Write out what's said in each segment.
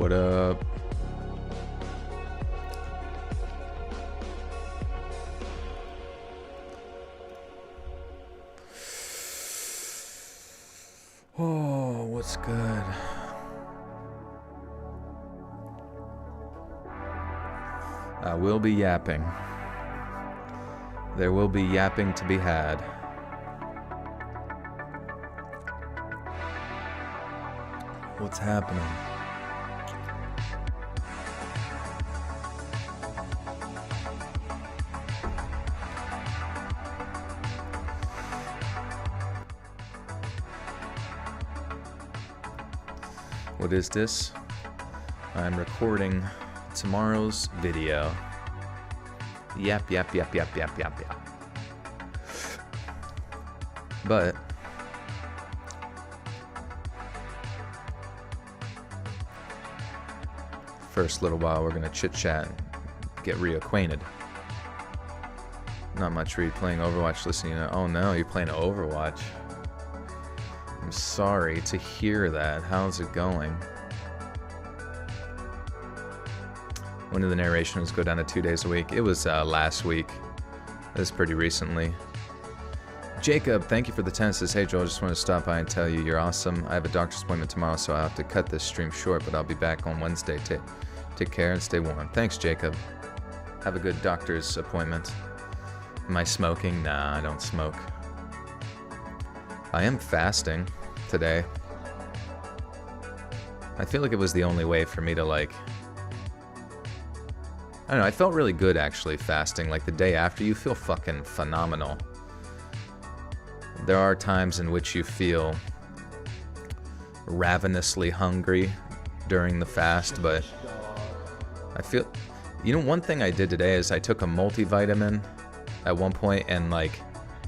What up? Oh, what's good? I will be yapping. There will be yapping to be had. What's happening? What is this? I'm recording tomorrow's video. Yap. But first little while we're gonna chit chat and get reacquainted. Not much replaying Overwatch, listening to. Oh no, you're playing Overwatch. I'm sorry to hear that. How's it going? When did the narrations go down to 2 days a week? It was last week. This is pretty recently. Jacob, thank you for the 10. Says, hey Joel, just want to stop by and tell you you're awesome. I have a doctor's appointment tomorrow, so I'll have to cut this stream short, but I'll be back on Wednesday. Take care and stay warm. Thanks, Jacob. Have a good doctor's appointment. Am I smoking? Nah, I don't smoke. I am fasting today. I feel like it was the only way for me to, like... I don't know, I felt really good actually fasting. Like the day after, you feel fucking phenomenal. There are times in which you feel ravenously hungry during the fast, but I feel... You know, one thing I did today is I took a multivitamin at one point and like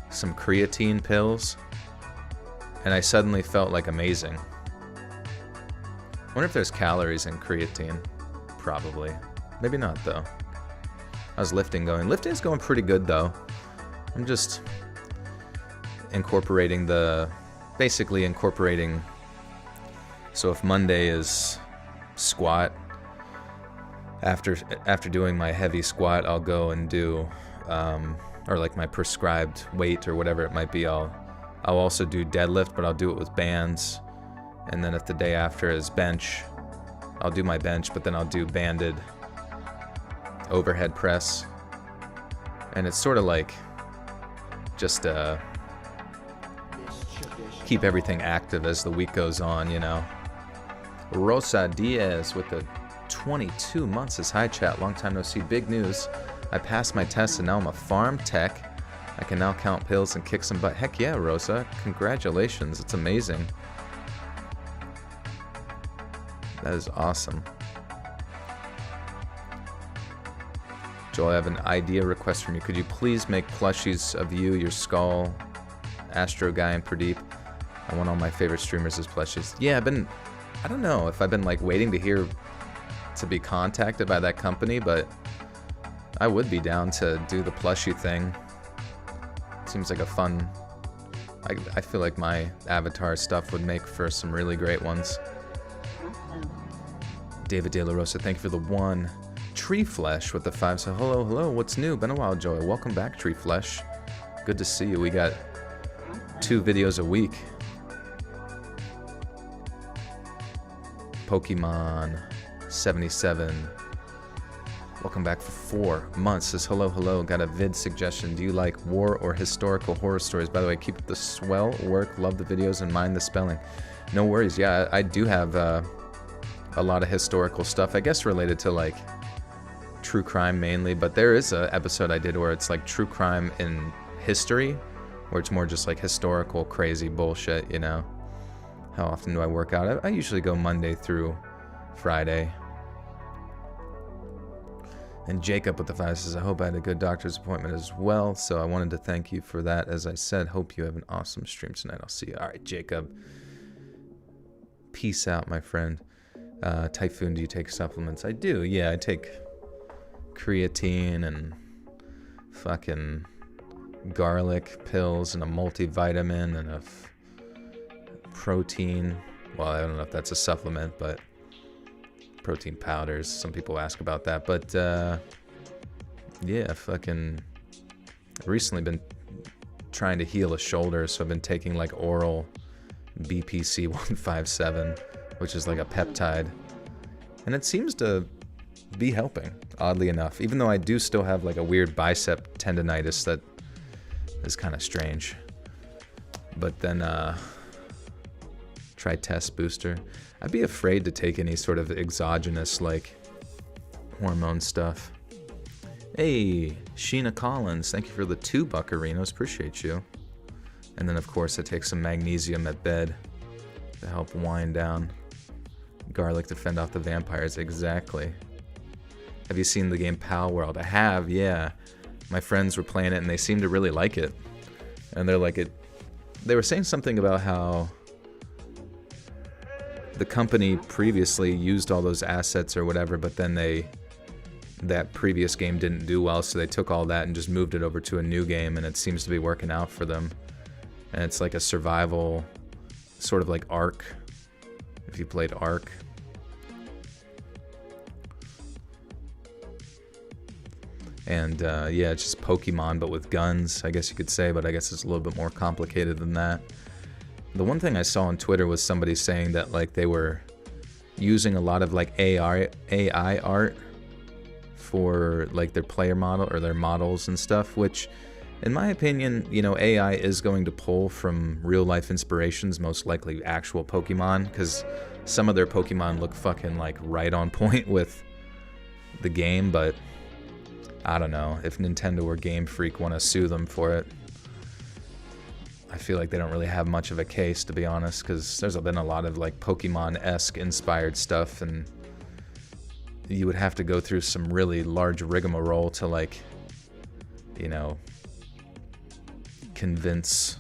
some creatine pills, and I suddenly felt like amazing. Wonder if there's calories in creatine. Probably. Maybe not though. How's lifting going? Lifting's going pretty good though. I'm just incorporating basically incorporating, so if Monday is squat, after doing my heavy squat, I'll go and do, or like my prescribed weight or whatever it might be, I'll also do deadlift, but I'll do it with bands. And then if the day after is bench, I'll do my bench, but then I'll do banded overhead press. And it's sort of like just keep everything active as the week goes on, you know. Rosa Diaz with the 22 months is hi chat. Long time no see. Big news. I passed my test and now I'm a farm tech. I can now count pills and kick some butt. Heck yeah, Rosa. Congratulations. It's amazing. That is awesome. Joel, I have an idea request from you. Could you please make plushies of you, your skull, Astro Guy, and Pradeep? I want all my favorite streamers as plushies. Yeah, I don't know if I've been like waiting to be contacted by that company, but I would be down to do the plushie thing. Seems like a fun... I feel like my avatar stuff would make for some really great ones. David De La Rosa, thank you for the 1. Tree Flesh with the 5. So hello, what's new? Been a while, Joey. Welcome back, Tree Flesh. Good to see you. We got 2 videos a week. Pokemon 77. Welcome back for 4 months. Says hello. Got a vid suggestion. Do you like war or historical horror stories? By the way, keep up the swell work. Love the videos and mind the spelling. No worries. Yeah, I do have a lot of historical stuff. I guess related to like true crime mainly, but there is a episode I did where it's like true crime in history, where it's more just like historical crazy bullshit, you know. How often do I work out? I usually go Monday through Friday. And Jacob with the 5 says, I hope I had a good doctor's appointment as well, so I wanted to thank you for that. As I said, hope you have an awesome stream tonight. I'll see you. All right, Jacob. Peace out, my friend. Typhoon, do you take supplements? I do, yeah. I take creatine and fucking garlic pills and a multivitamin and a protein. Well, I don't know if that's a supplement, but protein powders. Some people ask about that, but yeah, fucking I've recently been trying to heal a shoulder, so I've been taking like oral BPC 157, which is like a peptide, and it seems to be helping, oddly enough, even though I do still have like a weird bicep tendonitis that is kind of strange. But then try test booster. I'd be afraid to take any sort of exogenous like hormone stuff. Hey, Sheena Collins, thank you for the 2 buccarinos, appreciate you. And then of course I take some magnesium at bed to help wind down. Garlic to fend off the vampires, exactly. Have you seen the game Pal World? I have, yeah. My friends were playing it and they seemed to really like it. And they're like, they were saying something about how the company previously used all those assets or whatever, but then that previous game didn't do well, so they took all that and just moved it over to a new game, and it seems to be working out for them. And it's like a survival, sort of like Ark, if you played Ark. And yeah, it's just Pokemon, but with guns, I guess you could say, but I guess it's a little bit more complicated than that. The one thing I saw on Twitter was somebody saying that like they were using a lot of like AI art for like their player model or their models and stuff, which in my opinion, you know, AI is going to pull from real life inspirations, most likely actual Pokemon, because some of their Pokemon look fucking like right on point with the game, but I don't know, if Nintendo or Game Freak want to sue them for it, I feel like they don't really have much of a case, to be honest, because there's been a lot of like Pokemon-esque inspired stuff, and you would have to go through some really large rigmarole to like, you know, convince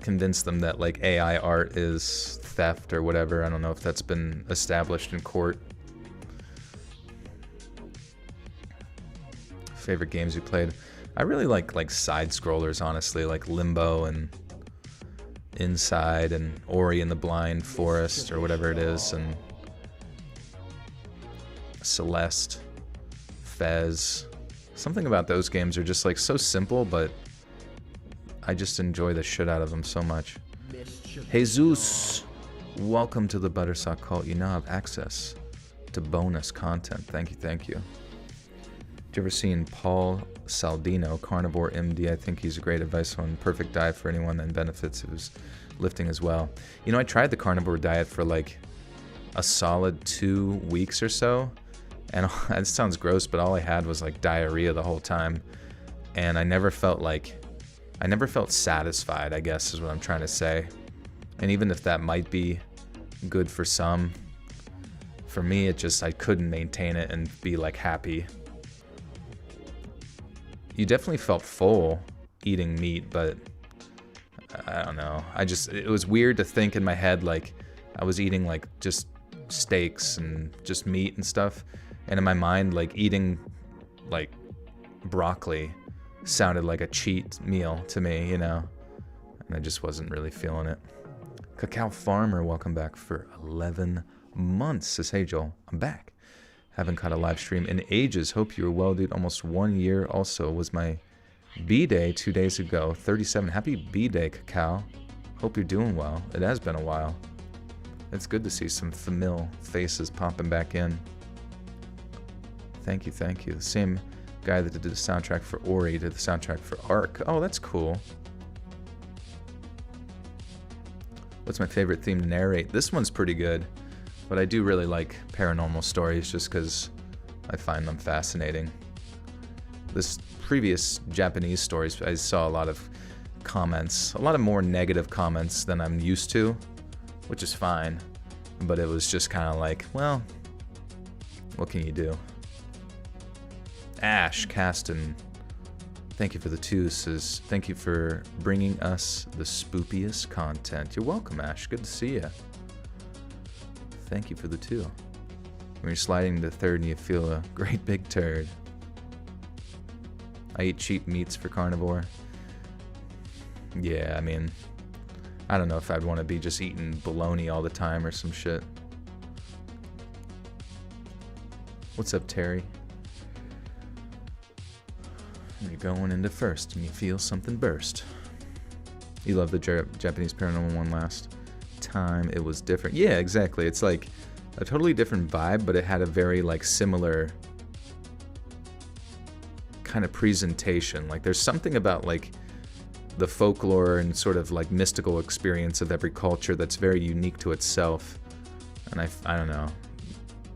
them that like AI art is theft or whatever. I don't know if that's been established in court. Favorite games you played? I really like side scrollers, honestly, like Limbo and Inside and Ori and the Blind Forest or whatever it is, and Celeste, Fez. Something about those games are just like so simple, but I just enjoy the shit out of them so much. Jesus, welcome to the Buttersock Cult. You now have access to bonus content. Thank you, thank you. Have you ever seen Paul Saldino, Carnivore MD? I think he's a great advice on perfect diet for anyone that benefits who's lifting as well. You know, I tried the carnivore diet for like a solid 2 weeks or so, and it sounds gross, but all I had was like diarrhea the whole time, and I never felt satisfied, I guess is what I'm trying to say. And even if that might be good for some, for me it just, I couldn't maintain it and be like happy. You definitely felt full eating meat, but I don't know. It was weird to think in my head like I was eating like just steaks and just meat and stuff. And in my mind, like eating like broccoli sounded like a cheat meal to me, you know? And I just wasn't really feeling it. Cacao Farmer, welcome back for 11 months. Says, hey Joel, I'm back. Haven't caught a live stream in ages. Hope you were well, dude. Almost 1 year. Also was my B-Day 2 days ago. 37. Happy B-Day, Cacao. Hope you're doing well. It has been a while. It's good to see some familiar faces popping back in. Thank you, thank you. The same guy that did the soundtrack for Ori did the soundtrack for Ark. Oh, that's cool. What's my favorite theme to narrate? This one's pretty good. But I do really like paranormal stories just because I find them fascinating. This previous Japanese stories, I saw a lot of comments, a lot of more negative comments than I'm used to, which is fine. But it was just kind of like, well, what can you do? Ash Caston, thank you for the 2. Says, thank you for bringing us the spoopiest content. You're welcome, Ash. Good to see you. Thank you for the 2. When you're sliding to 3rd and you feel a great big turd. I eat cheap meats for carnivore. Yeah, I mean, I don't know if I'd want to be just eating bologna all the time or some shit. What's up, Terry? You're going into first and you feel something burst. You love the Japanese Paranormal one last time. It was different. Yeah, exactly. It's like a totally different vibe, but it had a very like similar kind of presentation. Like there's something about like the folklore and sort of like mystical experience of every culture that's very unique to itself. And I don't know,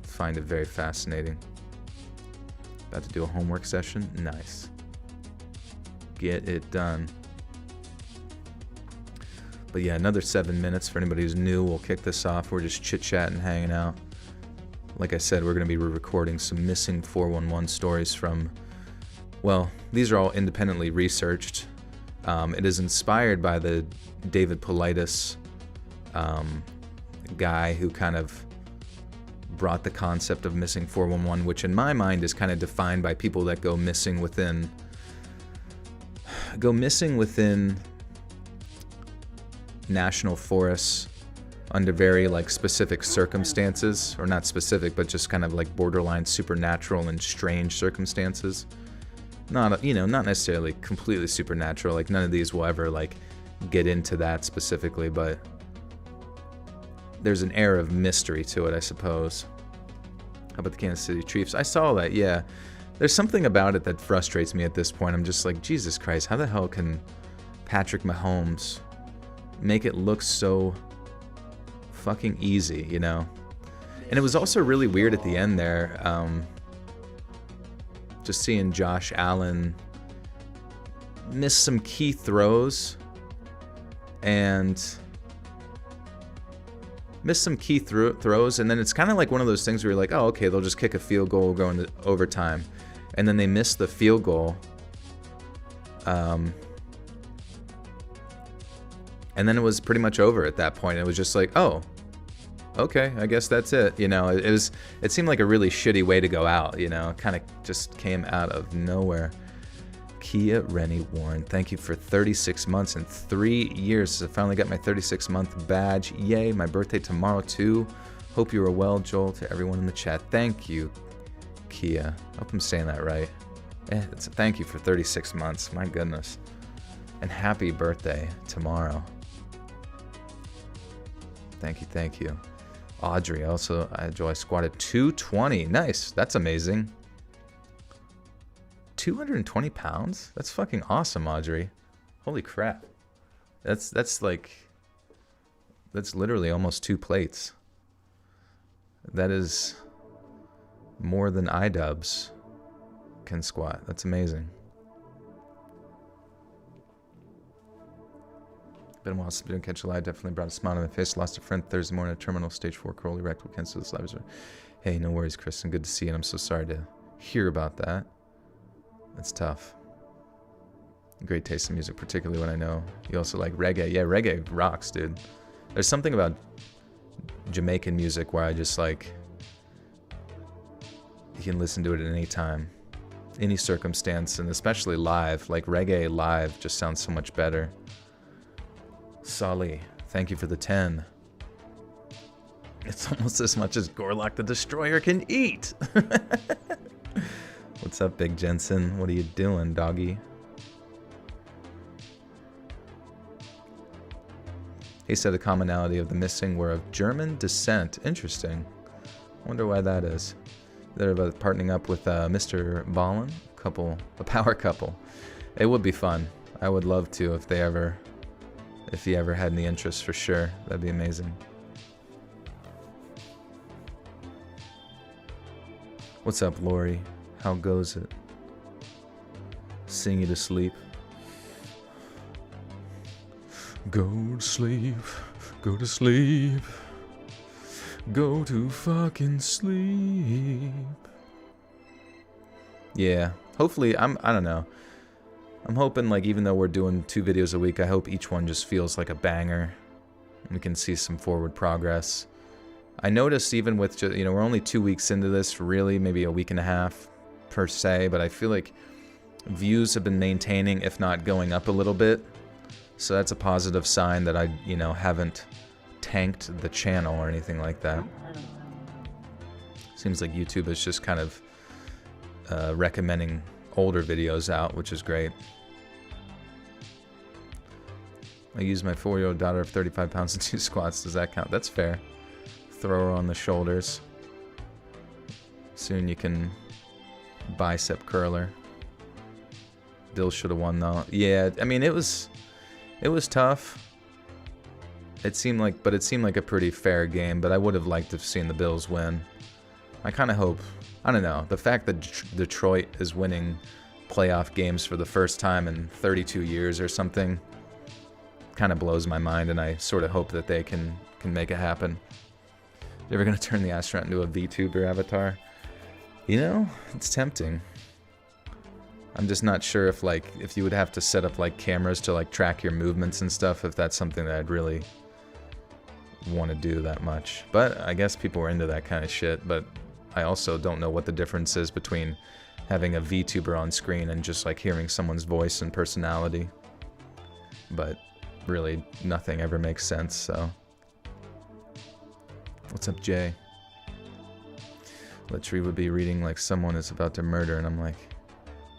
find it very fascinating. About to do a homework session? Nice. Get it done. But yeah, another 7 minutes for anybody who's new. We'll kick this off. We're just chit-chatting, hanging out. Like I said, we're going to be recording some missing 411 stories from, well, these are all independently researched. It is inspired by the David Paulides guy who kind of brought the concept of missing 411, which in my mind is kind of defined by people that go missing within national forests under very like specific circumstances, or not specific, but just kind of like borderline supernatural and strange circumstances. Not, you know, not necessarily completely supernatural. Like none of these will ever like get into that specifically, but there's an air of mystery to it, I suppose. How about the Kansas City Chiefs? I saw that, yeah. There's something about it that frustrates me at this point. I'm just like, Jesus Christ, how the hell can Patrick Mahomes make it look so fucking easy, you know? And it was also really weird at the end there, just seeing Josh Allen miss some key throws and then it's kind of like one of those things where you're like, oh, okay, they'll just kick a field goal, go into overtime, and then they miss the field goal, and then it was pretty much over at that point. It was just like, oh, okay, I guess that's it. You know, it seemed like a really shitty way to go out, you know, it kind of just came out of nowhere. Kia Rennie Warren, thank you for 36 months and 3 years. I finally got my 36-month badge. Yay, my birthday tomorrow too. Hope you are well, Joel, to everyone in the chat. Thank you, Kia. I hope I'm saying that right. It's a thank you for 36 months, my goodness. And happy birthday tomorrow. Thank you, thank you. Audrey, also, Joel, I squatted 220. Nice, that's amazing. 220 pounds? That's fucking awesome, Audrey. Holy crap. That's literally almost 2 plates. That is more than iDubbbz can squat. That's amazing. Been a while since we didn't catch a live. Definitely brought a smile on my face. Lost a friend Thursday morning at terminal stage 4 coronary rectal cancer. This live. Hey, no worries, Kristen. Good to see you. And I'm so sorry to hear about that. That's tough. Great taste in music, particularly when I know you also like reggae. Yeah, reggae rocks, dude. There's something about Jamaican music where I just like, you can listen to it at any time, any circumstance, and especially live. Like reggae live just sounds so much better. Solly, thank you for the 10. It's almost as much as Gorlock the Destroyer can eat. What's up, Big Jensen? What are you doing, doggy? He said the commonality of the missing were of German descent. Interesting. I wonder why that is. They're about partnering up with Mr. Ballin, a power couple. It would be fun. I would love to if he ever had any interest, for sure. That'd be amazing. What's up, Lori? How goes it? Sing you to sleep. Go to sleep. Go to sleep. Go to fucking sleep. Yeah. Hopefully, I don't know. I'm hoping, like, even though we're doing 2 videos a week, I hope each one just feels like a banger. And we can see some forward progress. I noticed even with, you know, we're only 2 weeks into this, really, maybe a week and a half per se, but I feel like views have been maintaining, if not going up a little bit. So that's a positive sign that I, you know, haven't tanked the channel or anything like that. Seems like YouTube is just kind of recommending older videos out, which is great. I use my 4-year-old daughter of 35 pounds to do squats. Does that count? That's fair. Throw her on the shoulders. Soon you can bicep curler. Bill should have won though. Yeah, I mean it was tough. It seemed like a pretty fair game, but I would have liked to have seen the Bills win. I kind of hope, I don't know, the fact that Detroit is winning playoff games for the first time in 32 years or something kind of blows my mind, and I sort of hope that they can make it happen. You ever gonna turn the astronaut into a VTuber avatar? You know, it's tempting. I'm just not sure if you would have to set up like cameras to like track your movements and stuff, if that's something that I'd really want to do that much. But I guess people are into that kind of shit, but I also don't know what the difference is between having a VTuber on screen and just like hearing someone's voice and personality. But really nothing ever makes sense, so. What's up, Jay? Latree would be reading like someone is about to murder, and I'm like,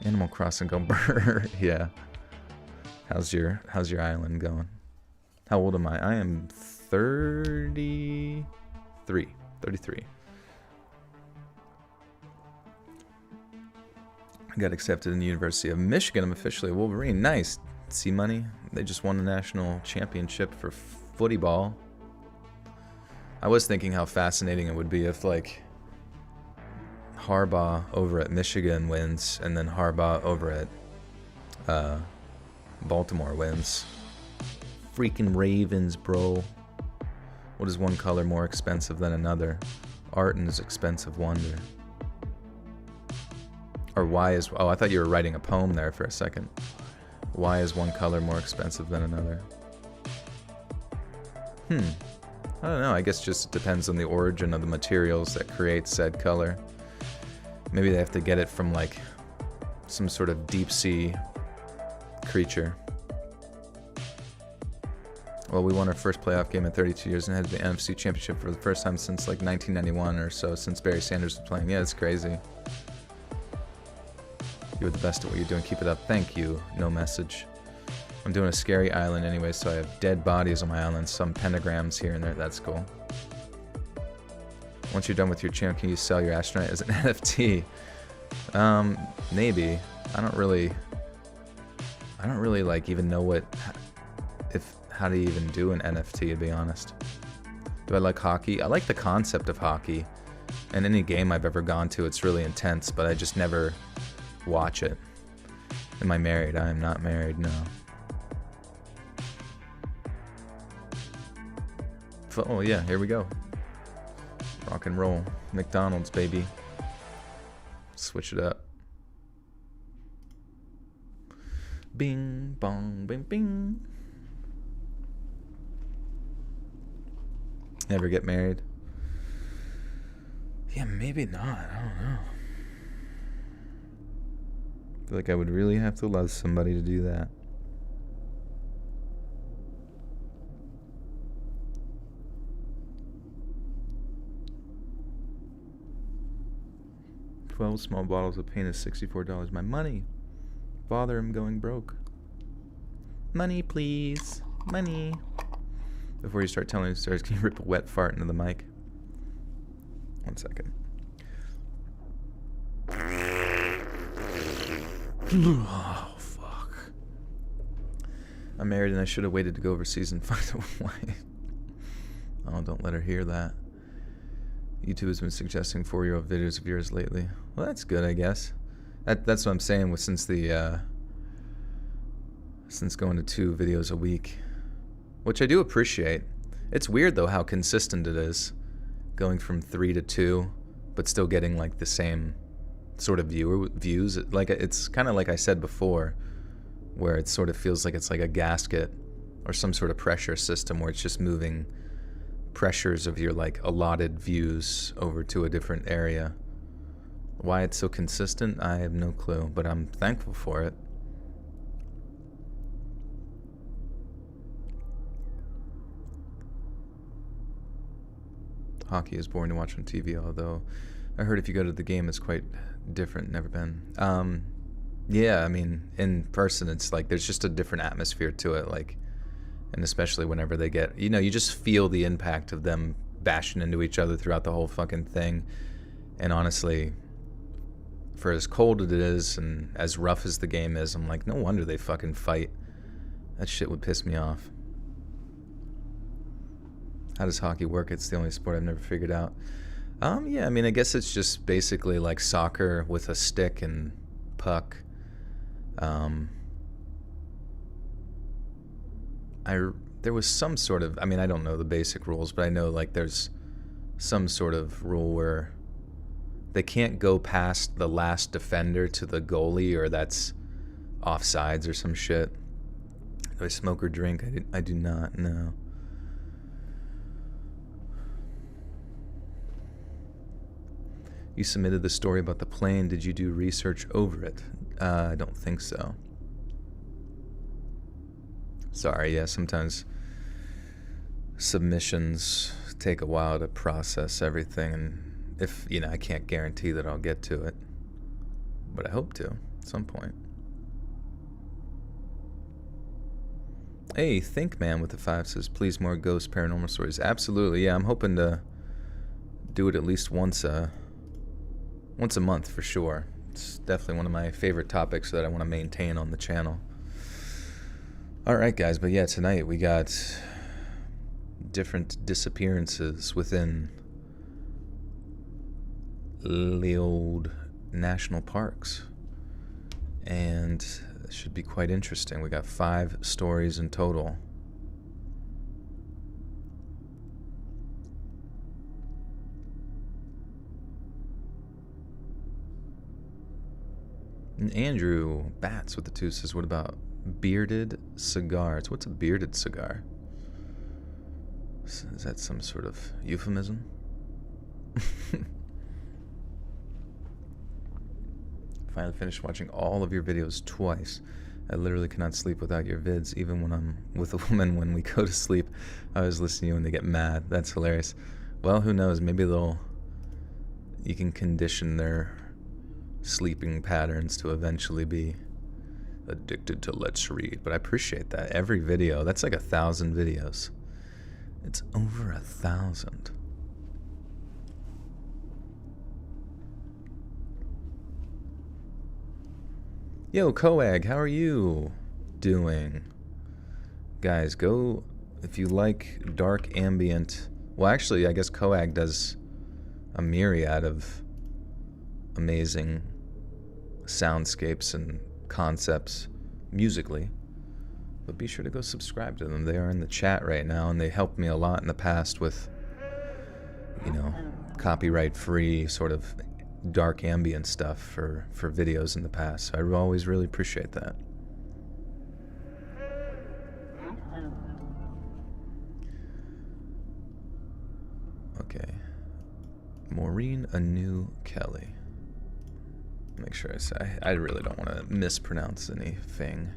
Animal Crossing go brr. Yeah. How's your island going? How old am I? I am 33. 33. I got accepted in the University of Michigan. I'm officially a Wolverine. Nice. See money? They just won the national championship for footy ball. I was thinking how fascinating it would be if like Harbaugh over at Michigan wins and then Harbaugh over at Baltimore wins. Freaking Ravens, bro. What is one color more expensive than another? Art and is expensive wonder. Or why is... Oh, I thought you were writing a poem there for a second. Why is one color more expensive than another? I don't know. I guess just depends on the origin of the materials that create said color. Maybe they have to get it from like some sort of deep sea creature. Well, we won our first playoff game in 32 years and had the NFC Championship for the first time since like 1991 or so, since Barry Sanders was playing. Yeah, it's crazy. You're the best at what you're doing. Keep it up. Thank you. No message. I'm doing a scary island anyway, so I have dead bodies on my island, some pentagrams here and there. That's cool. Once you're done with your channel, can you sell your astronaut as an NFT? Maybe. I don't really like even know how to even do an NFT, to be honest. Do I like hockey? I like the concept of hockey. And any game I've ever gone to, it's really intense, but I just never watch it. Am I married? I am not married, no. Oh yeah, here we go. Rock and roll. McDonald's, baby. Switch it up. Bing, bong, bing, bing. Never get married? Yeah, maybe not. I don't know. I feel like I would really have to love somebody to do that. $12 small bottles of paint is $64. My money. Father, I'm going broke. Money, please. Money. Before you start telling stories, can you rip a wet fart into the mic? 1 second. Oh, fuck. I'm married and I should have waited to go overseas and find a wife. Oh, don't let her hear that. YouTube has been suggesting 4-year-old videos of yours lately. Well, that's good, I guess. That's what I'm saying with since going to 2 videos a week, which I do appreciate. It's weird though how consistent it is, going from 3 to 2, but still getting like the same sort of views. Like it's kind of like I said before, where it sort of feels like it's like a gasket or some sort of pressure system where it's just moving pressures of your like allotted views over to a different area. Why it's so consistent, I have no clue, but I'm thankful for it. Hockey is boring to watch on TV, although I heard if you go to the game, it's quite different. Never been. Yeah, I mean, in person, it's like there's just a different atmosphere to it. Like, and especially whenever they get, you know, you just feel the impact of them bashing into each other throughout the whole fucking thing. And honestly, for as cold as it is and as rough as the game is, I'm like, no wonder they fucking fight. That shit would piss me off. How does hockey work? It's the only sport I've never figured out. Yeah, I mean, I guess it's just basically like soccer with a stick and puck. There was some sort of, I mean, I don't know the basic rules, but I know like there's some sort of rule where they can't go past the last defender to the goalie, or that's offsides or some shit. Do I smoke or drink? I do not, no. You submitted the story about the plane. Did you do research over it? I don't think so. Sorry, yeah, sometimes submissions take a while to process everything, and if, you know, I can't guarantee that I'll get to it, but I hope to at some point. Hey, Think Man with the 5 says, please more ghost paranormal stories. Absolutely, yeah, I'm hoping to do it at least once a month for sure. It's definitely one of my favorite topics that I want to maintain on the channel. Alright guys, but yeah, tonight we got different disappearances within Leod National Parks. And it should be quite interesting. We got 5 stories in total. And Andrew Bats with the 2 says, what about bearded cigars? What's a bearded cigar? Is that some sort of euphemism? Finally finished watching all of your videos twice. I literally cannot sleep without your vids, even when I'm with a woman. When we go to sleep, I always listen to you when they get mad. That's hilarious. Well, who knows? Maybe you can condition their sleeping patterns to eventually be addicted to Let's Read. But I appreciate that. Every video, that's like 1,000 videos. It's over 1,000. Yo, Coag, how are you doing? Guys, go, if you like dark ambient, well actually I guess Coag does a myriad of amazing soundscapes and concepts musically, but be sure to go subscribe to them. They are in the chat right now, and they helped me a lot in the past with, you know, copyright free sort of dark ambient stuff for videos in the past. So I always really appreciate that. Okay, Maureen Anu Kelly. Make sure I say, I really don't want to mispronounce anything.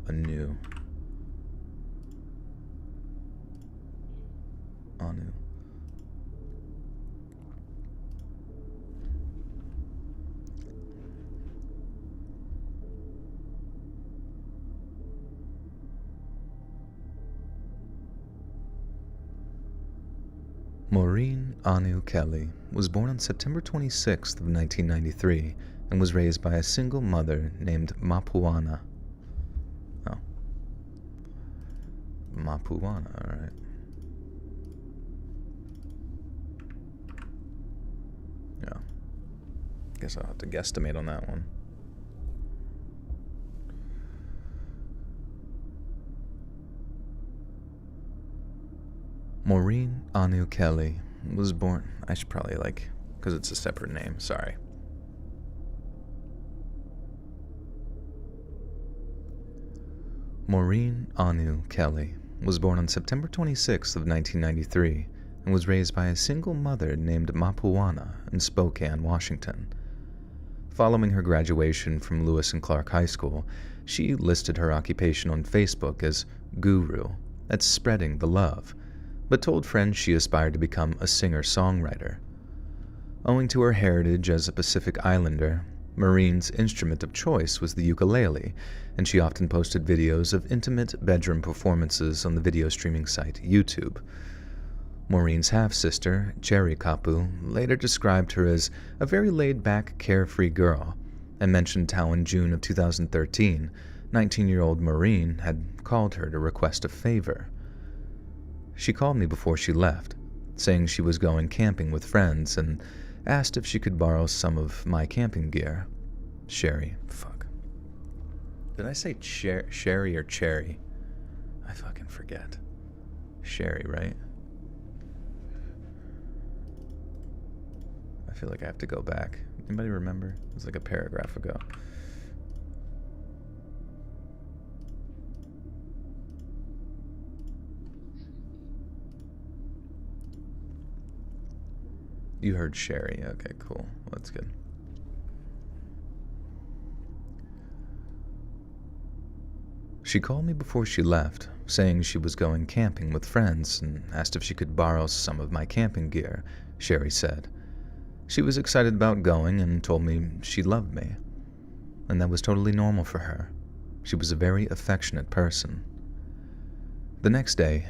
Anu. Anu. Maureen Anu Kelly was born on September 26th of 1993 and was raised by a single mother named Mapuana. Oh. Mapuana, alright. Yeah. Guess I'll have to guesstimate on that one. Maureen Anu Kelly was born, I should probably because it's a separate name, sorry. Maureen Anu Kelly was born on September 26th of 1993 and was raised by a single mother named Mapuana in Spokane, Washington. Following her graduation from Lewis and Clark High School, she listed her occupation on Facebook as Guru, that's spreading the love, but told friends she aspired to become a singer-songwriter. Owing to her heritage as a Pacific Islander, Maureen's instrument of choice was the ukulele, and she often posted videos of intimate bedroom performances on the video streaming site YouTube. Maureen's half-sister, Cherry Kapu, later described her as a very laid-back, carefree girl, and mentioned how in June of 2013, 19-year-old Maureen had called her to request a favor. She called me before she left, saying she was going camping with friends and asked if she could borrow some of my camping gear. Sherry. Fuck. Did I say Sherry or Cherry? I fucking forget. Sherry, right? I feel like I have to go back. Anybody remember? It was like a paragraph ago. You heard Sherry. Okay, cool. That's good. She called me before she left, saying she was going camping with friends and asked if she could borrow some of my camping gear, Sherry said. She was excited about going and told me she loved me. And that was totally normal for her. She was a very affectionate person. The next day,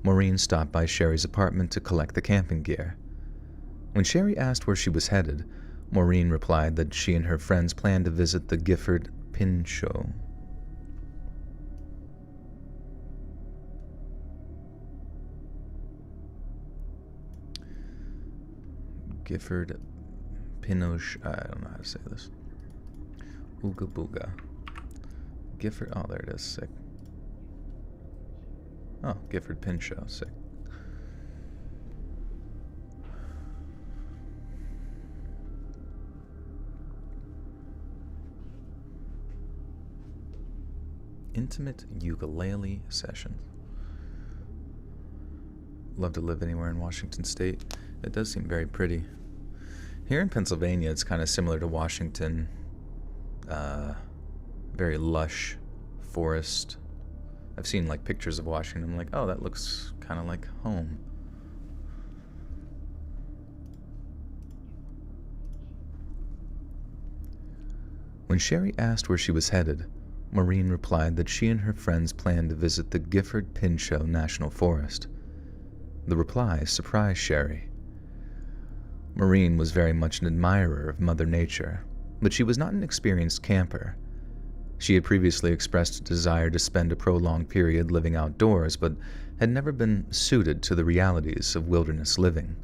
Maureen stopped by Sherry's apartment to collect the camping gear. When Sherry asked where she was headed, Maureen replied that she and her friends planned to visit the Gifford Pinchot. Gifford Pinchot. I don't know how to say this. Ooga booga. Gifford. Oh, there it is. Sick. Oh, Gifford Pinchot. Sick. Intimate ukulele sessions. Love to live anywhere in Washington State. It does seem very pretty. Here in Pennsylvania, it's kind of similar to Washington. Very lush forest. I've seen like pictures of Washington. I'm like, oh, that looks kind of like home. When Sherry asked where she was headed, Maureen replied that she and her friends planned to visit the Gifford Pinchot National Forest. The reply surprised Sherry. Maureen was very much an admirer of Mother Nature, but she was not an experienced camper. She had previously expressed a desire to spend a prolonged period living outdoors, but had never been suited to the realities of wilderness living.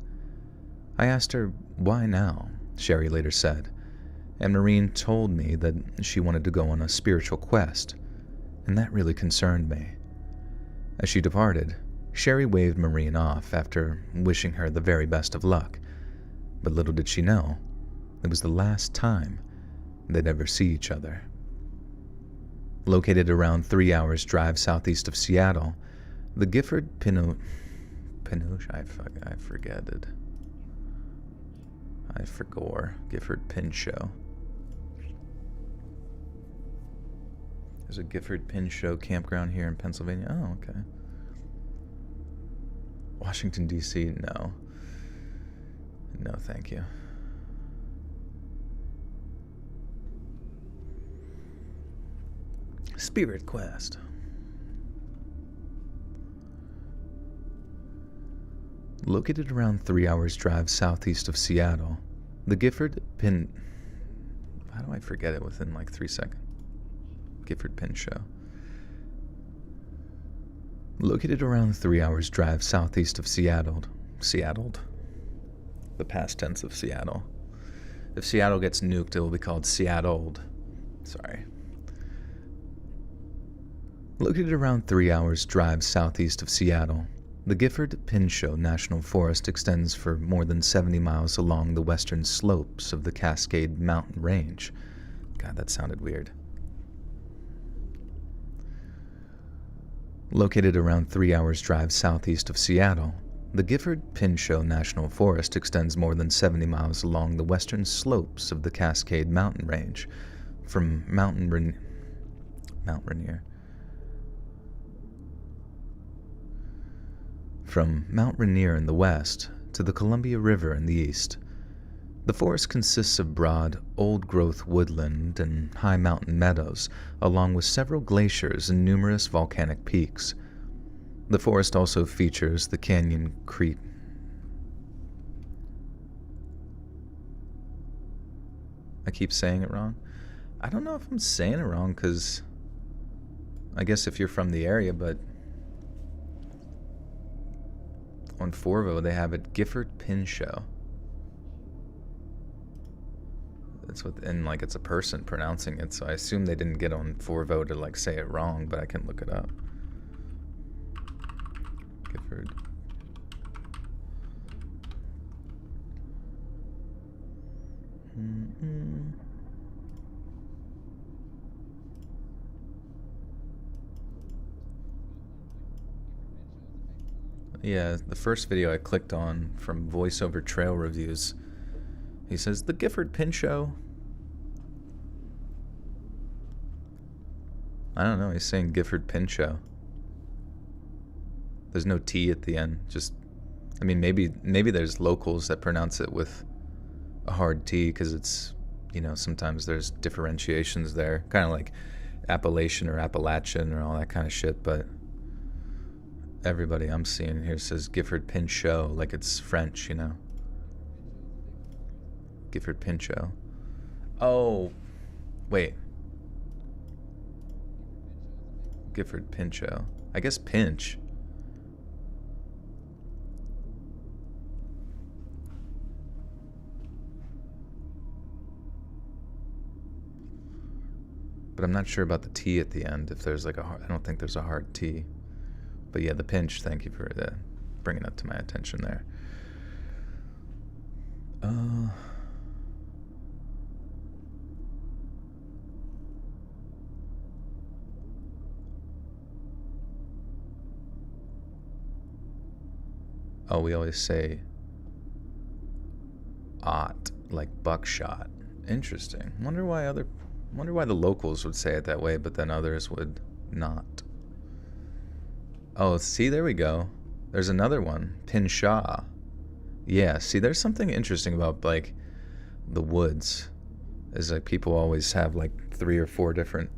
I asked her, why now? Sherry later said, and Maureen told me that she wanted to go on a spiritual quest, and that really concerned me. As she departed, Sherry waved Maureen off after wishing her the very best of luck, but little did she know, it was the last time they'd ever see each other. Located around 3 hours' drive southeast of Seattle, the Gifford Pinchot, I forget it. I forgot. Gifford Pinchot. There's a Gifford Pinchot campground here in Pennsylvania. Oh, okay. Washington, D.C., no. No, thank you. Spirit Quest. Located around 3 hours' drive southeast of Seattle, the Gifford How do I forget it within like 3 seconds? Gifford Pinchot. Located around 3 hours' drive southeast of Seattle. Seattled? The past tense of Seattle. If Seattle gets nuked, it will be called Seattled. Sorry. Located around 3 hours' drive southeast of Seattle, the Gifford Pinchot National Forest extends for more than 70 miles along the western slopes of the Cascade Mountain Range. God, that sounded weird. Located around 3 hours' drive southeast of Seattle, the Gifford Pinchot National Forest extends more than 70 miles along the western slopes of the Cascade Mountain Range, from Mount Rainier. From Mount Rainier in the west to the Columbia River in the east. The forest consists of broad, old-growth woodland and high mountain meadows, along with several glaciers and numerous volcanic peaks. The forest also features the Canyon Creek. I keep saying it wrong. I don't know if I'm saying it wrong, because I guess if you're from the area, but on Forvo they have it Gifford Pin Show. That's what, and like it's a person pronouncing it, so I assume they didn't get on Forvo to like say it wrong, but I can look it up. Gifford. Yeah, the first video I clicked on from voiceover trail reviews, he says the Gifford Pin Show. I don't know, he's saying Gifford Pin Show. There's no T at the end. Just, I mean, maybe there's locals that pronounce it with a hard T because it's, you know, sometimes there's differentiations there, kind of like Appalachian or Appalachian or all that kind of shit. But everybody I'm seeing here says Gifford Pin Show, like it's French, you know. Gifford Pin Show. Oh, wait. Gifford Pin Show. I guess pinch. But I'm not sure about the T at the end. If there's like I don't think there's a hard T. But yeah, the pinch. Thank you for bringing it to my attention there. Oh, we always say "ot" like buckshot. Interesting. Wonder why the locals would say it that way, but then others would not. Oh, see, there we go. There's another one, Pinshaw. Yeah, see, there's something interesting about like the woods. Is like people always have like 3 or 4 different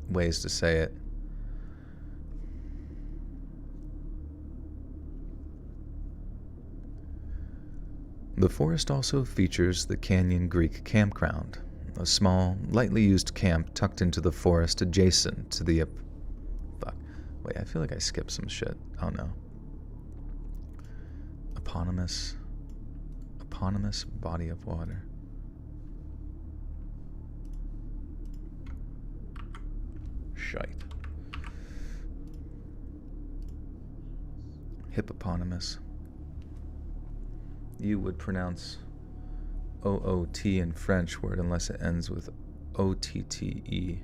ways to say it. The forest also features the Canyon Greek Campground, a small, lightly used camp tucked into the forest adjacent to the... Wait, I feel like I skipped some shit. Oh no. Eponymous body of water. Shite. Hippopotamus. You would pronounce O-O-T in French word unless it ends with O-T-T-E.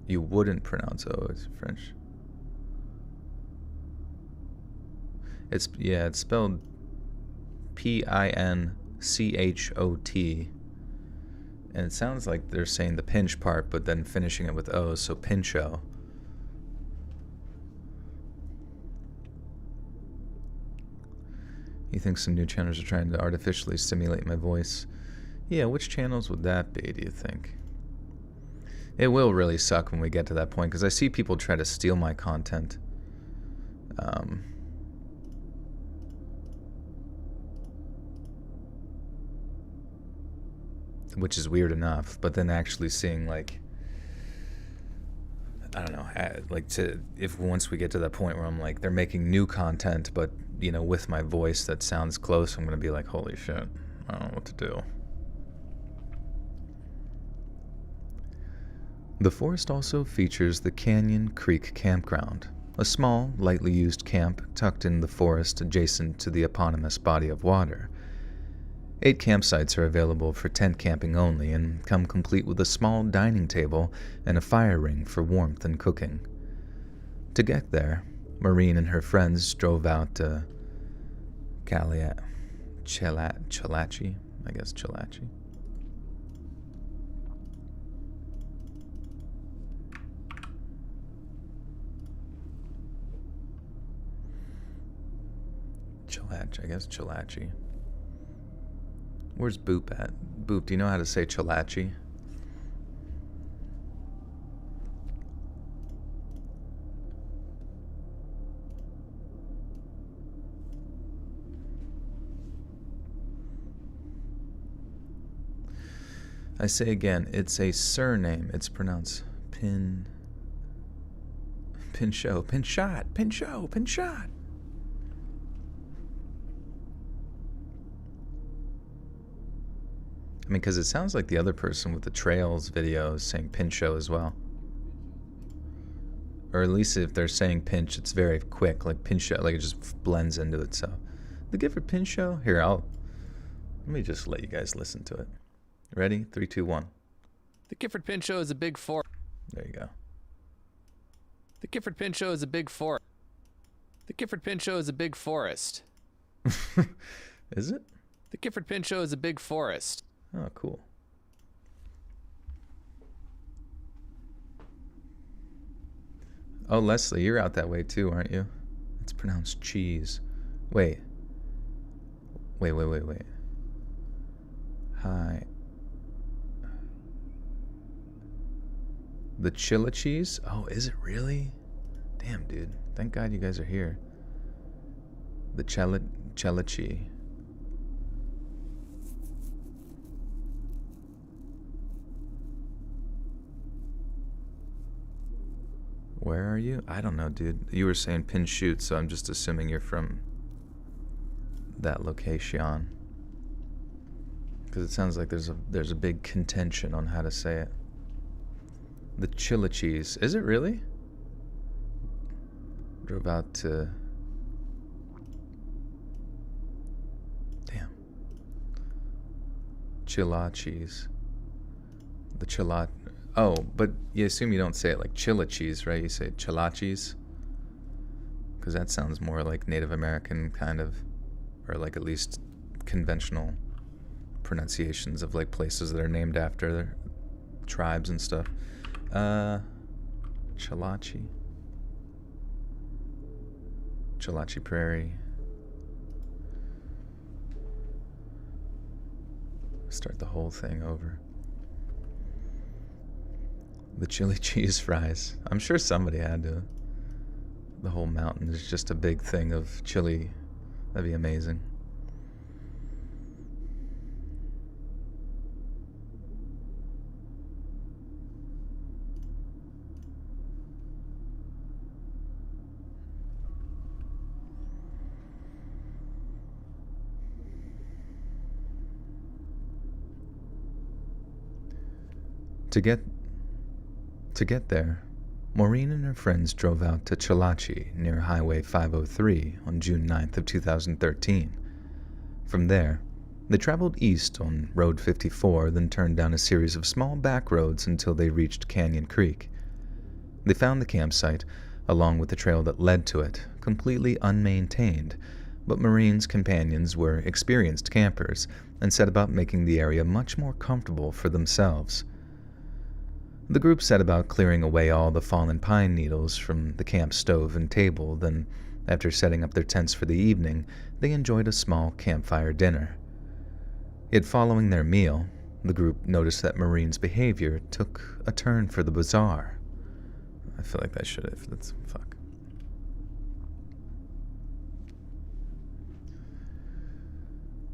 You wouldn't pronounce O in French. It's spelled P-I-N-C-H-O-T. And it sounds like they're saying the pinch part, but then finishing it with O, so Pincho. You think some new channels are trying to artificially simulate my voice? Yeah, which channels would that be, do you think? It will really suck when we get to that point, because I see people try to steal my content. Which is weird enough, but then actually seeing like, I don't know, if once we get to that point where I'm like, they're making new content, but you know, with my voice that sounds close, I'm gonna be like, holy shit, I don't know what to do. The forest also features the Canyon Creek Campground, a small, lightly used camp tucked in the forest adjacent to the eponymous body of water. 8 campsites are available for tent camping only and come complete with a small dining table and a fire ring for warmth and cooking. To get there, Maureen and her friends drove out to Chalachi. Chalachi. Where's Boop at? Boop, do you know how to say Chalachi? I say again, it's a surname. It's pronounced Pinchot. Pinchot. I mean, because it sounds like the other person with the Trails video is saying Pinchot as well. Or at least if they're saying pinch, it's very quick, like Pinchot, like it just blends into itself. The Gifford Pinchot? Here, let me just let you guys listen to it. Ready? 3, 2, 1. The Gifford Pinchot is a big forest. There you go. The Gifford Pinchot is a big forest. The Gifford Pinchot is a big forest. Is it? The Gifford Pinchot is a big forest. Oh, cool. Oh, Leslie, you're out that way too, aren't you? It's pronounced cheese. Wait. Hi. The Chilla cheese? Oh, is it really? Damn, dude. Thank God you guys are here. The Chelachi. Where are you? I don't know, dude. You were saying pin shoot, so I'm just assuming you're from that location. Because it sounds like there's a big contention on how to say it. The Chilla cheese. Is it really? Drove out to... Damn. Chilla cheese. The Chilla... Oh, but you assume you don't say it like Chilla cheese, right? You say Chilla cheese? Because that sounds more like Native American kind of... Or like at least conventional pronunciations of like places that are named after their tribes and stuff. Chalachi Prairie. Start the whole thing over. The chili cheese fries. I'm sure somebody had to. The whole mountain is just a big thing of chili. That'd be amazing. To get there, Maureen and her friends drove out to Chalachi near Highway 503 on June 9th of 2013. From there, they traveled east on Road 54, then turned down a series of small back roads until they reached Canyon Creek. They found the campsite, along with the trail that led to it, completely unmaintained, but Maureen's companions were experienced campers and set about making the area much more comfortable for themselves. The group set about clearing away all the fallen pine needles from the camp stove and table, then, after setting up their tents for the evening, they enjoyed a small campfire dinner. Yet following their meal, the group noticed that Maureen's behavior took a turn for the bizarre. I feel like that should have. That's fuck.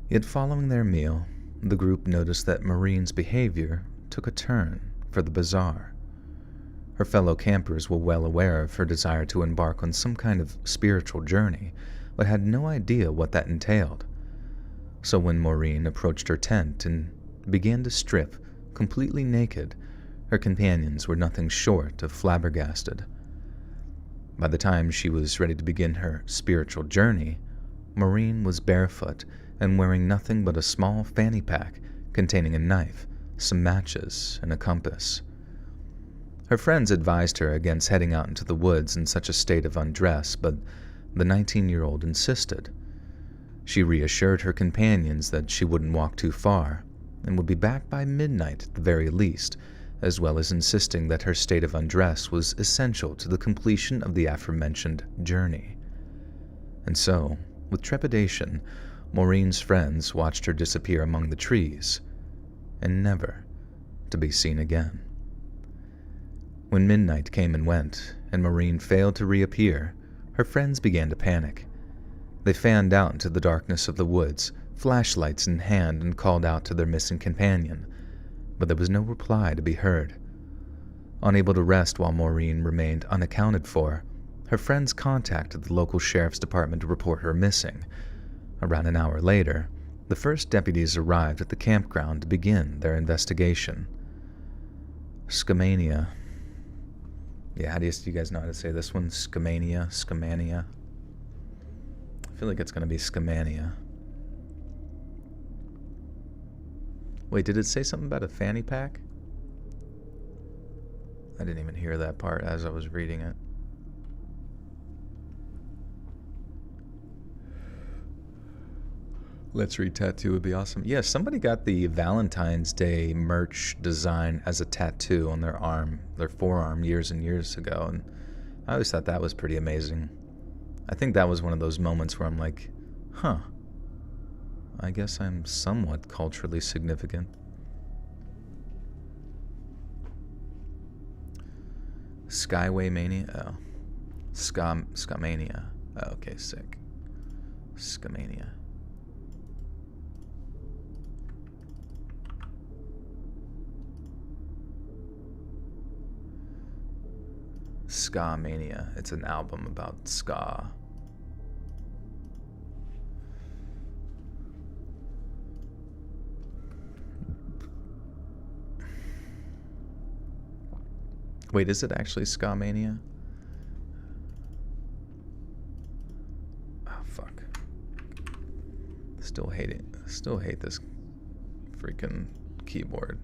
Yet following their meal, the group noticed that Maureen's behavior took a turn for the bizarre. Her fellow campers were well aware of her desire to embark on some kind of spiritual journey, but had no idea what that entailed. So when Maureen approached her tent and began to strip, completely naked, her companions were nothing short of flabbergasted. By the time she was ready to begin her spiritual journey, Maureen was barefoot and wearing nothing but a small fanny pack containing a knife, some matches, and a compass. Her friends advised her against heading out into the woods in such a state of undress, but the 19-year-old insisted. She reassured her companions that she wouldn't walk too far and would be back by midnight at the very least, as well as insisting that her state of undress was essential to the completion of the aforementioned journey. And so, with trepidation, Maureen's friends watched her disappear among the trees, and never to be seen again. When midnight came and went, and Maureen failed to reappear, her friends began to panic. They fanned out into the darkness of the woods, flashlights in hand, and called out to their missing companion, but there was no reply to be heard. Unable to rest while Maureen remained unaccounted for, her friends contacted the local sheriff's department to report her missing. Around an hour later, the first deputies arrived at the campground to begin their investigation. Scamania. Yeah, how do you guys know how to say this one? Scamania? Scamania? I feel like it's going to be Scamania. Wait, did it say something about a fanny pack? I didn't even hear that part as I was reading it. Let's read tattoo would be awesome. Yeah, somebody got the Valentine's Day merch design as a tattoo on their arm, their forearm, years and years ago, and I always thought that was pretty amazing. I think that was one of those moments where I'm like, huh, I guess I'm somewhat culturally significant. Skyway Mania? Oh. Scamania. Oh, okay, sick. Scamania. Ska Mania. It's an album about ska. Wait, is it actually Ska Mania? Oh, fuck. Still hate it. Still hate this freaking keyboard.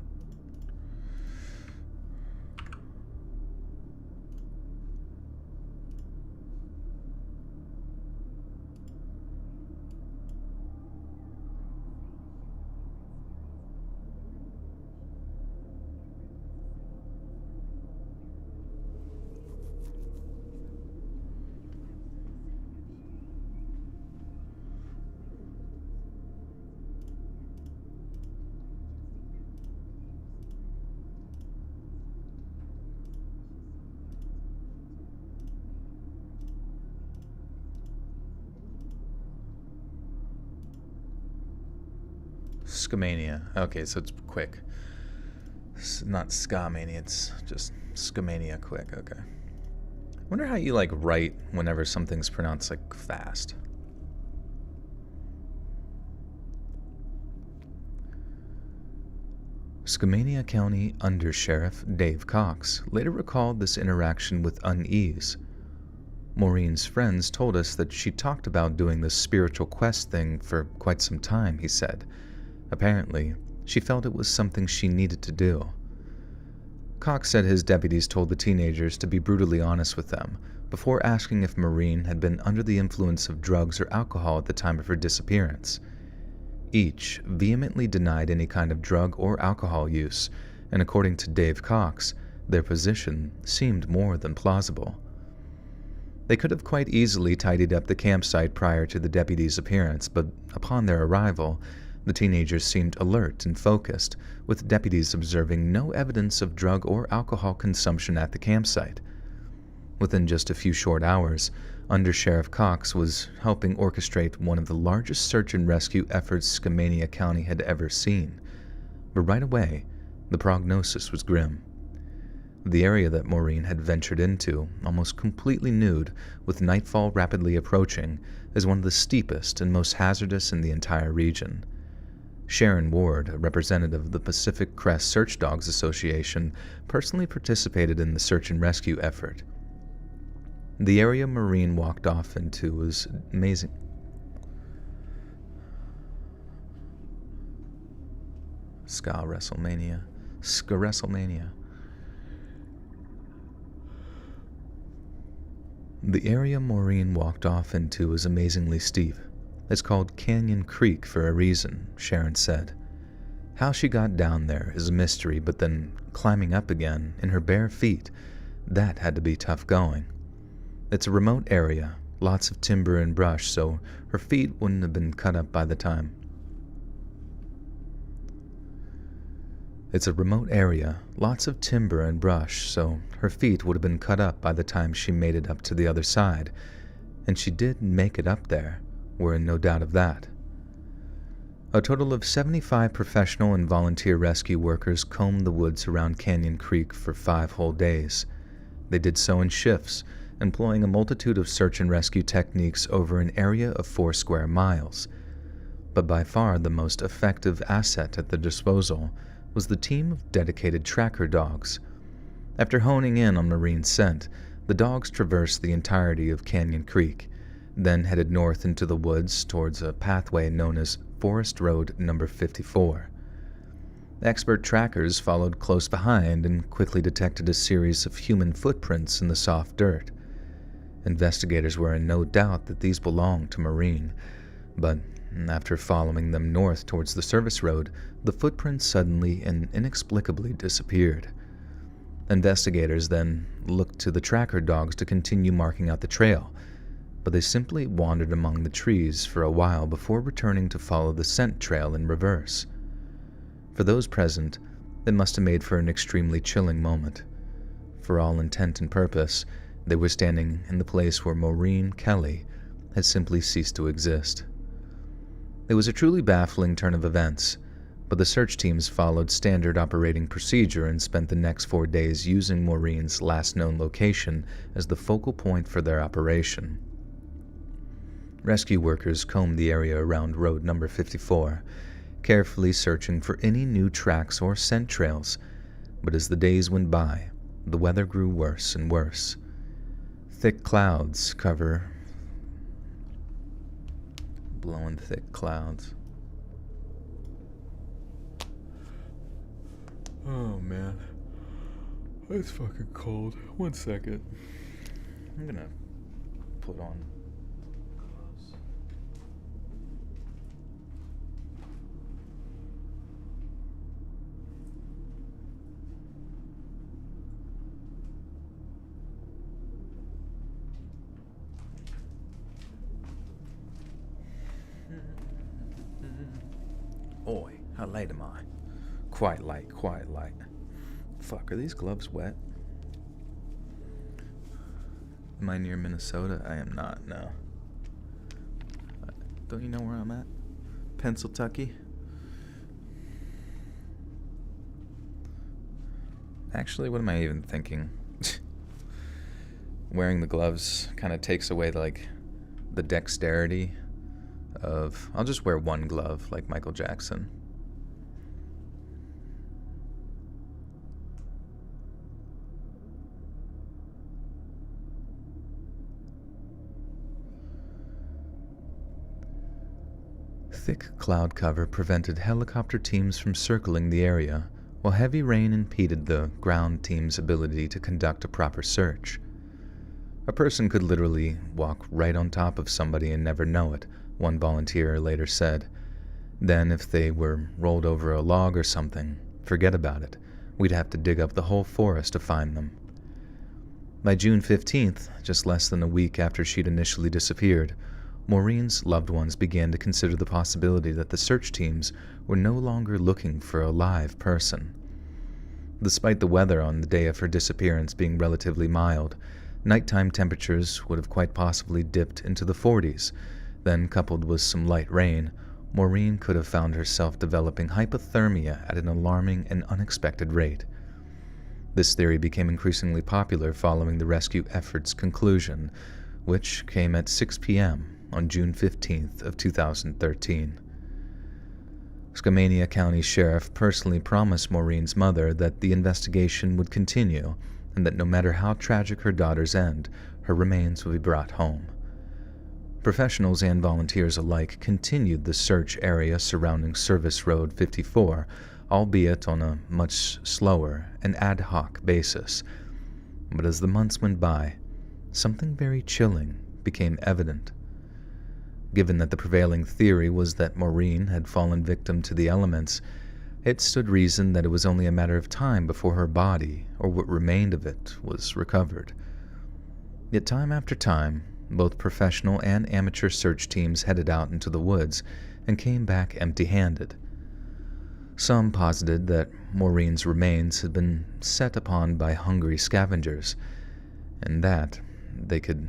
Scamania. Okay, so it's quick. It's not Scamania, it's just Scamania quick. Okay. Wonder how you write whenever something's pronounced fast. Skamania County Under Sheriff Dave Cox later recalled this interaction with unease. Maureen's friends told us that she talked about doing this spiritual quest thing for quite some time, he said. Apparently, she felt it was something she needed to do. Cox said his deputies told the teenagers to be brutally honest with them before asking if Maureen had been under the influence of drugs or alcohol at the time of her disappearance. Each vehemently denied any kind of drug or alcohol use, and according to Dave Cox, their position seemed more than plausible. They could have quite easily tidied up the campsite prior to the deputies' appearance, but upon their arrival, the teenagers seemed alert and focused, with deputies observing no evidence of drug or alcohol consumption at the campsite. Within just a few short hours, Under Sheriff Cox was helping orchestrate one of the largest search and rescue efforts Skamania County had ever seen. But right away, the prognosis was grim. The area that Maureen had ventured into, almost completely nude, with nightfall rapidly approaching, is one of the steepest and most hazardous in the entire region. Sharon Ward, a representative of the Pacific Crest Search Dogs Association, personally participated in the search and rescue effort. The area Maureen walked off into was amazing. Ska WrestleMania. The area Maureen walked off into was amazingly steep. It's called Canyon Creek for a reason, Sharon said. How she got down there is a mystery, but then climbing up again in her bare feet, that had to be tough going. It's a remote area, lots of timber and brush, so her feet wouldn't have been cut up by the time. It's a remote area, lots of timber and brush, so her feet would have been cut up by the time she made it up to the other side, and she did make it up there, we're in no doubt of that. A total of 75 professional and volunteer rescue workers combed the woods around Canyon Creek for 5 whole days. They did so in shifts, employing a multitude of search and rescue techniques over an area of 4 square miles. But by far the most effective asset at their disposal was the team of dedicated tracker dogs. After honing in on Maureen's scent, the dogs traversed the entirety of Canyon Creek, then headed north into the woods towards a pathway known as Forest Road Number 54. Expert trackers followed close behind and quickly detected a series of human footprints in the soft dirt. Investigators were in no doubt that these belonged to Maureen, but after following them north towards the service road, the footprints suddenly and inexplicably disappeared. Investigators then looked to the tracker dogs to continue marking out the trail, but they simply wandered among the trees for a while before returning to follow the scent trail in reverse. For those present, it must have made for an extremely chilling moment. For all intent and purpose, they were standing in the place where Maureen Kelly had simply ceased to exist. It was a truly baffling turn of events, but the search teams followed standard operating procedure and spent the next 4 days using Maureen's last known location as the focal point for their operation. Rescue workers combed the area around road number 54, carefully searching for any new tracks or scent trails, but as the days went by, the weather grew worse and worse. Thick clouds cover blowing thick clouds. Oh man, it's fucking cold. 1 second. I'm gonna put on gloves. Oi, how late am I? Quite late. Fuck, are these gloves wet? Am I near Minnesota? I am not, no. Don't you know where I'm at? Pennsyltucky? Actually, what am I even thinking? Wearing the gloves kind of takes away, like, the dexterity of... I'll just wear one glove, like Michael Jackson. Thick cloud cover prevented helicopter teams from circling the area, while heavy rain impeded the ground team's ability to conduct a proper search. A person could literally walk right on top of somebody and never know it, one volunteer later said. Then if they were rolled over a log or something, forget about it. We'd have to dig up the whole forest to find them. By June 15th, just less than a week after she'd initially disappeared, Maureen's loved ones began to consider the possibility that the search teams were no longer looking for a live person. Despite the weather on the day of her disappearance being relatively mild, nighttime temperatures would have quite possibly dipped into the 40s. Then, coupled with some light rain, Maureen could have found herself developing hypothermia at an alarming and unexpected rate. This theory became increasingly popular following the rescue effort's conclusion, which came at 6 p.m. on June 15th of 2013. Skamania County Sheriff personally promised Maureen's mother that the investigation would continue and that no matter how tragic her daughter's end, her remains would be brought home. Professionals and volunteers alike continued the search area surrounding Service Road 54, albeit on a much slower and ad hoc basis. But as the months went by, something very chilling became evident. Given that the prevailing theory was that Maureen had fallen victim to the elements, it stood reason that it was only a matter of time before her body, or what remained of it, was recovered. Yet time after time, both professional and amateur search teams headed out into the woods and came back empty-handed. Some posited that Maureen's remains had been set upon by hungry scavengers, and that they could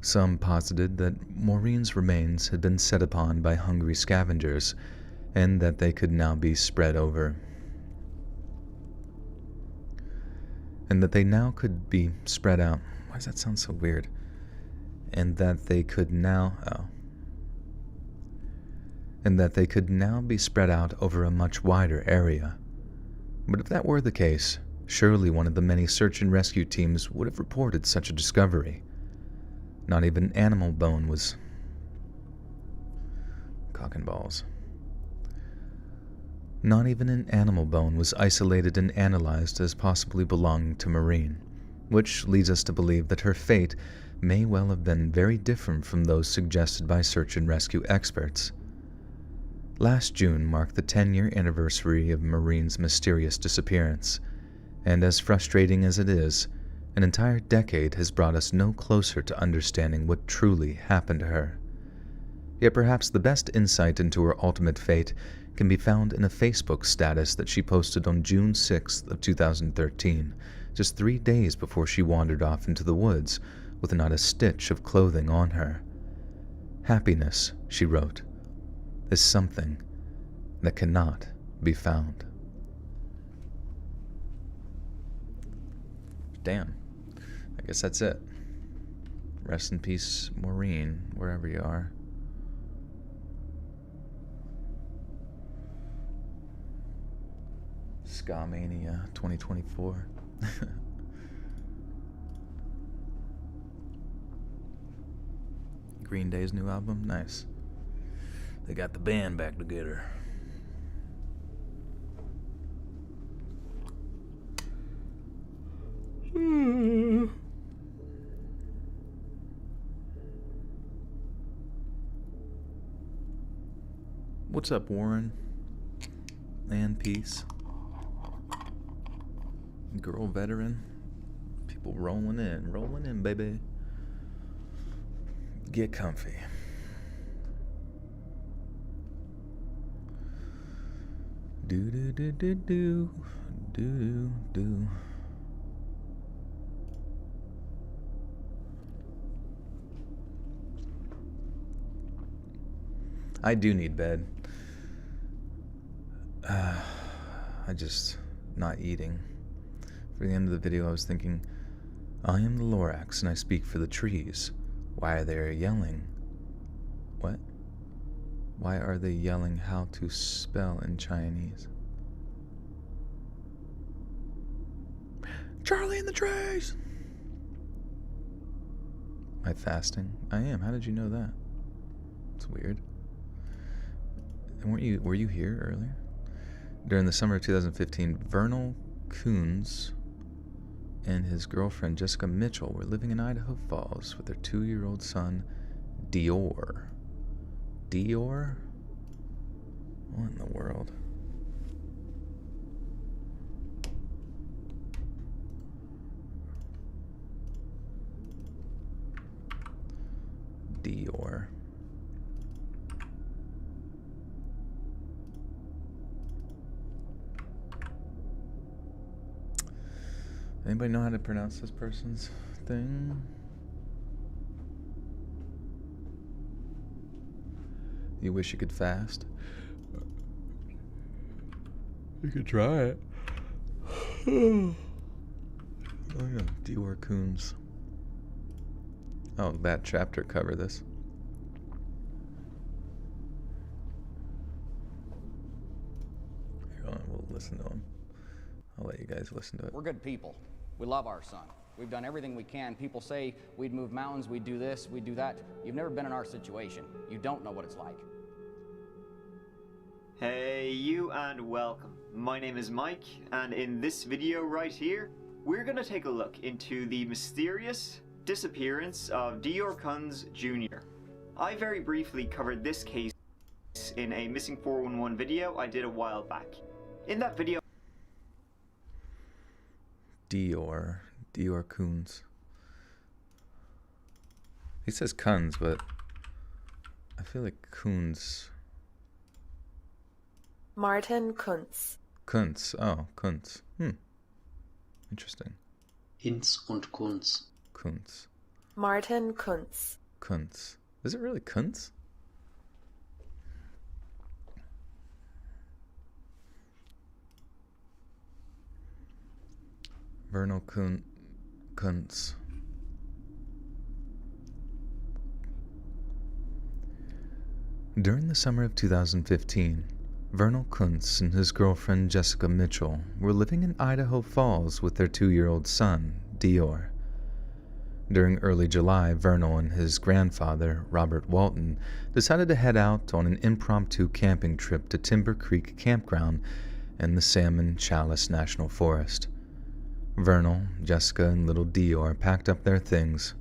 Some posited that Maureen's remains had been set upon by hungry scavengers, and that they could now be spread over. And that they now could be spread out. Why does that sound so weird? And that they could now... And that they could now be spread out over a much wider area. But if that were the case, surely one of the many search and rescue teams would have reported such a discovery. Not even animal bone was... Cock and balls. Not even an animal bone was isolated and analyzed as possibly belonging to Maureen, which leads us to believe that her fate may well have been very different from those suggested by search and rescue experts. Last June marked the 10-year anniversary of Maureen's mysterious disappearance, and as frustrating as it is, an entire decade has brought us no closer to understanding what truly happened to her. Yet perhaps the best insight into her ultimate fate can be found in a Facebook status that she posted on June 6th of 2013, just 3 days before she wandered off into the woods with not a stitch of clothing on her. "Happiness," she wrote, "is something that cannot be found." Damn. I guess that's it. Rest in peace, Maureen, wherever you are. Ska-mania 2024. Green Day's new album? Nice. They got the band back together. What's up, Warren? And Peace. Girl veteran. People rolling in, baby. Get comfy. Do do do do do do do. I do need bed. I just not eating. For the end of the video, I was thinking, I am the Lorax and I speak for the trees. Why are they yelling? What? Why are they yelling how to spell in Chinese? Charlie in the trees! Am I fasting? I am. How did you know that? It's weird. And were you here earlier? During the summer of 2015, Vernal Coons and his girlfriend Jessica Mitchell were living in Idaho Falls with their 2-year-old son, Dior. Dior? What in the world? Dior. Anybody know how to pronounce this person's thing? You wish you could fast? You could try it. Oh yeah, Dior Coons. Oh, that chapter cover this. Here, we'll listen to him. I'll let you guys listen to it. We're good people. We love our son. We've done everything we can. People say we'd move mountains, we'd do this, we'd do that. You've never been in our situation. You don't know what it's like. Hey you, and welcome. My name is Mike, and in this video right here, we're gonna take a look into the mysterious disappearance of Dior Kunz Jr. I very briefly covered this case in a Missing 411 video I did a while back. In that video, Dior Kunz. He says Kunz, but I feel like Kunz. Martin Kunz. Kunz. Oh, Kunz. Interesting. Hinz und Kunz. Kunz. Martin Kunz. Kunz. Is it really Kunz? Vernal Kunz. During the summer of 2015, Vernal Kunz and his girlfriend Jessica Mitchell were living in Idaho Falls with their 2-year-old son, Dior. During early July, Vernal and his grandfather, Robert Walton, decided to head out on an impromptu camping trip to Timber Creek Campground in the Salmon Chalice National Forest. Vernal, Jessica, and little Dior packed up their things.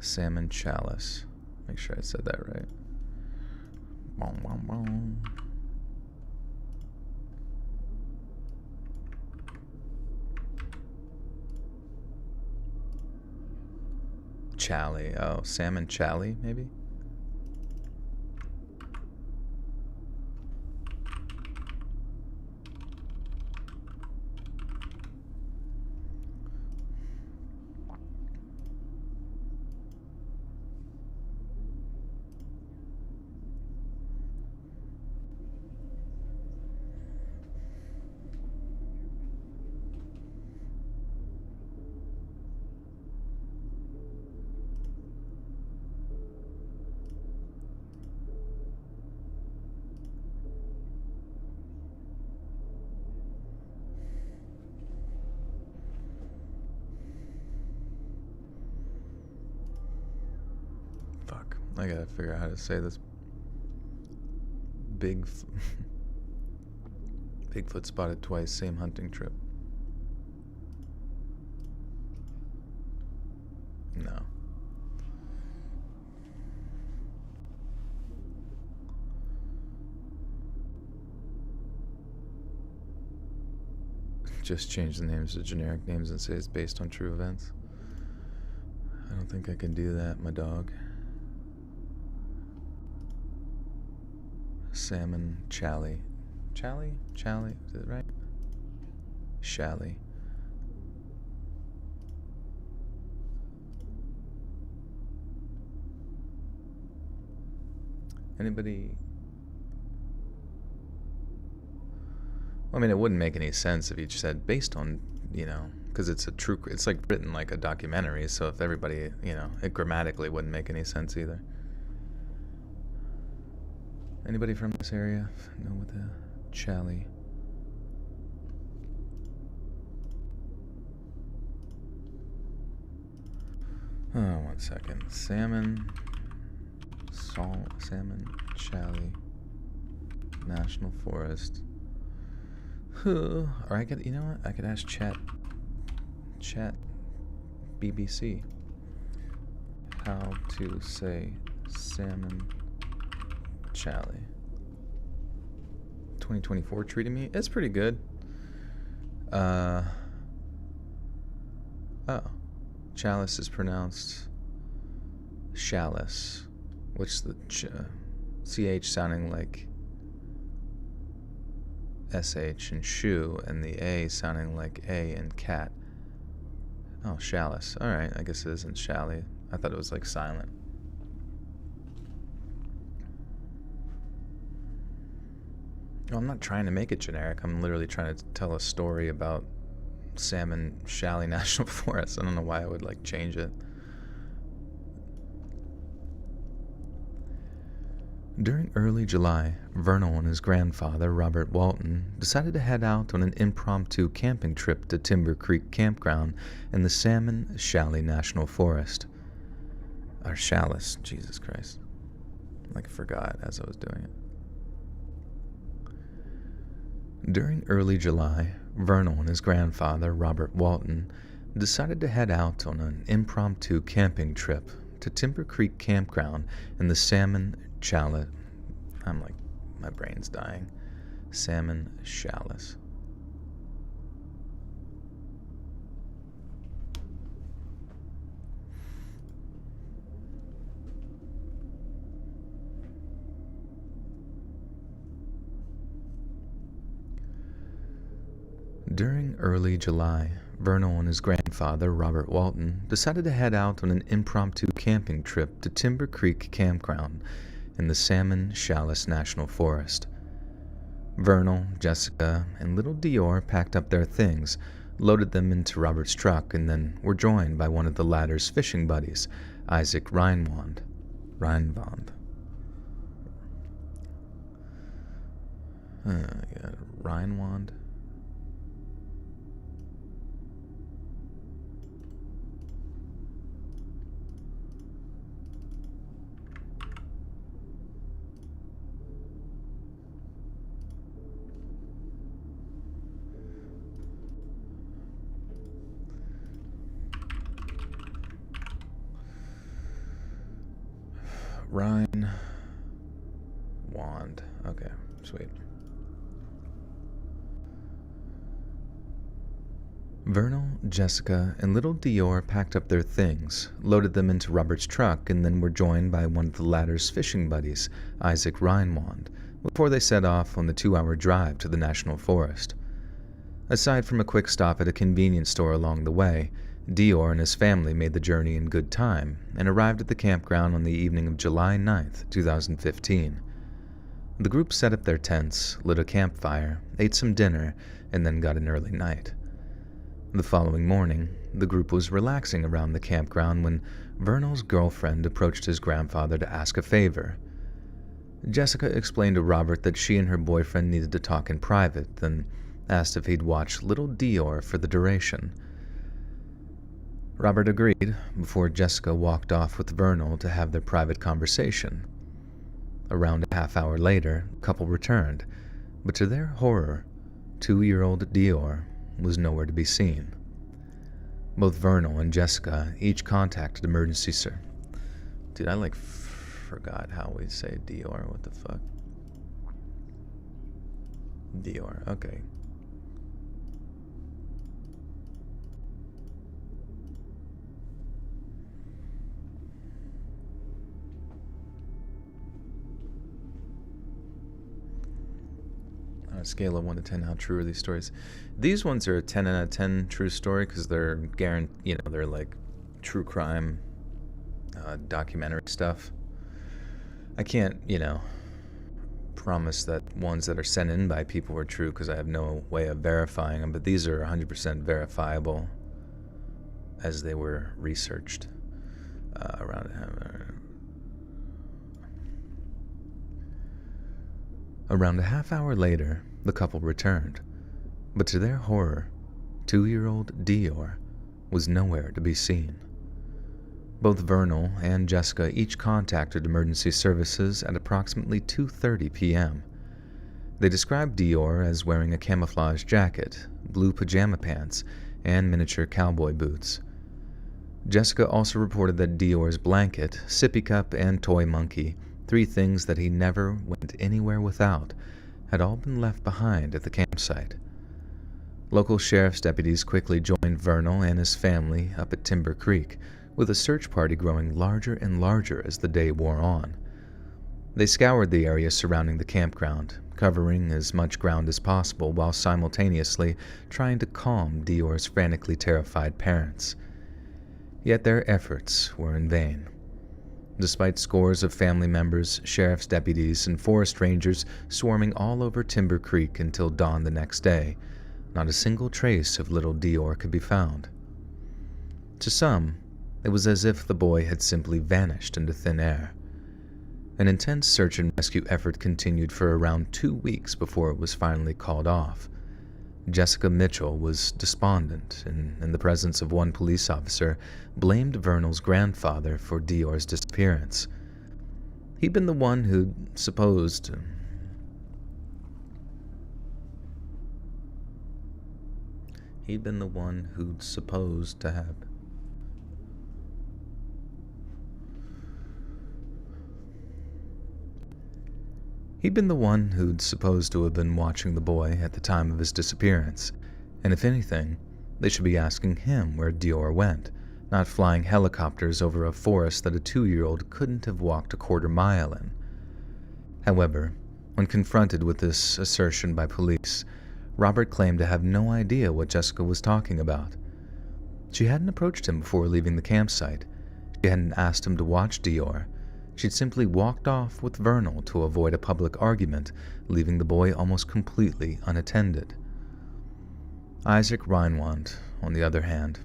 Salmon Chalice. Make sure I said that right. Bong, bong, bong. Chally. Oh, salmon chally, maybe? Fuck. I gotta figure out how to say this. Bigfoot spotted twice, same hunting trip. No. Just change the names to generic names and say it's based on true events. I don't think I can do that, my dog. Salmon chally. Chally? Is it right? Chally. Anybody? Well, I mean, it wouldn't make any sense if you just said based on, because it's it's like written like a documentary, so if everybody, it grammatically wouldn't make any sense either. Anybody from this area know what the chally? Oh, 1 second. Salmon chally, National Forest. Or I could, you know what? I could ask chat BBC how to say salmon chally. 2024 treated me. It's pretty good. Oh, chalice is pronounced chalice, which the ch sounding like sh and shoe, and the a sounding like a and cat. Oh, chalice. All right, I guess it isn't chally. I thought it was like silent. No, I'm not trying to make it generic. I'm literally trying to tell a story about Salmon Chally National Forest. I don't know why I would like change it. During early July, Vernal and his grandfather, Robert Walton, decided to head out on an impromptu camping trip to Timber Creek Campground in the Salmon Chally National Forest. Or Chalice, Jesus Christ. Like I forgot as I was doing it. During early July, Vernal and his grandfather, Robert Walton, decided to head out on an impromptu camping trip to Timber Creek Campground in the Salmon Chalice. I'm like, my brain's dying. Salmon Chalice. During early July, Vernal and his grandfather, Robert Walton, decided to head out on an impromptu camping trip to Timber Creek Campground in the Salmon Chalice National Forest. Vernal, Jessica, and little Dior packed up their things, loaded them into Robert's truck, and then were joined by one of the latter's fishing buddies, Isaac Reinwand. Reinwand? Rhine Wand. Okay, sweet. Vernal, Jessica, and little Dior packed up their things, loaded them into Robert's truck, and then were joined by one of the latter's fishing buddies, Isaac Reinwand, before they set off on the 2-hour drive to the National Forest. Aside from a quick stop at a convenience store along the way, Dior and his family made the journey in good time and arrived at the campground on the evening of July 9th, 2015. The group set up their tents, lit a campfire, ate some dinner, and then got an early night. The following morning, the group was relaxing around the campground when Vernal's girlfriend approached his grandfather to ask a favor. Jessica explained to Robert that she and her boyfriend needed to talk in private, then asked if he'd watch little Dior for the duration. Robert agreed before Jessica walked off with Vernal to have their private conversation. Around a half hour later, the couple returned, but to their horror, 2-year-old Dior was nowhere to be seen. Both Vernal and Jessica each contacted emergency services. Dude, I forgot how we say Dior. What the fuck? Dior, okay. On a scale of 1 to 10, how true are these stories? These ones are a 10 out of 10 true story because they're they're like true crime documentary stuff. I can't, promise that ones that are sent in by people are true because I have no way of verifying them, but these are 100% verifiable as they were researched Around a half hour later, the couple returned, but to their horror, 2-year-old Dior was nowhere to be seen. Both Vernal and Jessica each contacted emergency services at approximately 2:30 p.m. They described Dior as wearing a camouflage jacket, blue pajama pants, and miniature cowboy boots. Jessica also reported that Dior's blanket, sippy cup, and toy monkey, 3 things that he never went anywhere without, had all been left behind at the campsite. Local sheriff's deputies quickly joined Vernal and his family up at Timber Creek, with a search party growing larger and larger as the day wore on. They scoured the area surrounding the campground, covering as much ground as possible while simultaneously trying to calm Dior's frantically terrified parents. Yet their efforts were in vain. Despite scores of family members, sheriff's deputies, and forest rangers swarming all over Timber Creek until dawn the next day, not a single trace of little Dior could be found. To some, it was as if the boy had simply vanished into thin air. An intense search and rescue effort continued for around 2 weeks before it was finally called off. Jessica Mitchell was despondent and, in the presence of one police officer, blamed Vernal's grandfather for Dior's disappearance. He'd been the one who'd supposed He'd been the one who'd supposed to have. He'd been the one who'd supposed to have been watching the boy at the time of his disappearance, and if anything, they should be asking him where Dior went, not flying helicopters over a forest that a 2-year-old couldn't have walked a quarter mile in. However, when confronted with this assertion by police, Robert claimed to have no idea what Jessica was talking about. She hadn't approached him before leaving the campsite. She hadn't asked him to watch Dior. She'd simply walked off with Vernal to avoid a public argument, leaving the boy almost completely unattended. Isaac Reinwand, on the other hand,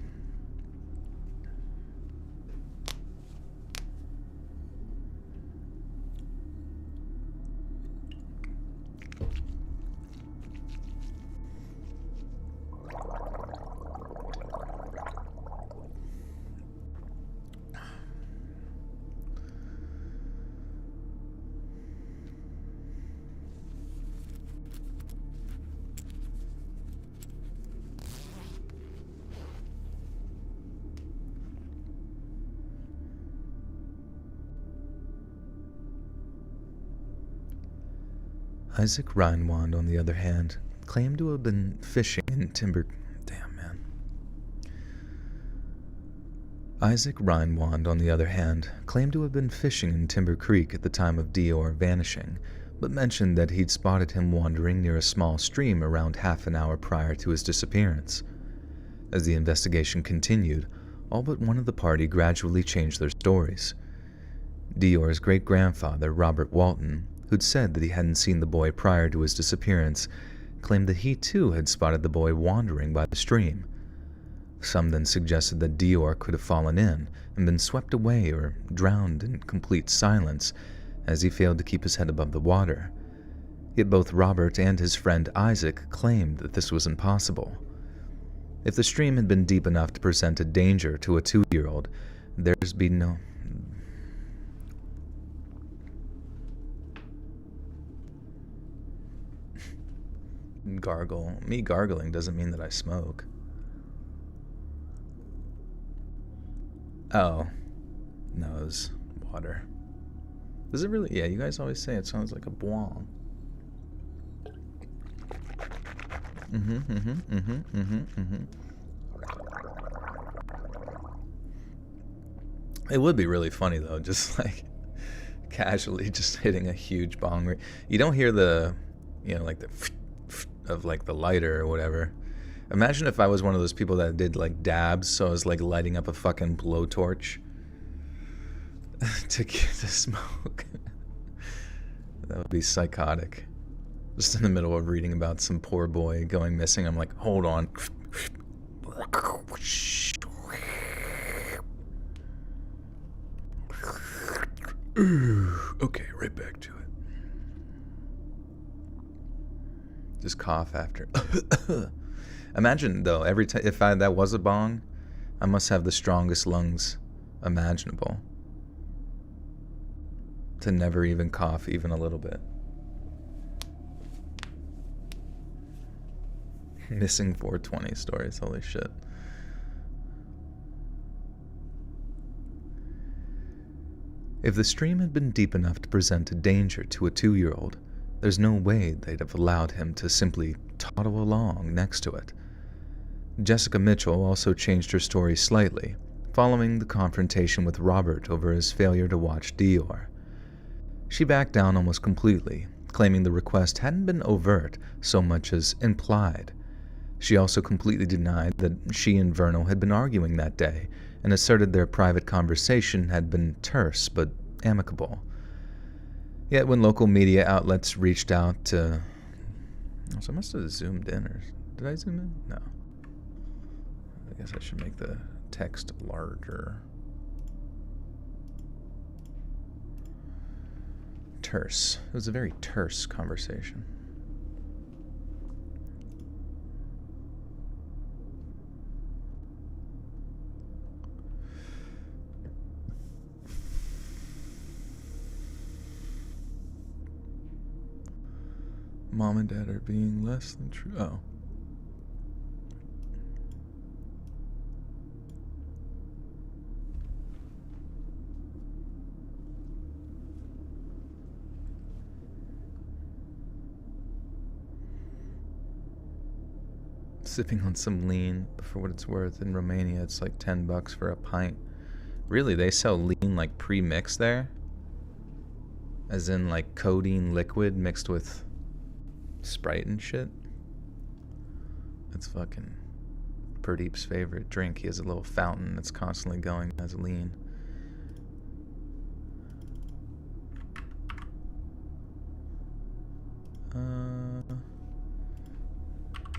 Isaac Reinwand, on the other hand, claimed to have been fishing in Timber... Damn, man. Isaac Reinwand, on the other hand, claimed to have been fishing in Timber Creek at the time of Dior vanishing, but mentioned that he'd spotted him wandering near a small stream around half an hour prior to his disappearance. As the investigation continued, all but one of the party gradually changed their stories. Dior's great-grandfather, Robert Walton, who'd said that he hadn't seen the boy prior to his disappearance, claimed that he too had spotted the boy wandering by the stream. Some then suggested that Dior could have fallen in and been swept away or drowned in complete silence, as he failed to keep his head above the water. Yet both Robert and his friend Isaac claimed that this was impossible. If the stream had been deep enough to present a danger to a 2-year-old, there's been no... Gargle. Me gargling doesn't mean that I smoke. Oh. No, it was water. Does it really? Yeah, you guys always say it sounds like a boing. It would be really funny though, just like casually just hitting a huge bong. You don't hear the, you know, like the of like the lighter or whatever. Imagine if I was one of those people that did like dabs, so I was like lighting up a fucking blowtorch to smoke. That would be psychotic. Just in the middle of reading about some poor boy going missing, I'm like, hold on. Okay, right back to it. Just cough after. Imagine though, every time if that was a bong, I must have the strongest lungs imaginable to never even cough even a little bit. Missing 420 stories, holy shit. If the stream had been deep enough to present a danger to a 2-year-old, there's no way they'd have allowed him to simply toddle along next to it. Jessica Mitchell also changed her story slightly, following the confrontation with Robert over his failure to watch Dior. She backed down almost completely, claiming the request hadn't been overt so much as implied. She also completely denied that she and Vernal had been arguing that day, and asserted their private conversation had been terse but amicable. Yet when local media outlets reached out to... So I must have zoomed in, or... Did I zoom in? No. I guess I should make the text larger. Terse. It was a very terse conversation. Mom and Dad are being less than true. Oh. Sipping on some lean. For what it's worth, in Romania it's like $10 for a pint. Really, they sell lean like pre-mixed there? As in like codeine liquid mixed with Sprite and shit? It's fucking Pradeep's favorite drink. He has a little fountain that's constantly going as lean.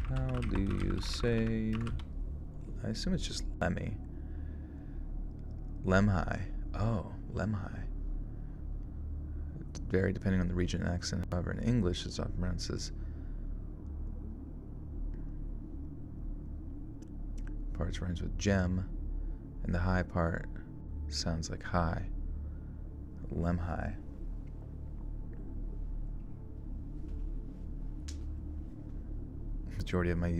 How do you say... I assume it's just Lemmy. Lemhi. Oh, Lemhi. It's very depending on the region and accent. However, in English, it's often pronounced as... Parts rhymes with gem, and the high part sounds like high. Lemhi. Majority of my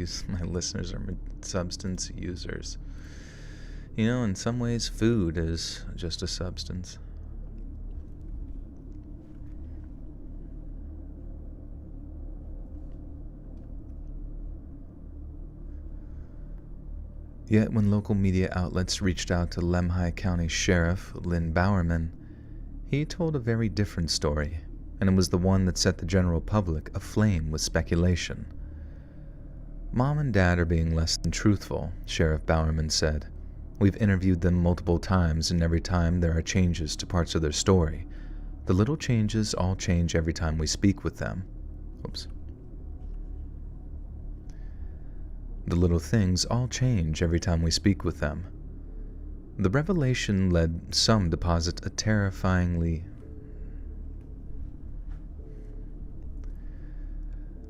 listeners are substance users. You know, in some ways, food is just a substance. Yet when local media outlets reached out to Lemhi County Sheriff Lynn Bowerman, he told a very different story, and it was the one that set the general public aflame with speculation. Mom and Dad are being less than truthful, Sheriff Bowerman said. We've interviewed them multiple times, and every time there are changes to parts of their story. The little changes all change every time we speak with them. Oops. The little things all change every time we speak with them. The revelation led some to posit a terrifyingly...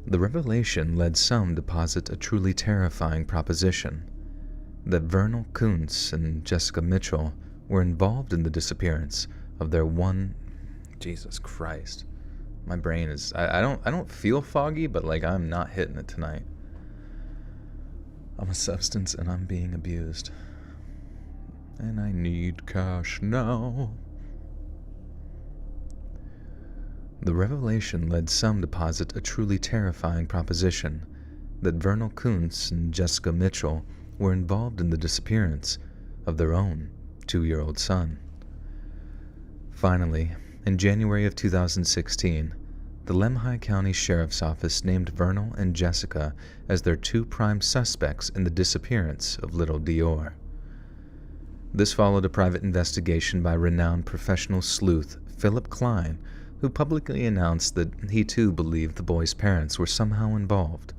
The revelation led some to posit a truly terrifying proposition, that Vernal Kuntz and Jessica Mitchell were involved in the disappearance of their one... Jesus Christ. My brain is... I don't feel foggy, but like I'm not hitting it tonight. I'm a substance and I'm being abused. And I need cash now. The revelation led some to posit a truly terrifying proposition, that Vernal Kuntz and Jessica Mitchell were involved in the disappearance of their own 2-year-old son. Finally, in January of 2016, the Lemhi County Sheriff's Office named Vernal and Jessica as their 2 prime suspects in the disappearance of little Dior. This followed a private investigation by renowned professional sleuth Philip Klein, who publicly announced that he too believed the boy's parents were somehow involved.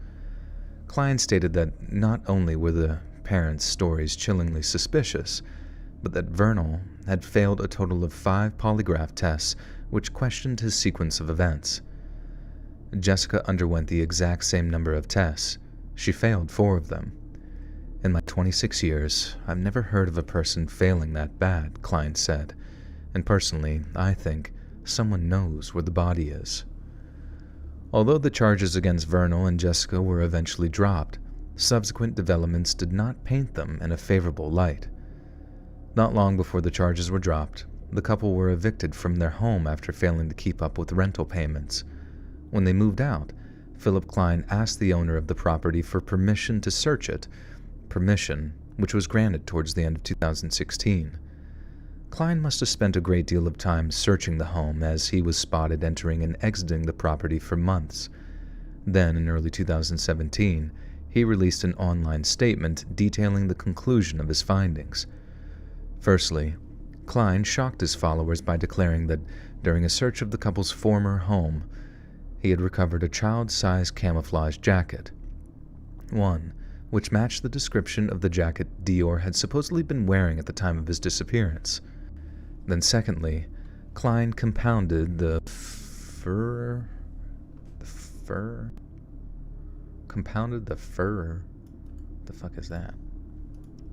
Klein stated that not only were the parents' stories chillingly suspicious, but that Vernal had failed a total of 5 polygraph tests which questioned his sequence of events. Jessica underwent the exact same number of tests. She failed 4 of them. In my 26 years, I've never heard of a person failing that bad, Klein said, and personally, I think someone knows where the body is. Although the charges against Vernal and Jessica were eventually dropped, subsequent developments did not paint them in a favorable light. Not long before the charges were dropped, the couple were evicted from their home after failing to keep up with rental payments. When they moved out, Philip Klein asked the owner of the property for permission to search it, permission which was granted towards the end of 2016. Klein must have spent a great deal of time searching the home, as he was spotted entering and exiting the property for months. Then, in early 2017, he released an online statement detailing the conclusion of his findings. Firstly, Klein shocked his followers by declaring that during a search of the couple's former home, he had recovered a child-sized camouflage jacket. One which matched the description of the jacket Dior had supposedly been wearing at the time of his disappearance. Then secondly, Klein compounded the fur... Compounded the fur... What the fuck is that?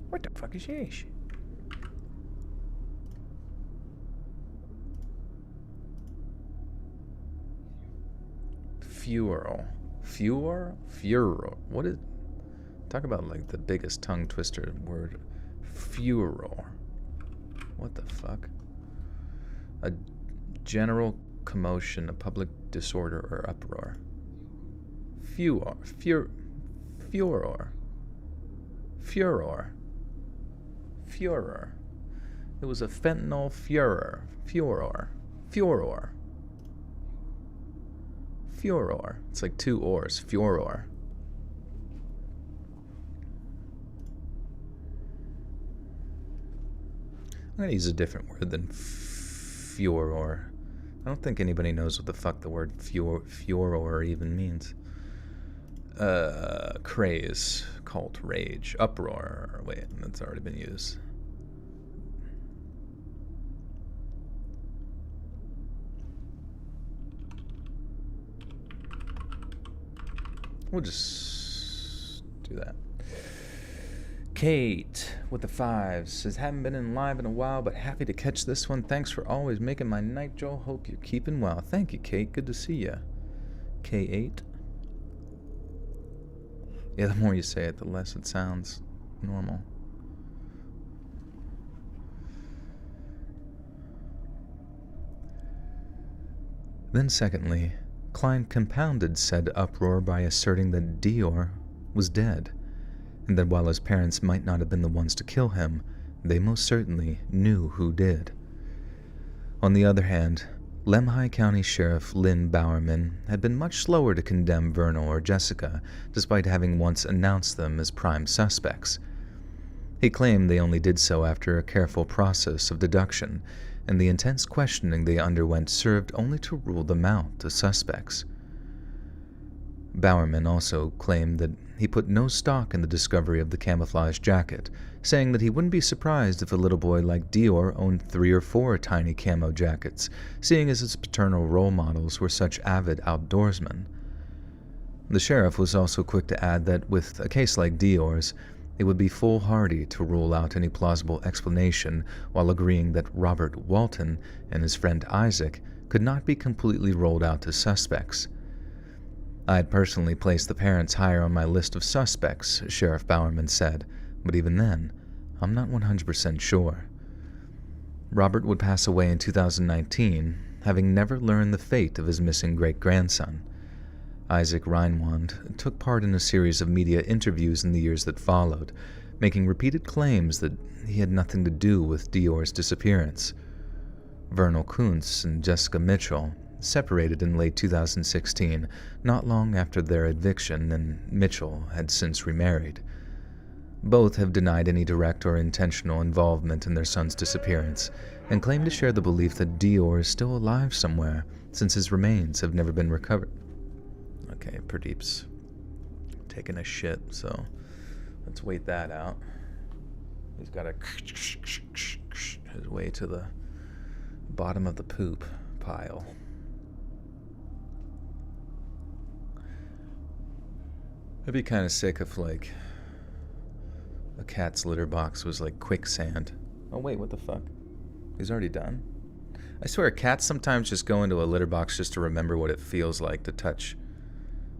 What the fuck is this? Furor. What is... Talk about like the biggest tongue twister word. Furor. What the fuck? A general commotion, a public disorder or uproar. Furor. Furor. Furor. It was a fentanyl furor. Furor. Furor. Furor. It's like two ors. Furor. I'm going to use a different word than furor. I don't think anybody knows what the fuck the word furor even means. Craze. Cult. Rage. Uproar. Wait, that's already been used. We'll just do that. Kate with the 5 says, haven't been in live in a while, but happy to catch this one. Thanks for always making my night, Joel. Hope you're keeping well. Thank you, Kate. Good to see you. K8. Yeah, the more you say it, the less it sounds normal. Then secondly, Klein compounded said uproar by asserting that Dior was dead, and that while his parents might not have been the ones to kill him, they most certainly knew who did. On the other hand, Lemhi County Sheriff Lynn Bowerman had been much slower to condemn Vernal or Jessica, despite having once announced them as prime suspects. He claimed they only did so after a careful process of deduction, and the intense questioning they underwent served only to rule them out as suspects. Bowerman also claimed that he put no stock in the discovery of the camouflage jacket, saying that he wouldn't be surprised if a little boy like Dior owned 3 or 4 tiny camo jackets, seeing as his paternal role models were such avid outdoorsmen. The sheriff was also quick to add that with a case like Dior's, it would be foolhardy to rule out any plausible explanation, while agreeing that Robert Walton and his friend Isaac could not be completely rolled out as suspects. I had personally placed the parents higher on my list of suspects, Sheriff Bowerman said, but even then, I'm not 100% sure. Robert would pass away in 2019, having never learned the fate of his missing great-grandson. Isaac Reinwand took part in a series of media interviews in the years that followed, making repeated claims that he had nothing to do with Dior's disappearance. Vernal Kuntz and Jessica Mitchell separated in late 2016, not long after their eviction, and Mitchell had since remarried. Both have denied any direct or intentional involvement in their son's disappearance, and claim to share the belief that Dior is still alive somewhere, since his remains have never been recovered. Okay, Pradeep's taking a shit, so let's wait that out. He's got to his way to the bottom of the poop pile. I'd be kind of sick if, like, a cat's litter box was like quicksand. Oh wait, what the fuck? He's already done? I swear, cats sometimes just go into a litter box just to remember what it feels like to touch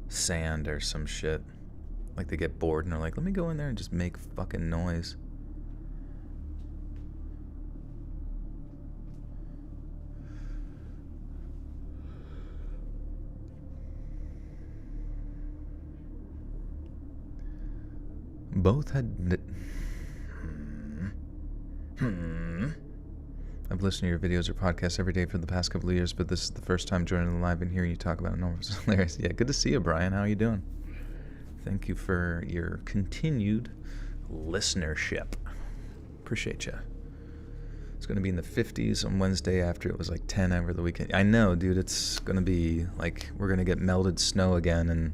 sand or some shit. Like they get bored and they're like, let me go in there and just make fucking noise. Both had... I've listened to your videos or podcasts every day for the past couple of years, but this is the first time joining the live and hearing you talk about it. No, it's hilarious. Yeah, good to see you, Brian. How are you doing? Thank you for your continued listenership. Appreciate you. It's going to be in the 50s on Wednesday after it was like 10 over the weekend. I know, dude. It's going to be like we're going to get melted snow again, and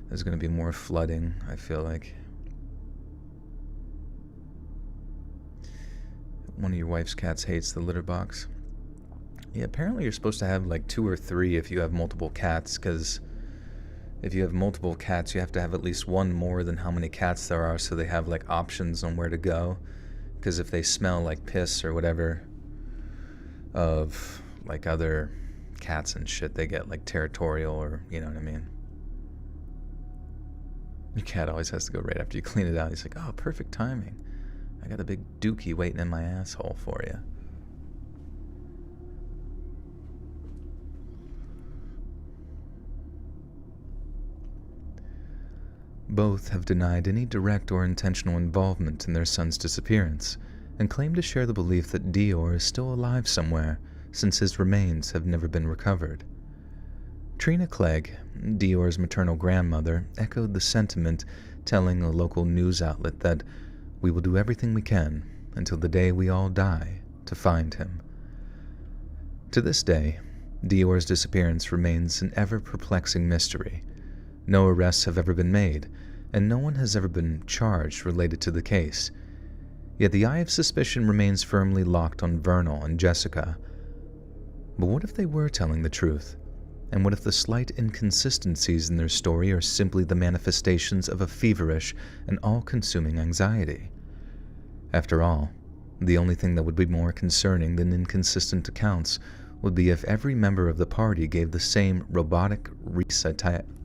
there's going to be more flooding, I feel like. One of your wife's cats hates the litter box. Yeah, apparently you're supposed to have like 2 or 3 if you have multiple cats, because if you have multiple cats, you have to have at least one more than how many cats there are, so they have like options on where to go. Because if they smell like piss or whatever of like other cats and shit, they get like territorial, or you know what I mean. Your cat always has to go right after you clean it out. He's like, oh, perfect timing. I got a big dookie waiting in my asshole for you. Both have denied any direct or intentional involvement in their son's disappearance and claim to share the belief that Dior is still alive somewhere, since his remains have never been recovered. Trina Clegg, Dior's maternal grandmother, echoed the sentiment, telling a local news outlet that we will do everything we can until the day we all die to find him. To this day, Dior's disappearance remains an ever-perplexing mystery. No arrests have ever been made, and no one has ever been charged related to the case. Yet the eye of suspicion remains firmly locked on Vernal and Jessica. But what if they were telling the truth? And what if the slight inconsistencies in their story are simply the manifestations of a feverish and all-consuming anxiety? After all, the only thing that would be more concerning than inconsistent accounts would be if every member of the party gave the same robotic recitation?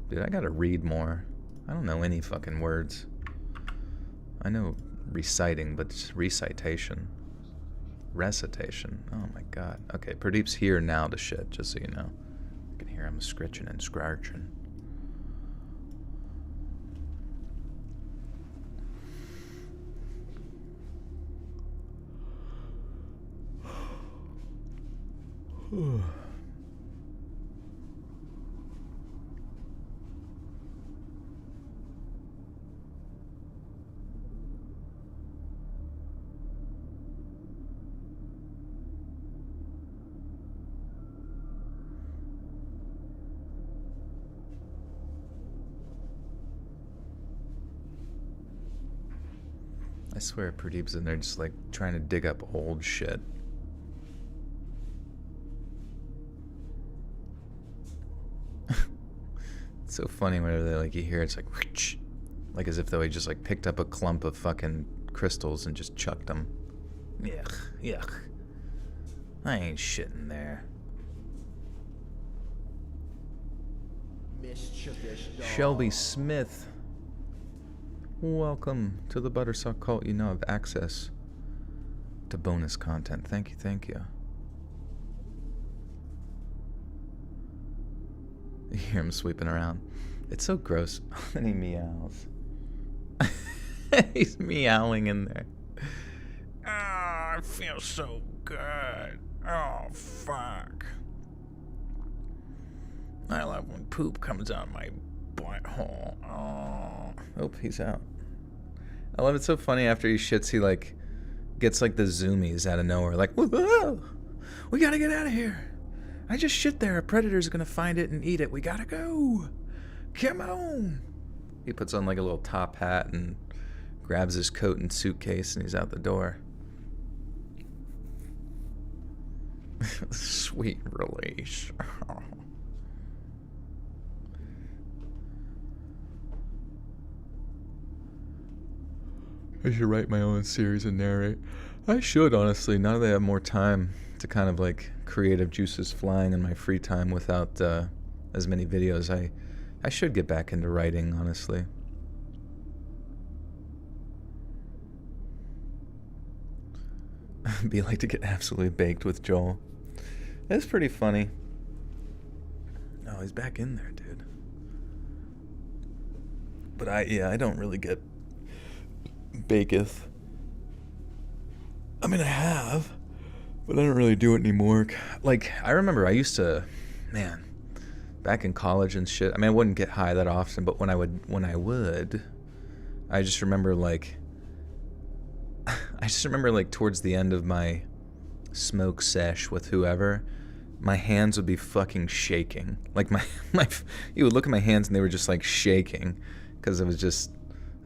Dude, I gotta read more. I don't know any fucking words. I know reciting, but it's recitation. Recitation. Oh my god. Okay, Pradeep's here now to shit, just so you know. You can hear him scritching and scratching. I swear Pradeep's in there just like trying to dig up old shit. It's so funny whenever they like you hear it's like as if though he just like picked up a clump of fucking crystals and just chucked them. Yuck. I ain't shitting there. Shelby Smith. Welcome to the Buttersuck Cult. You now have access to bonus content. Thank you. You hear him sweeping around. It's so gross. And he meows. He's meowing in there. I feel so good. Oh, fuck. I love when poop comes out my butthole. Oh, he's out. I love it. So funny after he shits, he like gets like the zoomies out of nowhere. Like, whoa, we gotta get out of here. I just shit there. A predator's gonna find it and eat it. We gotta go. Come on. He puts on like a little top hat and grabs his coat and suitcase and he's out the door. Sweet release. I should write my own series and narrate. I should, honestly, now that I have more time to kind of like creative juices flying in my free time without as many videos. I should get back into writing, honestly. Be like to get absolutely baked with Joel. It's pretty funny. Oh, he's back in there, dude. But I don't really get baketh. I mean, I have, but I don't really do it anymore. Like, I remember I used to, man, back in college and shit. I mean, I wouldn't get high that often, but when I would, I just remember like towards the end of my smoke sesh with whoever, my hands would be fucking shaking. Like you would look at my hands and they were just like shaking because it was just,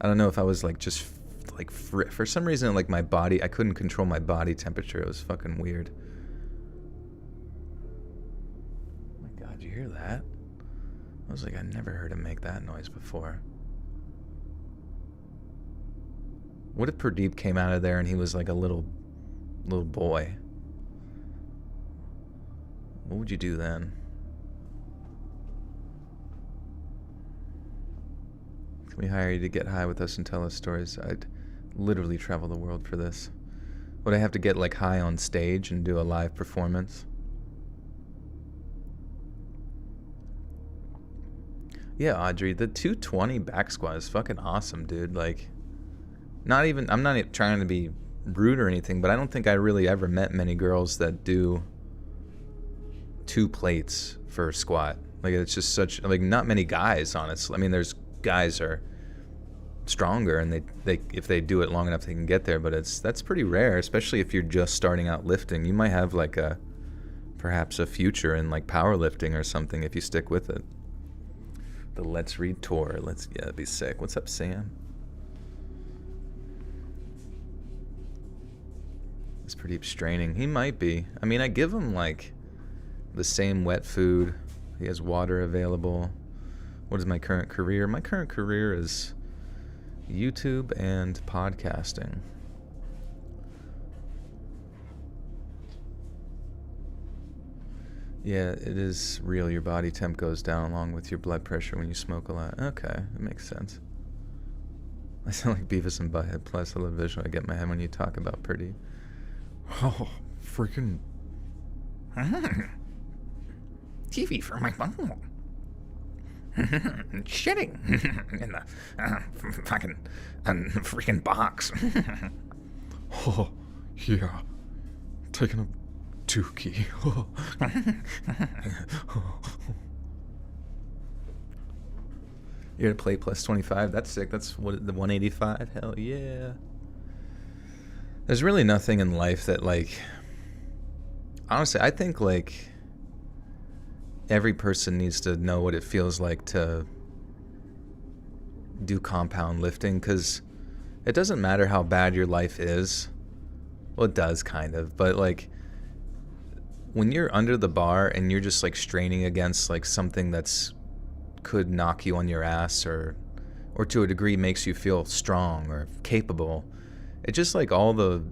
I don't know if I was like just like for some reason like my body, I couldn't control my body temperature. It was fucking weird. Oh my god, you hear that? I was like, I never heard him make that noise before. What if Pradeep came out of there and he was like a little boy? What would you do then? Can we hire you to get high with us and tell us stories? I'd literally travel the world for this. Would I have to get like high on stage and do a live performance? Yeah, Audrey, the 220 back squat is fucking awesome, dude. Like, I'm not even trying to be rude or anything, but I don't think I really ever met many girls that do 2 plates for a squat. Like, it's just such, like, not many guys, honestly. I mean, there's guys are stronger and they if they do it long enough they can get there, but that's pretty rare, especially if you're just starting out lifting. You might have like perhaps a future in like powerlifting or something if you stick with it. The Let's Read tour. Yeah, that'd be sick. What's up, Sam? It's pretty straining. He might be. I mean, I give him like the same wet food. He has water available. What is my current career? My current career is YouTube and podcasting. Yeah, it is real. Your body temp goes down along with your blood pressure when you smoke a lot. Okay, that makes sense. I sound like Beavis and Butthead, plus a little visual I get in my head when you talk about pretty. Oh, freaking TV for my bum. Shitting in the fucking freaking box. Oh, yeah. Taking a dookie. You're gonna play plus 25? That's sick. That's what, the 185? Hell yeah. There's really nothing in life that, like, honestly, I think, like, every person needs to know what it feels like to do compound lifting, because it doesn't matter how bad your life is. Well, it does kind of, but like when you're under the bar and you're just like straining against like something that's could knock you on your ass or to a degree makes you feel strong or capable, it just like all the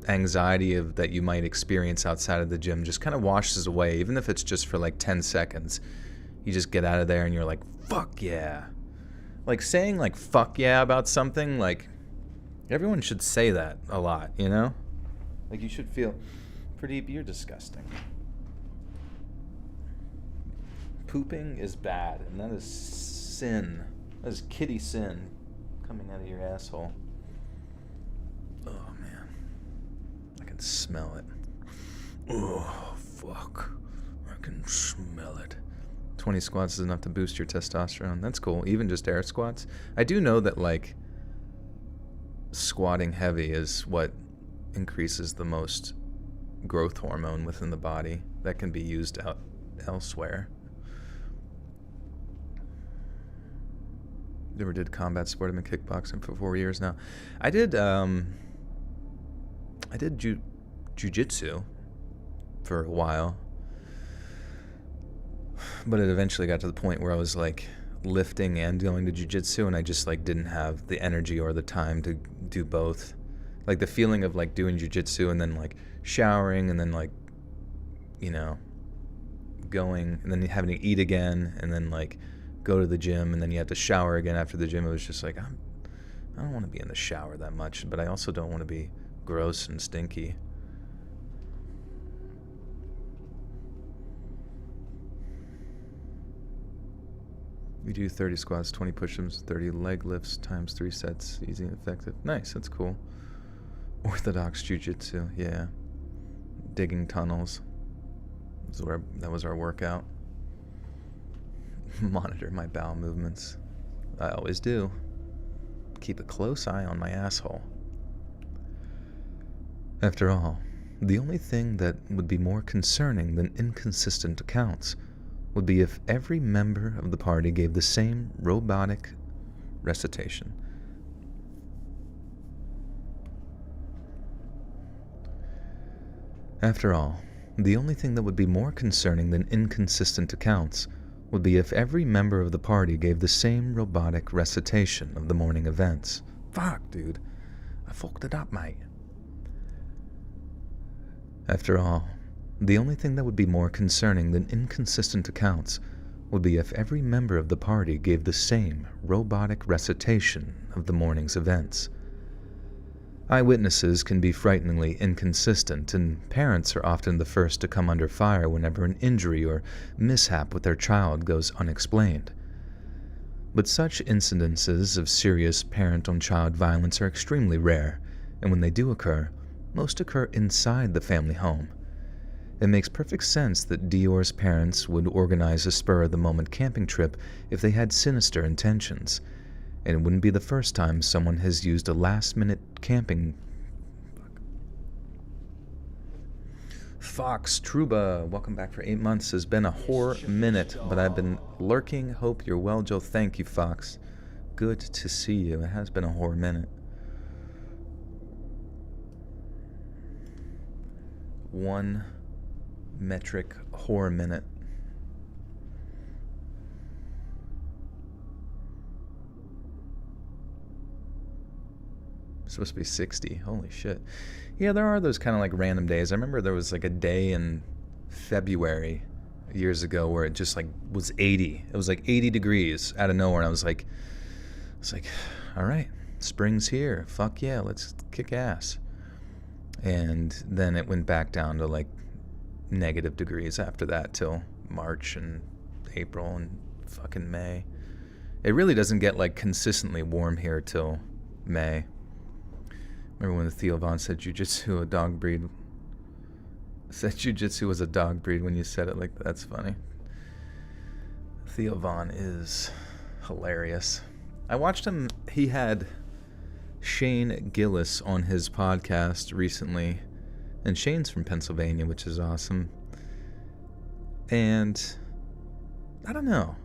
anxiety of that you might experience outside of the gym just kind of washes away, even if it's just for like 10 seconds. You just get out of there and you're like, fuck yeah. Like saying like fuck yeah about something, like everyone should say that a lot, you know? Like you should feel pretty, you're disgusting. Pooping is bad, and that is sin. That is kitty sin coming out of your asshole. Oh man, I can smell it. Oh fuck, I can smell it. 20 squats is enough to boost your testosterone. That's cool. Even just air squats. I do know that like squatting heavy is what increases the most growth hormone within the body that can be used out elsewhere. Never did combat sport. I've been kickboxing for 4 years now. I did jiu-jitsu for a while, but it eventually got to the point where I was like lifting and going to jiu-jitsu, and I just like didn't have the energy or the time to do both. Like the feeling of like doing jiu-jitsu and then like showering and then like, you know, going and then having to eat again and then like go to the gym and then you have to shower again after the gym. It was just like, I don't want to be in the shower that much, but I also don't want to be gross and stinky. We do 30 squats, 20 push-ups, 30 leg lifts times 3 sets. Easy and effective. Nice, that's cool. Orthodox jiu-jitsu, yeah. Digging tunnels. That was our workout. Monitor my bowel movements. I always do. Keep a close eye on my asshole. After all, the only thing that would be more concerning than inconsistent accounts would be if every member of the party gave the same robotic recitation. After all, the only thing that would be more concerning than inconsistent accounts would be if every member of the party gave the same robotic recitation of the morning events. Fuck, dude. I fucked it up, mate. After all, the only thing that would be more concerning than inconsistent accounts would be if every member of the party gave the same robotic recitation of the morning's events. Eyewitnesses can be frighteningly inconsistent, and parents are often the first to come under fire whenever an injury or mishap with their child goes unexplained. But such incidences of serious parent-on-child violence are extremely rare, and when they do occur, most occur inside the family home. It makes perfect sense that Dior's parents would organize a spur-of-the-moment camping trip if they had sinister intentions, and it wouldn't be the first time someone has used a last-minute camping... Fox Truba, welcome back for 8 months. Has been a horror minute, but I've been lurking. Hope you're well, Joe. Thank you, Fox. Good to see you. It has been a horror minute. 1 metric horror minute. It's supposed to be 60. Holy shit. Yeah, there are those kind of like random days. I remember there was like a day in February years ago where it just like was 80. It was like 80 degrees out of nowhere, and I was like, all right, spring's here. Fuck yeah, let's kick ass. And then it went back down to like negative degrees after that till March and April and fucking May. It really doesn't get like consistently warm here till May. Remember when the Theo Von said jujitsu a dog breed? Said jujitsu was a dog breed when you said it like that. That's funny. Theo Von is hilarious. I watched him. He had Shane Gillis on his podcast recently, and Shane's from Pennsylvania, which is awesome. And I don't know.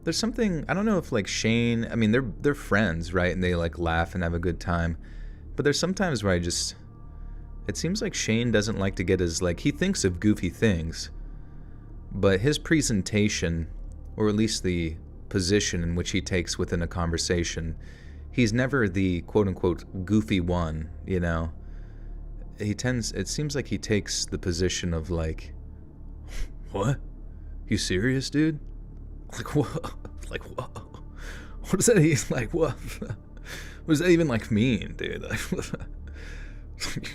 There's something, I don't know if like Shane, I mean they're friends, right? And they like laugh and have a good time. But there's sometimes where it seems like Shane doesn't like to get his, like, he thinks of goofy things, but his presentation, or at least the position in which he takes within a conversation, he's never the quote-unquote goofy one, you know? It seems like he takes the position of like, what? You serious, dude? Like, what? Like, what? What does that mean? Like, what? What does that even like mean, dude?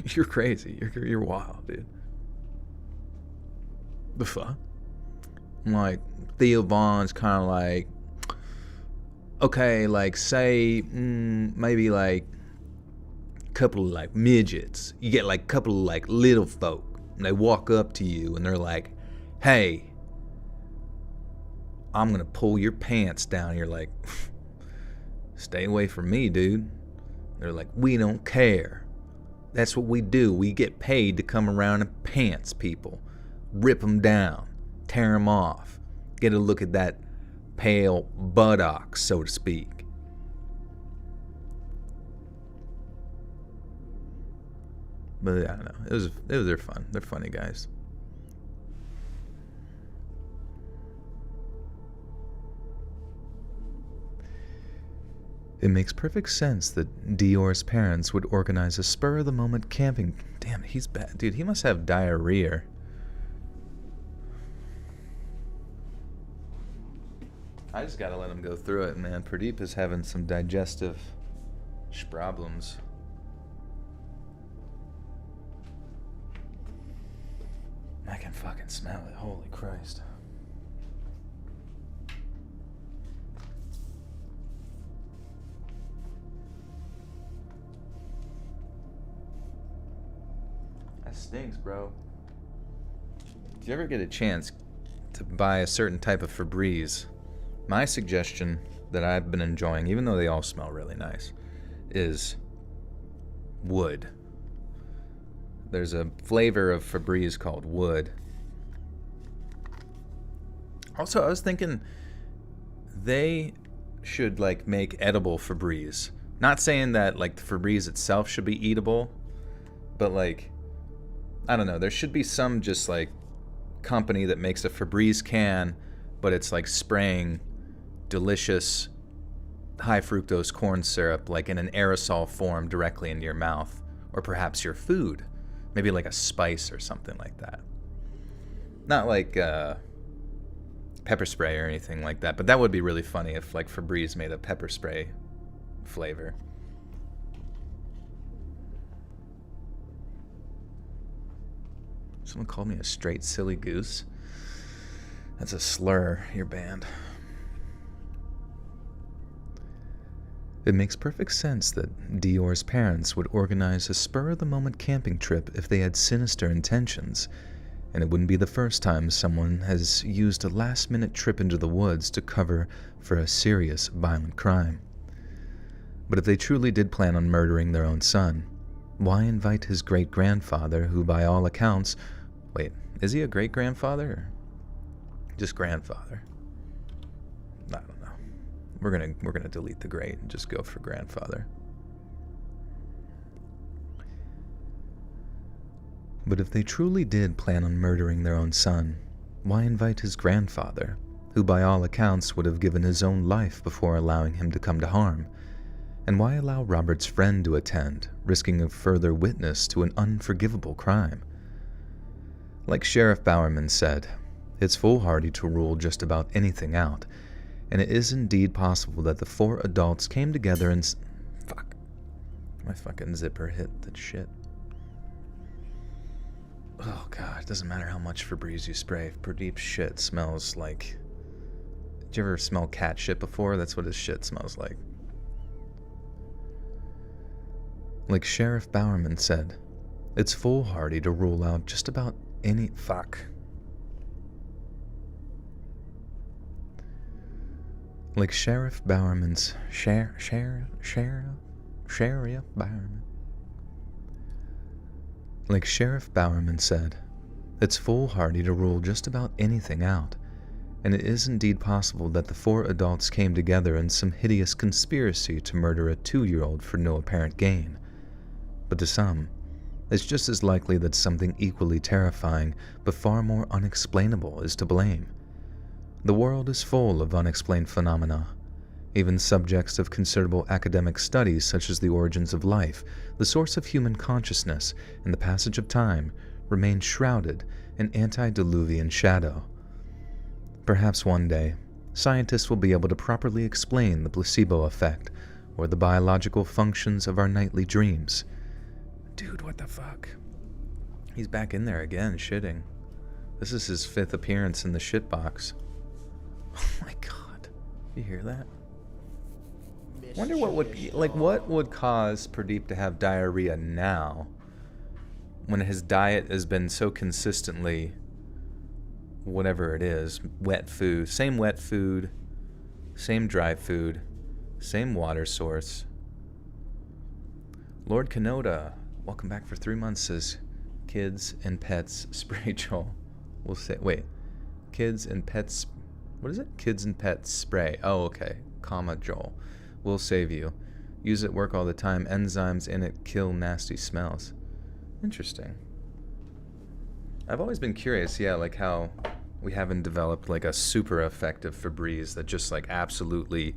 You're crazy. You're wild, dude. The fuck? Like, Theo Von's kind of like, okay, like, say, maybe like a couple of like midgets. You get like a couple of like little folk, and they walk up to you and they're like, hey, I'm gonna pull your pants down. You're like, stay away from me, dude. They're like, we don't care. That's what we do. We get paid to come around and pants people. Rip them down. Tear them off. Get a look at that pale buttock, so to speak. But I don't know. They're fun. They're funny guys. It makes perfect sense that Dior's parents would organize a spur-of-the-moment camping... Damn, he's bad. Dude, he must have diarrhea. I just gotta let him go through it, man. Pradeep is having some digestive problems. I can fucking smell it. Holy Christ. That stinks, bro. If you ever get a chance to buy a certain type of Febreze, my suggestion that I've been enjoying, even though they all smell really nice, is wood. There's a flavor of Febreze called wood. Also, I was thinking they should like make edible Febreze. Not saying that like the Febreze itself should be eatable, but like, I don't know, there should be some just like company that makes a Febreze can, but it's like spraying delicious high fructose corn syrup like in an aerosol form directly into your mouth, or perhaps your food, maybe like a spice or something like that. Not like pepper spray or anything like that, but that would be really funny if like Febreze made a pepper spray flavor. Someone called me a straight silly goose. That's a slur. You're banned. It makes perfect sense that Dior's parents would organize a spur-of-the-moment camping trip if they had sinister intentions, and it wouldn't be the first time someone has used a last-minute trip into the woods to cover for a serious, violent crime. But if they truly did plan on murdering their own son, why invite his great-grandfather, who by all accounts... Wait, is he a great-grandfather or just grandfather? I don't know. We're gonna delete the great and just go for grandfather. But if they truly did plan on murdering their own son, why invite his grandfather, who by all accounts would have given his own life before allowing him to come to harm? And why allow Robert's friend to attend, risking a further witness to an unforgivable crime? Like Sheriff Bowerman said, it's foolhardy to rule just about anything out, and it is indeed possible that the four adults came together and... Fuck. My fucking zipper hit the shit. Oh god, it doesn't matter how much Febreze you spray. If Pradeep's shit smells like... Did you ever smell cat shit before? That's what his shit smells like. Like Sheriff Bowerman said, it's foolhardy to rule out just about any... Fuck. Like Sheriff Bowerman's... Sheriff Bowerman. Like Sheriff Bowerman said, it's foolhardy to rule just about anything out, and it is indeed possible that the four adults came together in some hideous conspiracy to murder a 2-year-old for no apparent gain. But to some, it's just as likely that something equally terrifying, but far more unexplainable, is to blame. The world is full of unexplained phenomena. Even subjects of considerable academic studies such as the origins of life, the source of human consciousness, and the passage of time remain shrouded in antediluvian shadow. Perhaps one day, scientists will be able to properly explain the placebo effect or the biological functions of our nightly dreams. Dude, what the fuck? He's back in there again, shitting. This is his 5th appearance in the shit box. Oh my god. You hear that? Wonder what would cause Pradeep to have diarrhea now when his diet has been so consistently whatever it is, wet food, same dry food, same water source. Lord Kanoda, welcome back for 3 months, says kids and pets spray Joel. We'll say, wait, kids and pets, what is it? Kids and pets spray. Oh, okay, comma Joel. We'll save you. Use it at work all the time. Enzymes in it kill nasty smells. Interesting. I've always been curious, yeah, like how we haven't developed like a super effective Febreze that just like absolutely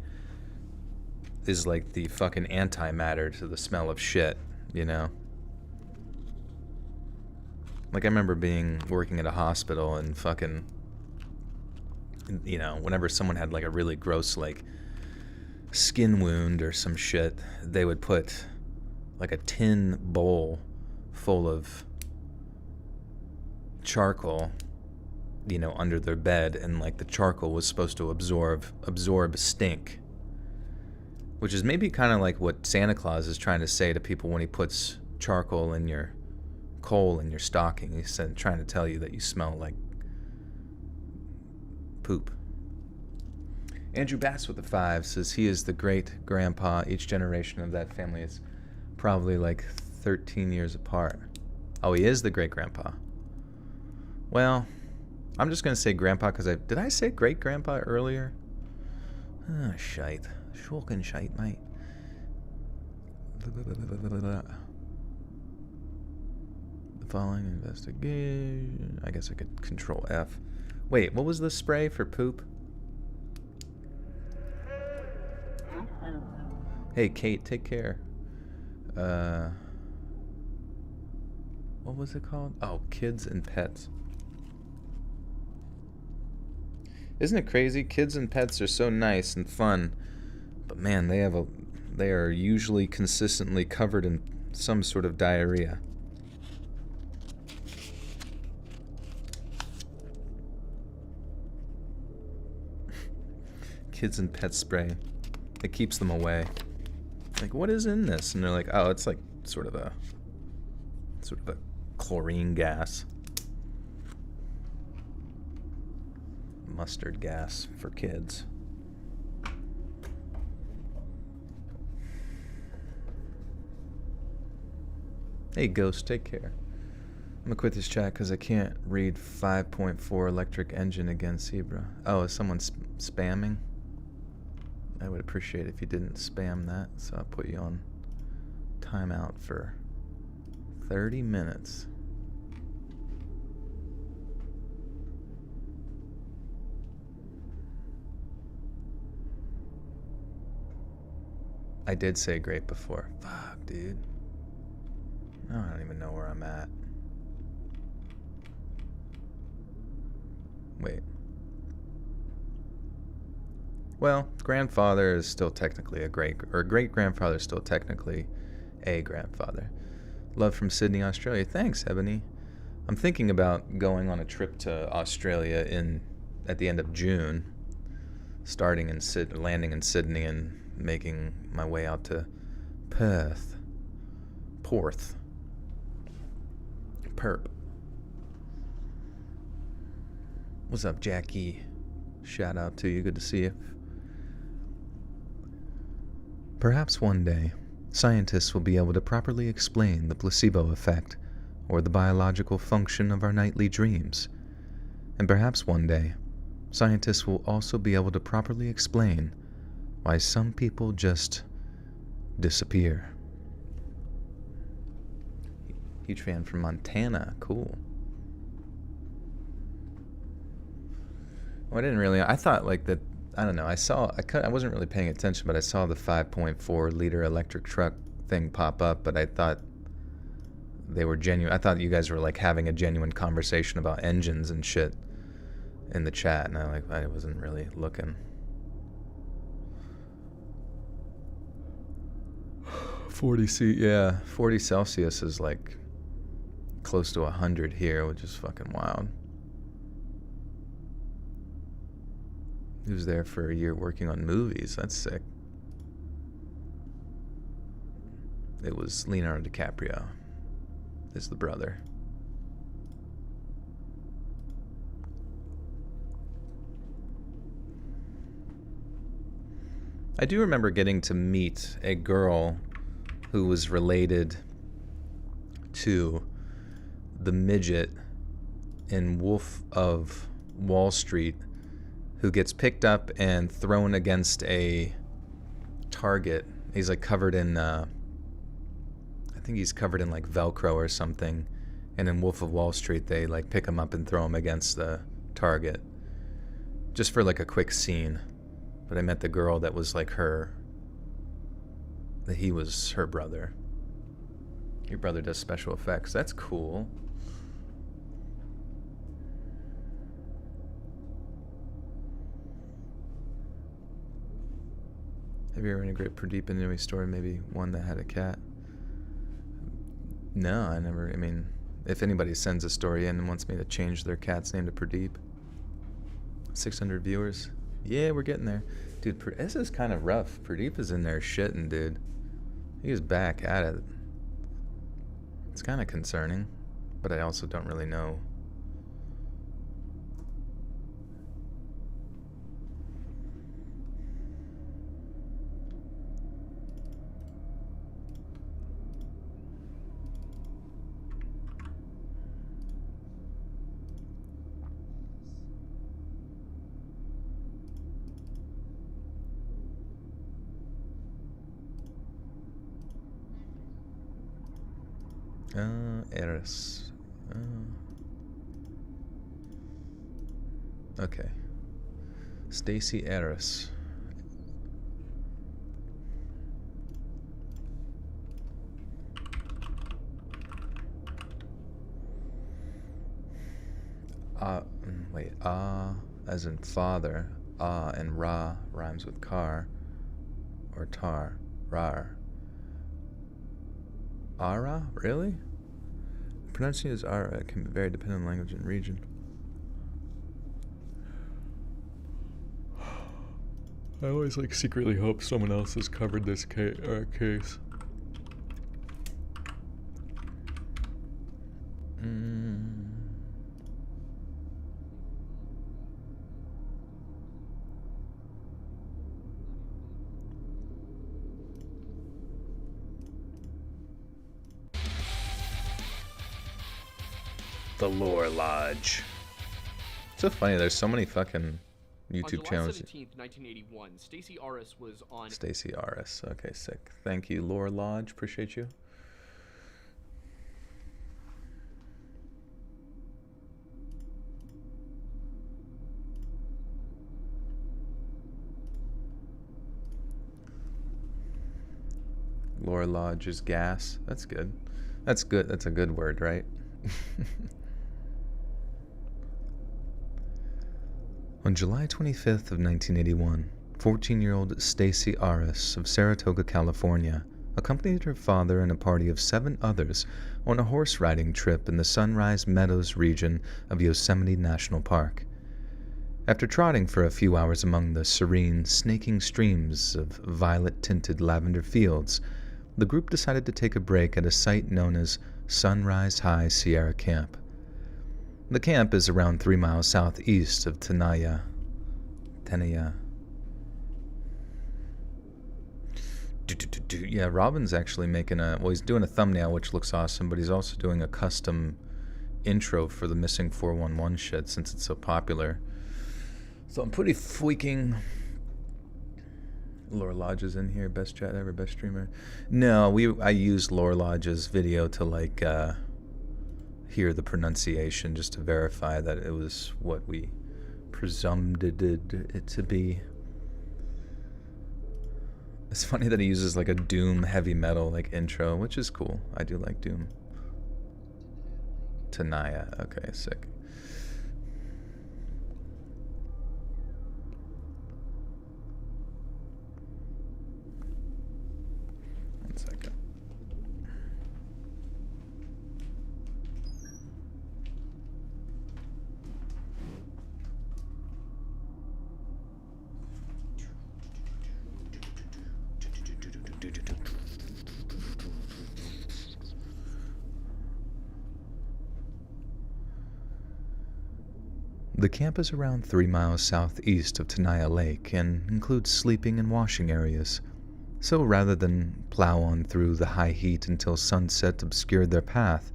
is like the fucking antimatter to the smell of shit, you know? Like I remember working at a hospital and fucking, you know, whenever someone had like a really gross like skin wound or some shit, they would put like a tin bowl full of charcoal, you know, under their bed, and like the charcoal was supposed to absorb stink, which is maybe kind of like what Santa Claus is trying to say to people when he puts charcoal in your coal in your stocking. He's trying to tell you that you smell like poop. Andrew Bass with the 5 says he is the great grandpa. Each generation of that family is probably like 13 years apart. Oh, he is the great grandpa. Well, I'm just gonna say grandpa because did I say great grandpa earlier? Ah, shite. Shulkin shite, mate. The following investigation. I guess I could control F. Wait, what was the spray for poop? Hey, Kate, take care. What was it called? Oh, kids and pets. Isn't it crazy? Kids and pets are so nice and fun, but man, they are usually consistently covered in some sort of diarrhea. kids and pet spray. It keeps them away. Like, what is in this? And they're like, oh, it's like sort of a chlorine gas. Mustard gas for kids. Hey, Ghost, take care. I'm gonna quit this chat because I can't read 5.4 electric engine against Zebra. Oh, is someone spamming? I would appreciate it if you didn't spam that, so I'll put you on timeout for 30 minutes. I did say great before. Fuck, dude. I don't even know where I'm at. Wait. Well, grandfather is still technically a great-grandfather is still technically a grandfather. Love from Sydney, Australia. Thanks, Ebony. I'm thinking about going on a trip to Australia at the end of June, landing in Sydney and making my way out to Perth. Perp. What's up, Jackie? Shout out to you. Good to see you. Perhaps one day, scientists will be able to properly explain the placebo effect or the biological function of our nightly dreams. And perhaps one day, scientists will also be able to properly explain why some people just disappear. Huge fan from Montana. Cool. Well, I thought like that, I don't know, I wasn't really paying attention, but I saw the 5.4 liter electric truck thing pop up, but I thought they were genuine. I thought you guys were like having a genuine conversation about engines and shit in the chat, and I wasn't really looking. 40 Celsius is like close to 100 here, which is fucking wild. He was there for a year working on movies. That's sick. It was Leonardo DiCaprio is the brother. I do remember getting to meet a girl who was related to the midget in Wolf of Wall Street, who gets picked up and thrown against a target. He's like covered in, I think he's covered in like Velcro or something. And in Wolf of Wall Street, they like pick him up and throw him against the target. Just for like a quick scene. But I met the girl that was like that he was her brother. Your brother does special effects. That's cool. Have you ever integrated Pradeep into a story, maybe one that had a cat? No, I never. I mean, if anybody sends a story in and wants me to change their cat's name to Pradeep, 600 viewers. Yeah, we're getting there. Dude, this is kind of rough. Pradeep is in there shitting, dude. He is back at it. It's kind of concerning, but I also don't really know. Eris. Okay. Stacy Eris. Wait, as in father, and ra rhymes with car, or tar, rar. Ara? Really? Pronouncing as Ara can vary depending on language and region. I always like secretly hope someone else has covered this case. The Lore Lodge. It's so funny, there's so many fucking YouTube channels. On July 17th, 1981, Stacey Aris was on... Stacey Aris. Okay, sick. Thank you, Lore Lodge. Appreciate you. Lore Lodge is gas. That's good. That's good. That's a good word, right? On July 25th of 1981, 14-year-old Stacey Aris of Saratoga, California, accompanied her father and a party of 7 others on a horse riding trip in the Sunrise Meadows region of Yosemite National Park. After trotting for a few hours among the serene, snaking streams of violet-tinted lavender fields, the group decided to take a break at a site known as Sunrise High Sierra Camp. The camp is around 3 miles southeast of Tenaya. Yeah, Robin's actually making well, he's doing a thumbnail, which looks awesome, but he's also doing a custom intro for the Missing 411 shit since it's so popular. So I'm pretty freaking... Lore Lodge's in here, best chat ever, best streamer. No, I used Lore Lodge's video to like hear the pronunciation just to verify that it was what we presumed it to be. It's funny that he uses like a Doom heavy metal like intro, which is cool. I do like Doom. Tenaya, okay, sick. One second. The camp is around 3 miles southeast of Tenaya Lake and includes sleeping and washing areas. So rather than plow on through the high heat until sunset obscured their path,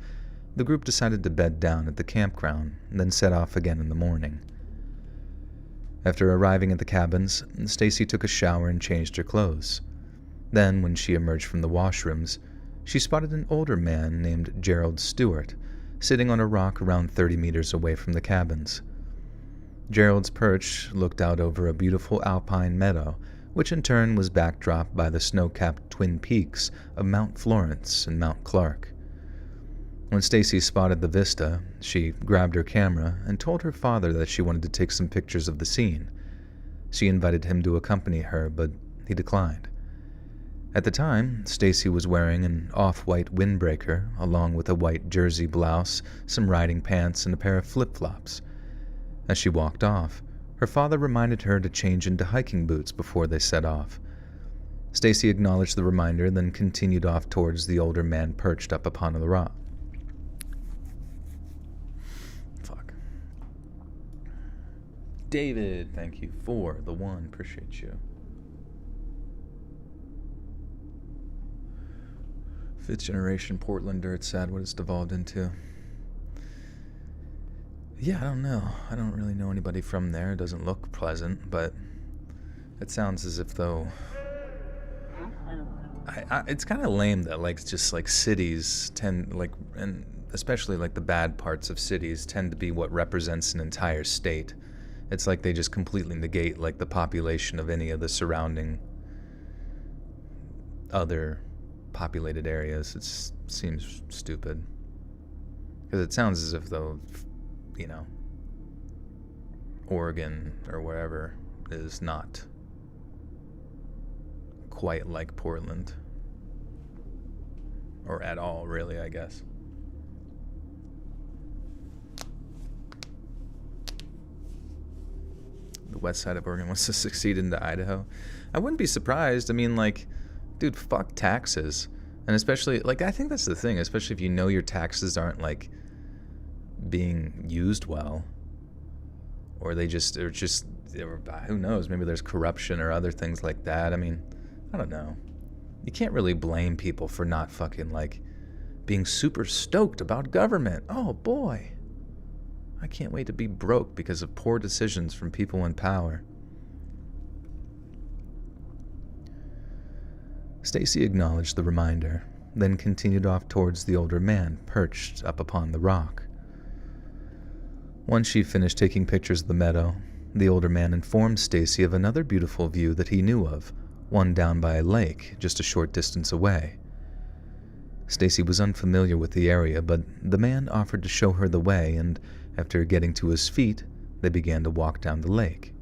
the group decided to bed down at the campground and then set off again in the morning. After arriving at the cabins, Stacey took a shower and changed her clothes. Then, when she emerged from the washrooms, she spotted an older man named Gerald Stewart sitting on a rock around 30 meters away from the cabins. Gerald's perch looked out over a beautiful alpine meadow, which in turn was backdropped by the snow-capped twin peaks of Mount Florence and Mount Clark. When Stacey spotted the vista, she grabbed her camera and told her father that she wanted to take some pictures of the scene. She invited him to accompany her, but he declined. At the time, Stacey was wearing an off-white windbreaker, along with a white jersey blouse, some riding pants, and a pair of flip-flops. As she walked off, her father reminded her to change into hiking boots before they set off. Stacey acknowledged the reminder, then continued off towards the older man perched up upon the rock. Fuck. David, thank you for the 1. Appreciate you. 5th generation Portlander, it's sad what it's devolved into. Yeah, I don't know. I don't really know anybody from there. It doesn't look pleasant, but it sounds as if though... it's kind of lame that like just like cities tend like, and especially like the bad parts of cities tend to be what represents an entire state. It's like they just completely negate like the population of any of the surrounding other populated areas. It seems stupid. Because it sounds as if though... you know, Oregon or wherever is not quite like Portland. Or at all, really, I guess. The the west side of Oregon wants to succeed into Idaho. I wouldn't be surprised. I mean, like, dude, fuck taxes. And especially, like, I think that's the thing, especially if you know your taxes aren't, like, being used well. Or who knows, maybe there's corruption or other things like that. I mean, I don't know. You can't really blame people for not fucking, like, being super stoked about government. Oh, boy. I can't wait to be broke because of poor decisions from people in power. Stacy acknowledged the reminder, then continued off towards the older man perched up upon the rock. Once she finished taking pictures of the meadow, the older man informed Stacy of another beautiful view that he knew of, one down by a lake just a short distance away. Stacy was unfamiliar with the area, but the man offered to show her the way, and after getting to his feet, they began to walk down the lake.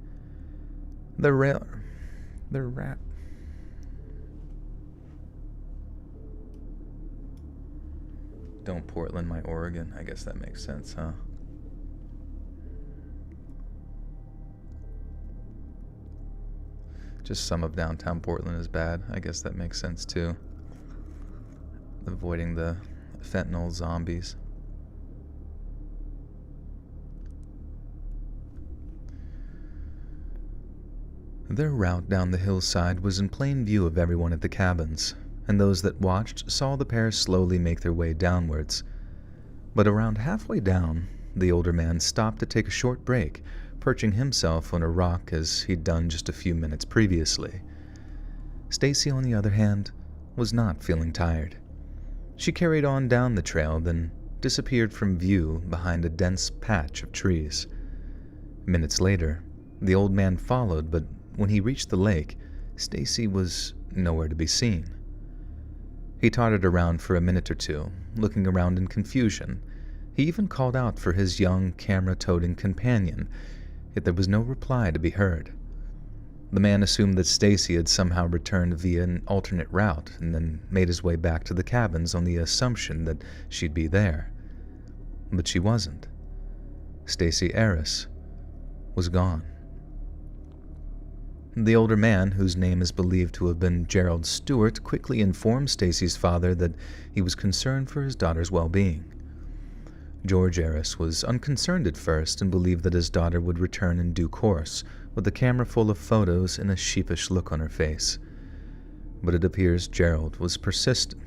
Don't Portland my Oregon. I guess that makes sense, huh? Just some of downtown Portland is bad. I guess that makes sense too. Avoiding the fentanyl zombies. Their route down the hillside was in plain view of everyone at the cabins, and those that watched saw the pair slowly make their way downwards. But around halfway down, the older man stopped to take a short break, perching himself on a rock as he'd done just a few minutes previously. Stacy, on the other hand, was not feeling tired. She carried on down the trail, then disappeared from view behind a dense patch of trees. Minutes later, the old man followed, but when he reached the lake, Stacy was nowhere to be seen. He tottered around for a minute or two, looking around in confusion. He even called out for his young, camera-toting companion, yet there was no reply to be heard. The man assumed that Stacy had somehow returned via an alternate route and then made his way back to the cabins on the assumption that she'd be there. But she wasn't. Stacy Eris was gone. The older man, whose name is believed to have been Gerald Stewart, quickly informed Stacy's father that he was concerned for his daughter's well-being. George Eris was unconcerned at first and believed that his daughter would return in due course, with a camera full of photos and a sheepish look on her face. But it appears Gerald was persistent.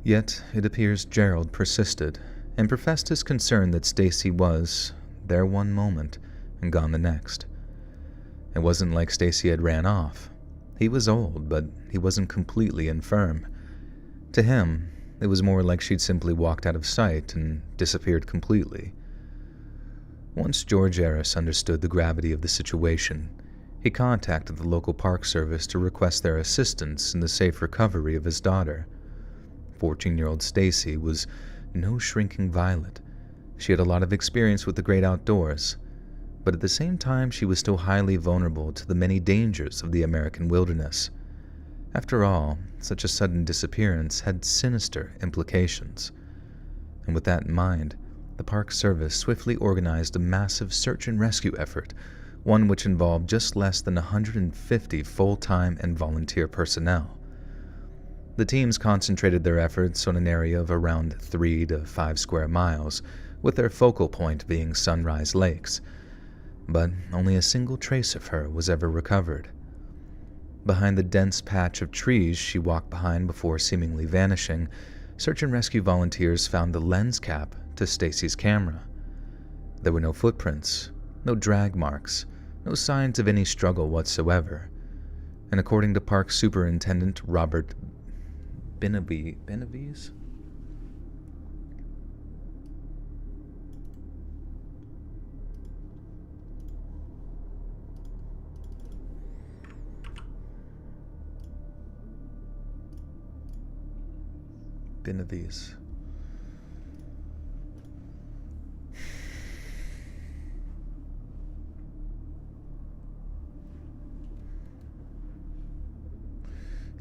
Yet it appears Gerald persisted and professed his concern that Stacy was there one moment and gone the next. It wasn't like Stacy had ran off. He was old, but he wasn't completely infirm. To him, it was more like she'd simply walked out of sight and disappeared completely. Once George Eris understood the gravity of the situation, he contacted the local park service to request their assistance in the safe recovery of his daughter. 14-year-old Stacy was no shrinking violet. She had a lot of experience with the great outdoors, but at the same time she was still highly vulnerable to the many dangers of the American wilderness. After all, such a sudden disappearance had sinister implications. And with that in mind, the Park Service swiftly organized a massive search and rescue effort, one which involved just less than 150 full-time and volunteer personnel. The teams concentrated their efforts on an area of around 3 to 5 square miles, with their focal point being Sunrise Lakes, but only a single trace of her was ever recovered. Behind the dense patch of trees she walked behind before seemingly vanishing, search and rescue volunteers found the lens cap to Stacy's camera. There were no footprints, no drag marks, no signs of any struggle whatsoever, and according to Park Superintendent Robert Benavides? Benavides.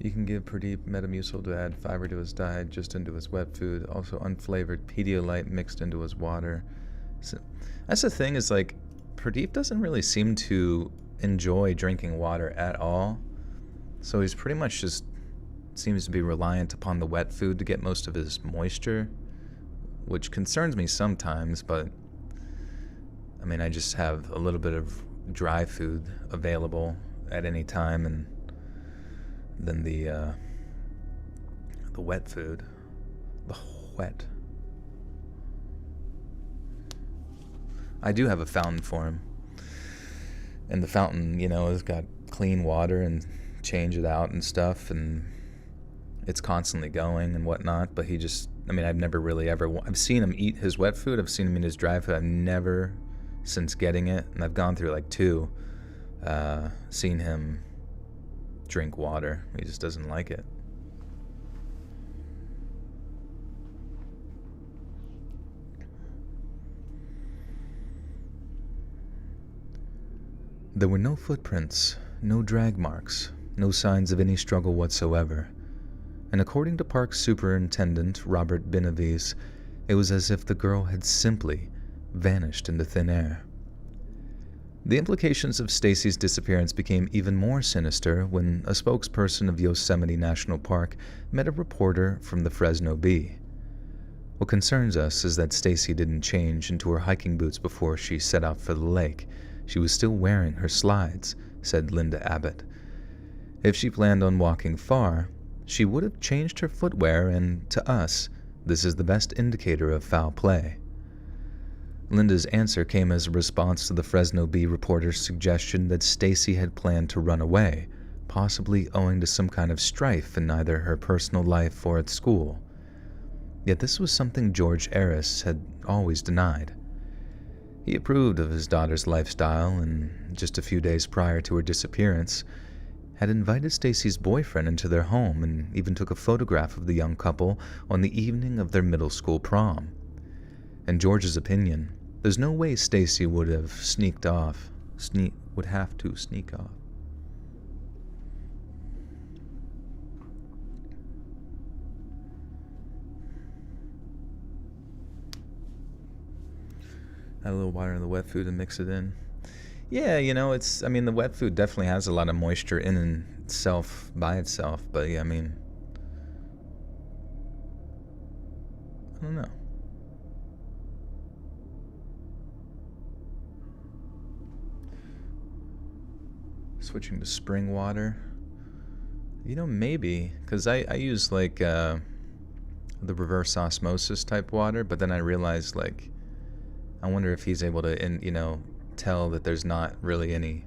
You can give Pradeep Metamucil to add fiber to his diet, just into his wet food. Also unflavored Pedialyte mixed into his water. So, that's the thing, is like, Pradeep doesn't really seem to enjoy drinking water at all. So he's pretty much just seems to be reliant upon the wet food to get most of his moisture, which concerns me sometimes, but I mean, I just have a little bit of dry food available at any time, and then the wet food. The wet. I do have a fountain for him. And the fountain, you know, has got clean water and change it out and stuff, and it's constantly going and whatnot, but he just, I mean, I've never really ever, I've seen him eat his wet food, I've seen him eat his dry food, I've never, since getting it, and I've gone through like 2, seen him drink water. He just doesn't like it. There were no footprints, no drag marks, no signs of any struggle whatsoever, and according to Park Superintendent Robert Benavides, it was as if the girl had simply vanished into thin air. The implications of Stacy's disappearance became even more sinister when a spokesperson of Yosemite National Park met a reporter from the Fresno Bee. What concerns us is that Stacy didn't change into her hiking boots before she set out for the lake. She was still wearing her slides, said Linda Abbott. If she planned on walking far, she would have changed her footwear, and to us, this is the best indicator of foul play. Linda's answer came as a response to the Fresno Bee reporter's suggestion that Stacy had planned to run away, possibly owing to some kind of strife in either her personal life or at school. Yet this was something George Eris had always denied. He approved of his daughter's lifestyle, and just a few days prior to her disappearance, had invited Stacy's boyfriend into their home and even took a photograph of the young couple on the evening of their middle school prom. In George's opinion, there's no way Stacy would have would have to sneak off. Add a little water in the wet food and mix it in. Yeah, you know, I mean, the wet food definitely has a lot of moisture in itself, by itself, but yeah, I mean, I don't know. Switching to spring water. You know, maybe, because I use like the reverse osmosis type water, but then I realized, like, I wonder if he's able to, tell that there's not really any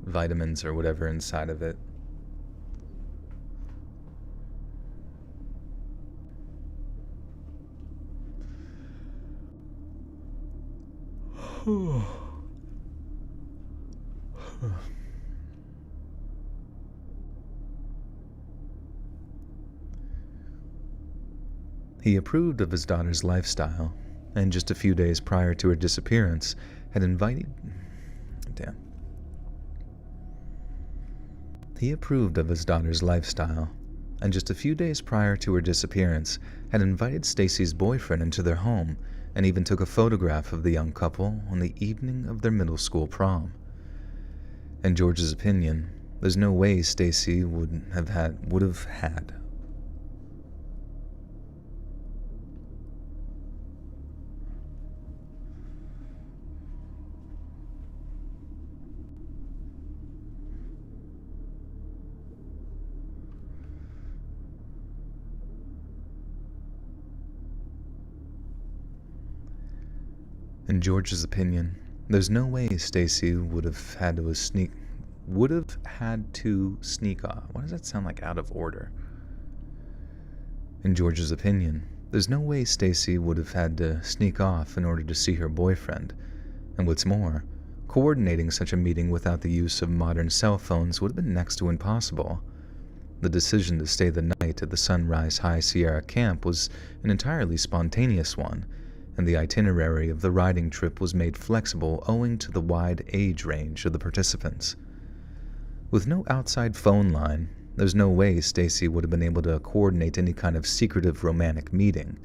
vitamins or whatever inside of it. He approved of his daughter's lifestyle, and just a few days prior to her disappearance, He approved of his daughter's lifestyle, and just a few days prior to her disappearance, had invited Stacy's boyfriend into their home, and even took a photograph of the young couple on the evening of their middle school prom. In George's opinion, there's no way Stacy would have had. In George's opinion, there's no way Stacy would have had to sneak off. Why does that sound like out of order? In George's opinion, there's no way Stacy would have had to sneak off in order to see her boyfriend. And what's more, coordinating such a meeting without the use of modern cell phones would have been next to impossible. The decision to stay the night at the Sunrise High Sierra camp was an entirely spontaneous one, and the itinerary of the riding trip was made flexible owing to the wide age range of the participants. With no outside phone line, There's no way Stacy would have been able to coordinate any kind of secretive romantic meeting.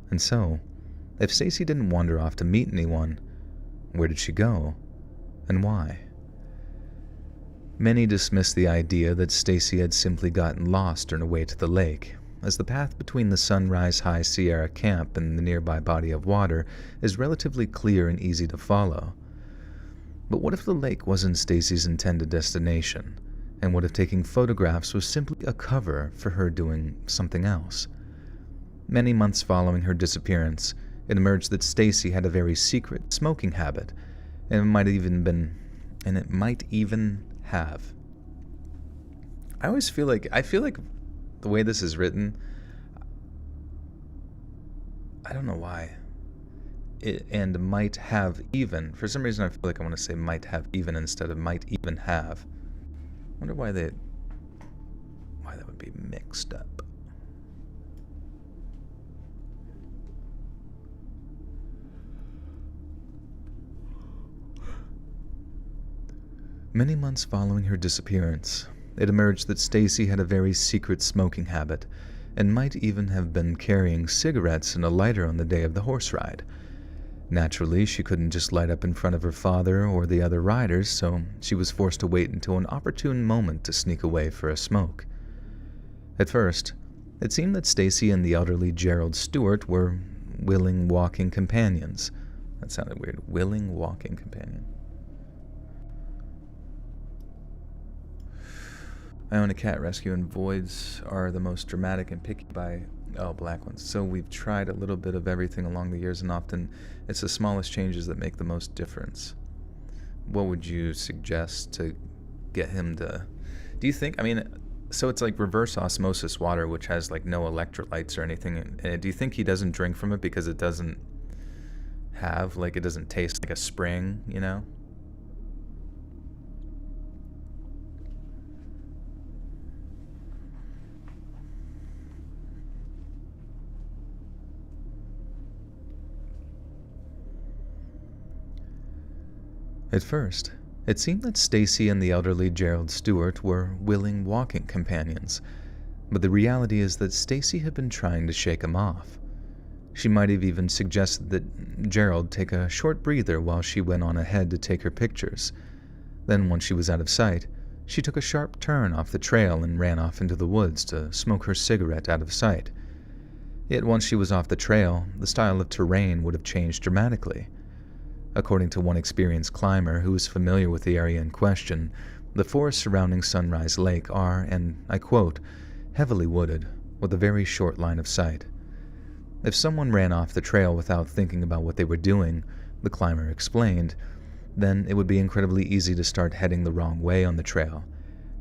And so, if Stacy didn't wander off to meet anyone, where did she go? And why? Many dismiss the idea that Stacy had simply gotten lost on her way to the lake, as the path between the Sunrise High Sierra camp and the nearby body of water is relatively clear and easy to follow. But what if the lake wasn't Stacy's intended destination, and what if taking photographs was simply a cover for her doing something else? Many months following her disappearance, it emerged that Stacy had a very secret smoking habit, and it might even have. I feel like the way this is written, I don't know why. And might have even. For some reason I feel like I want to say might have even instead of might even have. I wonder why that would be mixed up. Many months following her disappearance, it emerged that Stacy had a very secret smoking habit, and might even have been carrying cigarettes and a lighter on the day of the horse ride. Naturally, she couldn't just light up in front of her father or the other riders, so she was forced to wait until an opportune moment to sneak away for a smoke. At first, it seemed that Stacy and the elderly Gerald Stewart were willing walking companions. That sounded weird. Willing walking companion. I own a cat rescue, and voids are the most dramatic and picky by black ones. So we've tried a little bit of everything along the years, and often it's the smallest changes that make the most difference. What would you suggest to get him to... Do you think... so it's like reverse osmosis water, which has like no electrolytes or anything. Do you think he doesn't drink from it because it doesn't have, like, it doesn't taste like a spring, you know? At first, it seemed that Stacy and the elderly Gerald Stewart were willing walking companions, but the reality is that Stacy had been trying to shake him off. She might have even suggested that Gerald take a short breather while she went on ahead to take her pictures. Then, once she was out of sight, she took a sharp turn off the trail and ran off into the woods to smoke her cigarette out of sight. Yet once she was off the trail, the style of terrain would have changed dramatically. According to one experienced climber who was familiar with the area in question, the forests surrounding Sunrise Lake are, and I quote, heavily wooded, with a very short line of sight. If someone ran off the trail without thinking about what they were doing, the climber explained, then it would be incredibly easy to start heading the wrong way on the trail,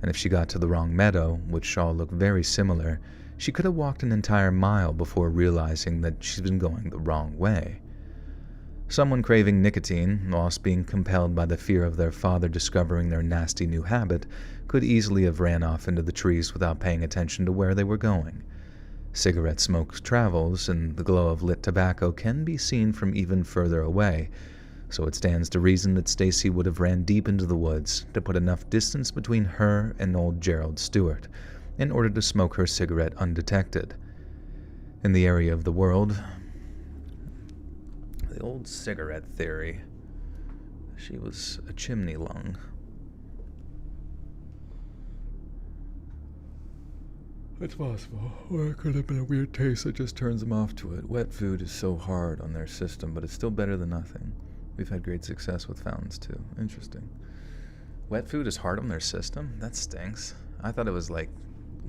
and if she got to the wrong meadow, which all looked very similar, she could have walked an entire mile before realizing that she's been going the wrong way. Someone craving nicotine, whilst being compelled by the fear of their father discovering their nasty new habit, could easily have ran off into the trees without paying attention to where they were going. Cigarette smoke travels, and the glow of lit tobacco can be seen from even further away, so it stands to reason that Stacy would have ran deep into the woods to put enough distance between her and old Gerald Stewart in order to smoke her cigarette undetected. In the area of the world, the old cigarette theory, she was a chimney lung. It's possible. Or it could have been a weird taste that just turns them off to it. Wet food is so hard on their system, but it's still better than nothing. We've had great success with fountains, too. Interesting. Wet food is hard on their system? That stinks. I thought it was, like,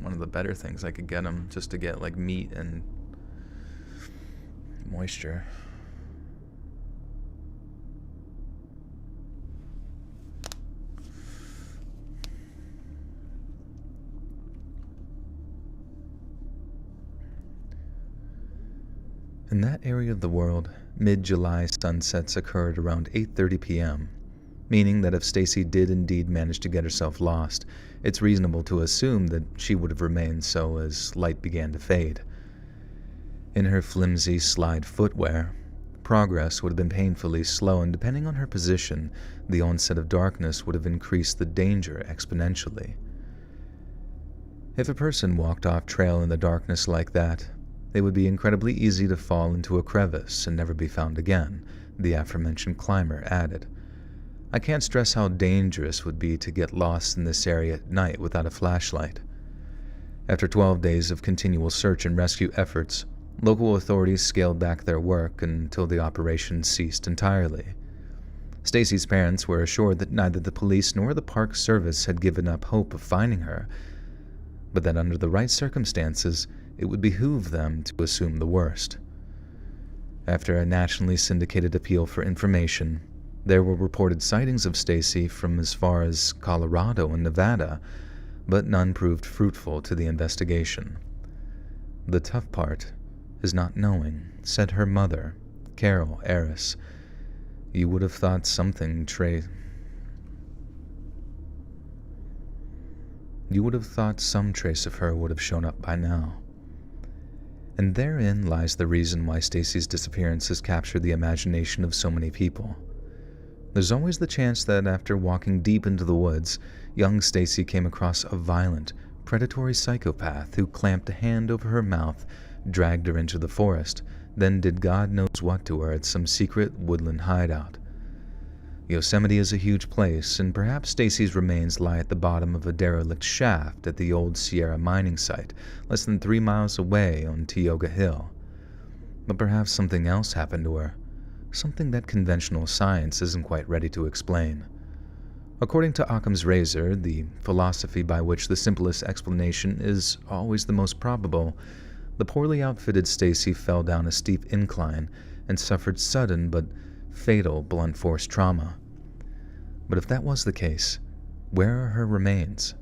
one of the better things I could get them, just to get, like, meat and moisture. In that area of the world, mid-July sunsets occurred around 8:30 p.m., meaning that if Stacy did indeed manage to get herself lost, it's reasonable to assume that she would have remained so as light began to fade. In her flimsy slide footwear, progress would have been painfully slow, and depending on her position, the onset of darkness would have increased the danger exponentially. If a person walked off trail in the darkness like that, it would be incredibly easy to fall into a crevice and never be found again, the aforementioned climber added. I can't stress how dangerous it would be to get lost in this area at night without a flashlight. After 12 days of continual search and rescue efforts, local authorities scaled back their work until the operation ceased entirely. Stacy's parents were assured that neither the police nor the Park Service had given up hope of finding her, but that under the right circumstances, it would behoove them to assume the worst. After a nationally syndicated appeal for information, there were reported sightings of Stacy from as far as Colorado and Nevada, but none proved fruitful to the investigation. The tough part is not knowing, said her mother, Carol Eris. You would have thought some trace of her would have shown up by now. And therein lies the reason why Stacy's disappearance has captured the imagination of so many people. There's always the chance that after walking deep into the woods, young Stacy came across a violent, predatory psychopath who clamped a hand over her mouth, dragged her into the forest, then did God knows what to her at some secret woodland hideout. Yosemite is a huge place, and perhaps Stacy's remains lie at the bottom of a derelict shaft at the old Sierra mining site, less than 3 miles away on Tioga Hill. But perhaps something else happened to her, something that conventional science isn't quite ready to explain. According to Occam's razor, the philosophy by which the simplest explanation is always the most probable, the poorly outfitted Stacy fell down a steep incline and suffered sudden but fatal blunt force trauma. But if that was the case, where are her remains?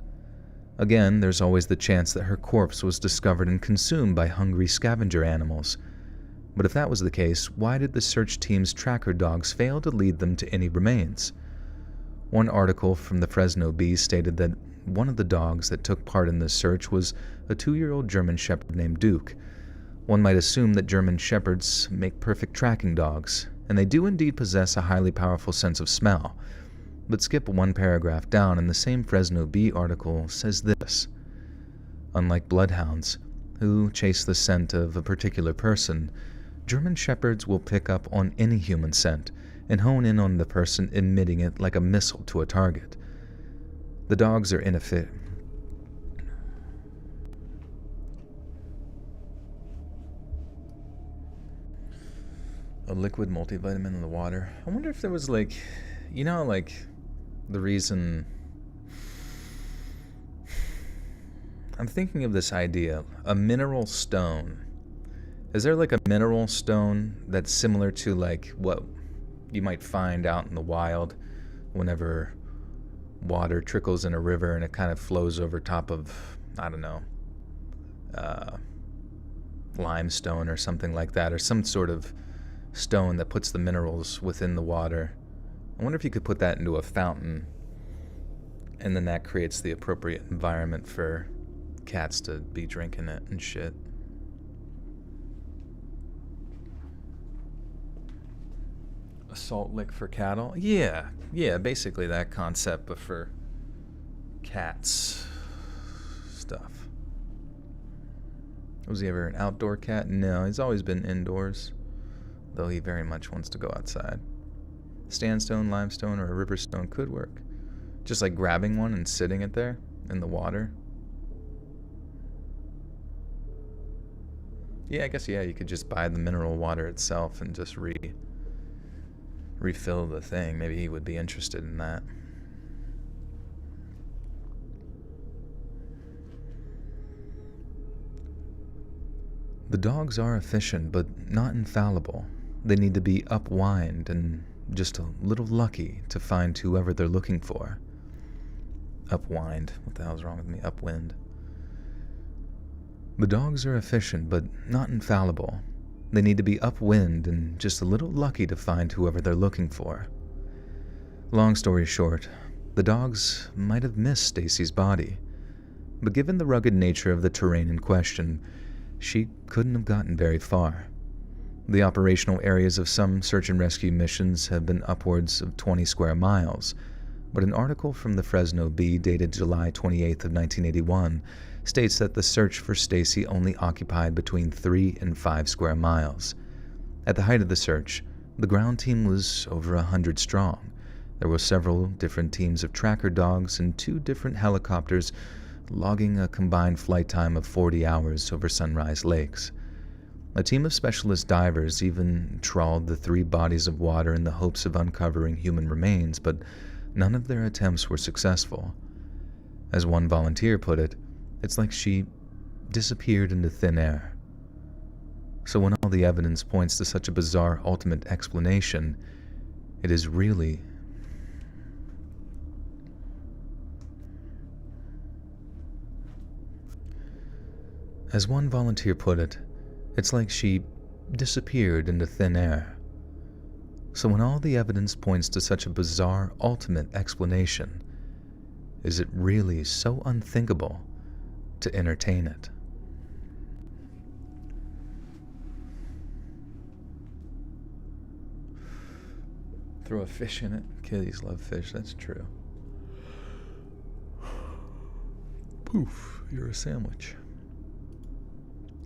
Again, there's always the chance that her corpse was discovered and consumed by hungry scavenger animals. But if that was the case, why did the search team's tracker dogs fail to lead them to any remains? One article from the Fresno Bee stated that one of the dogs that took part in this search was a 2-year-old German Shepherd named Duke. One might assume that German Shepherds make perfect tracking dogs, and they do indeed possess a highly powerful sense of smell. But skip one paragraph down, and the same Fresno Bee article says this: unlike bloodhounds, who chase the scent of a particular person, German Shepherds will pick up on any human scent and hone in on the person emitting it like a missile to a target. The dogs are inefficient. A liquid multivitamin in the water. I wonder if there was the reason... I'm thinking of this idea, a mineral stone. Is there like a mineral stone that's similar to like what you might find out in the wild whenever water trickles in a river and it kind of flows over top of, I don't know, limestone or something like that, or some sort of stone that puts the minerals within the water? I wonder if you could put that into a fountain, and then that creates the appropriate environment for cats to be drinking it and shit. A salt lick for cattle? Yeah, basically that concept, but for cats stuff. Was he ever an outdoor cat? No, he's always been indoors, though he very much wants to go outside. Sandstone, limestone, or a river stone could work. Just like grabbing one and sitting it there in the water. Yeah, I guess, you could just buy the mineral water itself and just refill the thing. Maybe he would be interested in that. The dogs are efficient, but not infallible. They need to be upwind and just a little lucky to find whoever they're looking for. Upwind. What the hell's wrong with me? Upwind. The dogs are efficient, but not infallible. They need to be upwind and just a little lucky to find whoever they're looking for. Long story short, the dogs might have missed Stacy's body, but given the rugged nature of the terrain in question, she couldn't have gotten very far. The operational areas of some search and rescue missions have been upwards of 20 square miles, but an article from the Fresno Bee dated July 28th of 1981 states that the search for Stacy only occupied between 3 and 5 square miles. At the height of the search, the ground team was over 100 strong. There were several different teams of tracker dogs and 2 different helicopters logging a combined flight time of 40 hours over Sunrise Lakes. A team of specialist divers even trawled the 3 bodies of water in the hopes of uncovering human remains, but none of their attempts were successful. As one volunteer put it, it's like she disappeared into thin air. So when all the evidence points to such a bizarre ultimate explanation, it is really As one volunteer put it, it's like she disappeared into thin air. So when all the evidence points to such a bizarre ultimate explanation, is it really so unthinkable to entertain it? Throw a fish in it. Kitties love fish, that's true. Poof, you're a sandwich.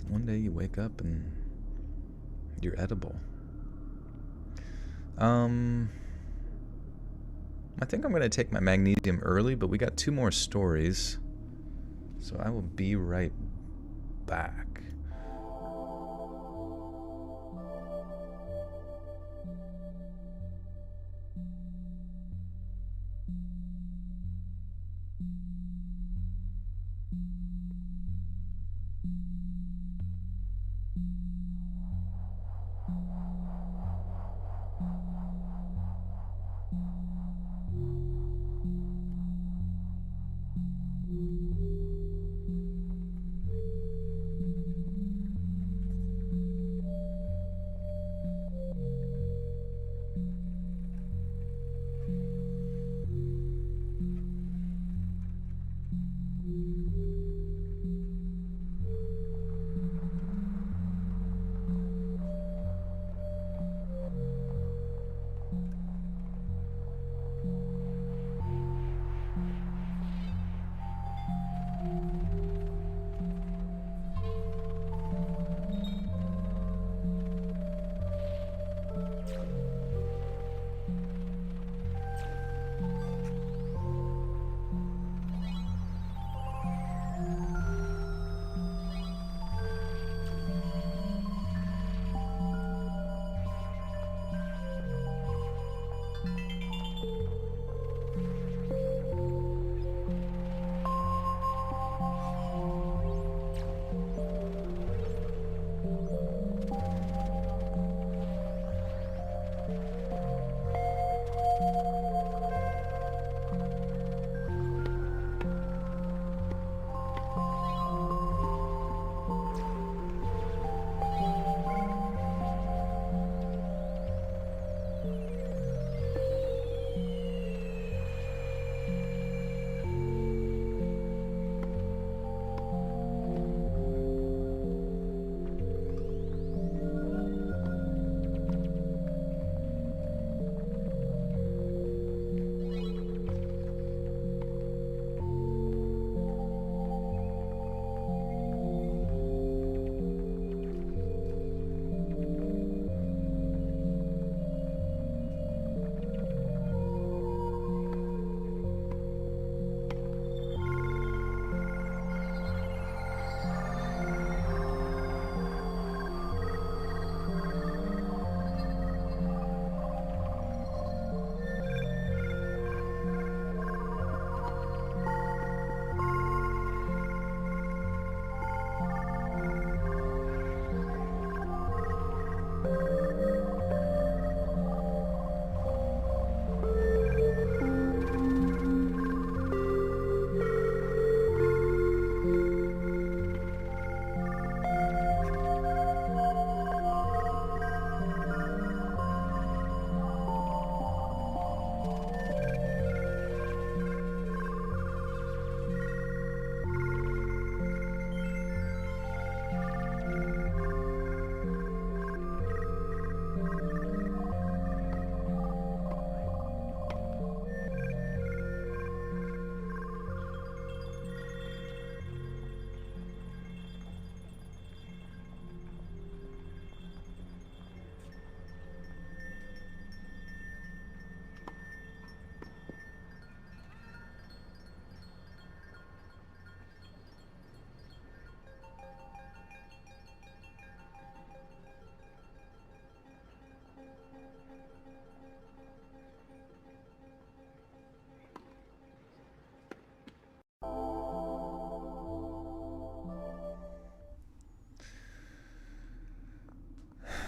One day you wake up and you're edible. I think I'm going to take my magnesium early, but we got 2 more stories. So I will be right back.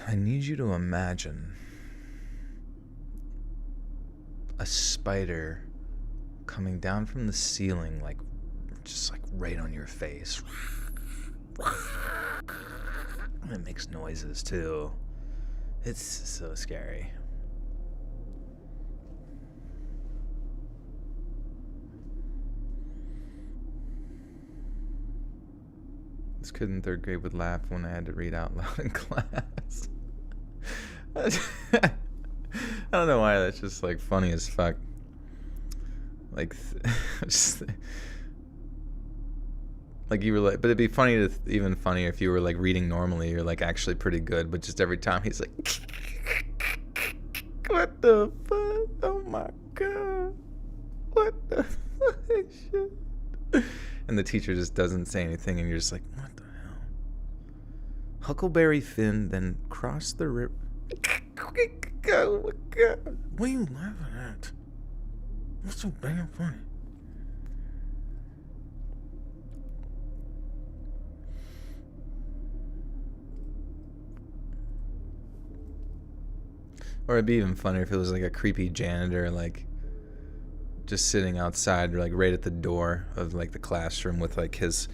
I need you to imagine a spider coming down from the ceiling, like, just like right on your face. It makes noises too. It's so scary. This kid in 3rd grade would laugh when I had to read out loud in class. I don't know why, that's just like funny as fuck. Like, just, like you were like, but it'd be funny to, even funnier if you were like reading normally, you're like actually pretty good, but just every time he's like, what the fuck? Oh my god. What the fuck? Shit. And the teacher just doesn't say anything, and you're just like, what the hell? Huckleberry Finn then crossed the river. Oh my god. What are you laughing at? What's so damn funny? Or it'd be even funnier if it was like a creepy janitor, like just sitting outside, or like right at the door of like the classroom with like his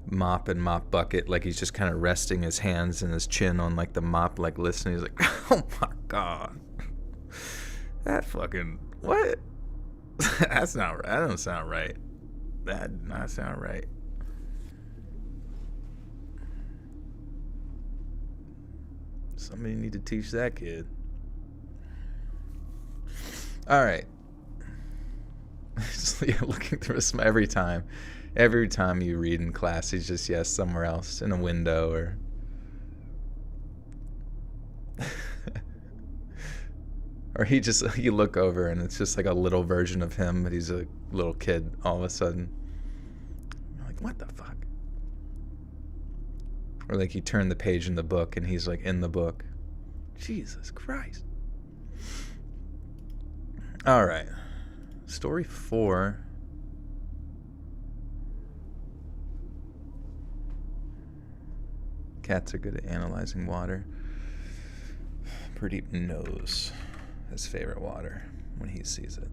mop and mop bucket, like he's just kind of resting his hands and his chin on like the mop, like listening. He's like, oh my god, that fucking what? That's not right. That don't sound right. That did not sound right. Somebody need to teach that kid. All right. Just looking through his, every time you read in class, he's just somewhere else in a window, or or you look over and it's just like a little version of him, but he's a little kid all of a sudden. You're like, what the fuck? Or like you turn the page in the book and he's like in the book. Jesus Christ. All right. Story 4. Cats are good at analyzing water. Pradeep knows his favorite water when he sees it.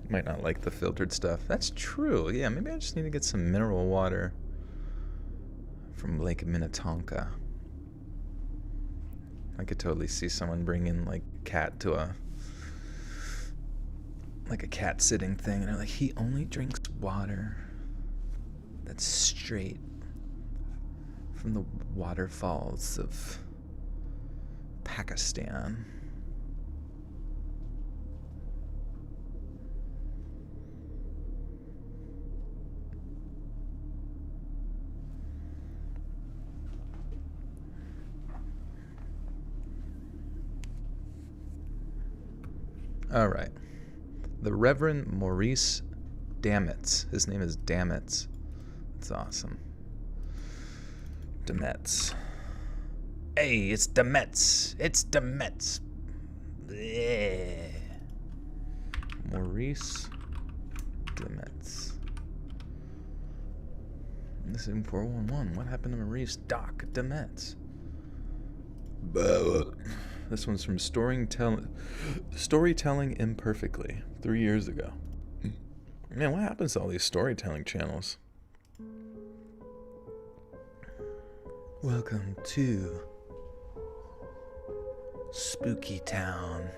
Might not like the filtered stuff. That's true. Yeah, maybe I just need to get some mineral water from Lake Minnetonka. I could totally see someone bringing like a cat to a cat sitting thing, and they're like, he only drinks water that's straight from the waterfalls of Pakistan. All right. The Reverend Maurice Dametz. His name is Dametz. That's awesome. Dametz. Hey, it's Dametz. It's Dametz. Yeah. Maurice Dametz. This is 411. What happened to Maurice Doc Dametz? This one's from Storytelling Imperfectly, 3 years ago. Man, what happens to all these storytelling channels? Welcome to Spooky Town.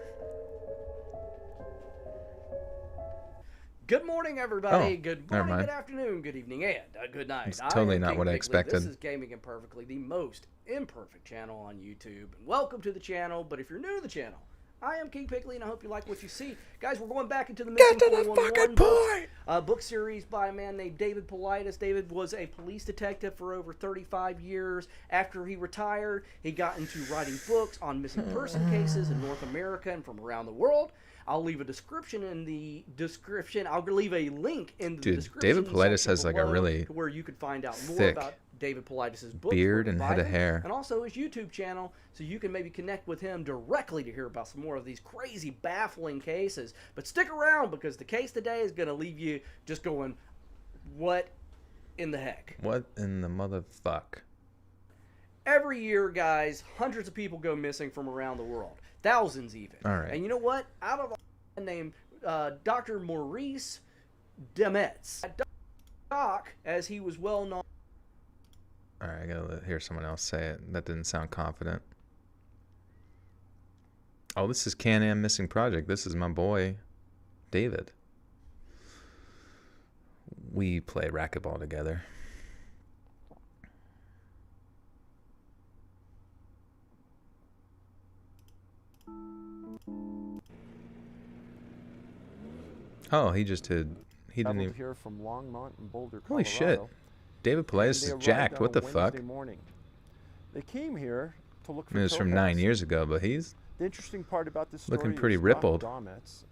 Good morning, everybody. Oh, good never morning, mind. good afternoon, good evening, and good night. It's totally not what I expected. This is Gaming Imperfectly, the most imperfect channel on YouTube. And welcome to the channel, but if you're new to the channel, I am King Pigley, and I hope you like what you see. Guys, we're going back into the Get to the fucking point! Book series by a man named David Paulides. David was a police detective for over 35 years. After he retired, he got into writing books on missing person cases in North America and from around the world. I'll leave a description in the description. I'll leave a link in the description. David Paulides has like a below really where you could find out more thick about David Paulides' book, beard and head of hair, and also his YouTube channel, so you can maybe connect with him directly to hear about some more of these crazy, baffling cases. But stick around, because the case today is going to leave you just going, what in the heck? What in the motherfuck? Every year, guys, hundreds of people go missing from around the world. Thousands even. All right. And you know what? Out of a named Dr. Maurice Demetz. Doc, as he was well known. All right, I gotta hear someone else say it. That didn't sound confident. Oh, this is Can-Am Missing Project. This is my boy, David. We play racquetball together. Oh, he just did. He didn't even. Here from Longmont and Boulder, Holy shit! Colorado. David Pelaez is jacked. What the fuck? Wednesday morning. They came here to look I for mean, it was from topaz. 9 years ago, but he's The interesting part about this story looking pretty is rippled. Doc Dometz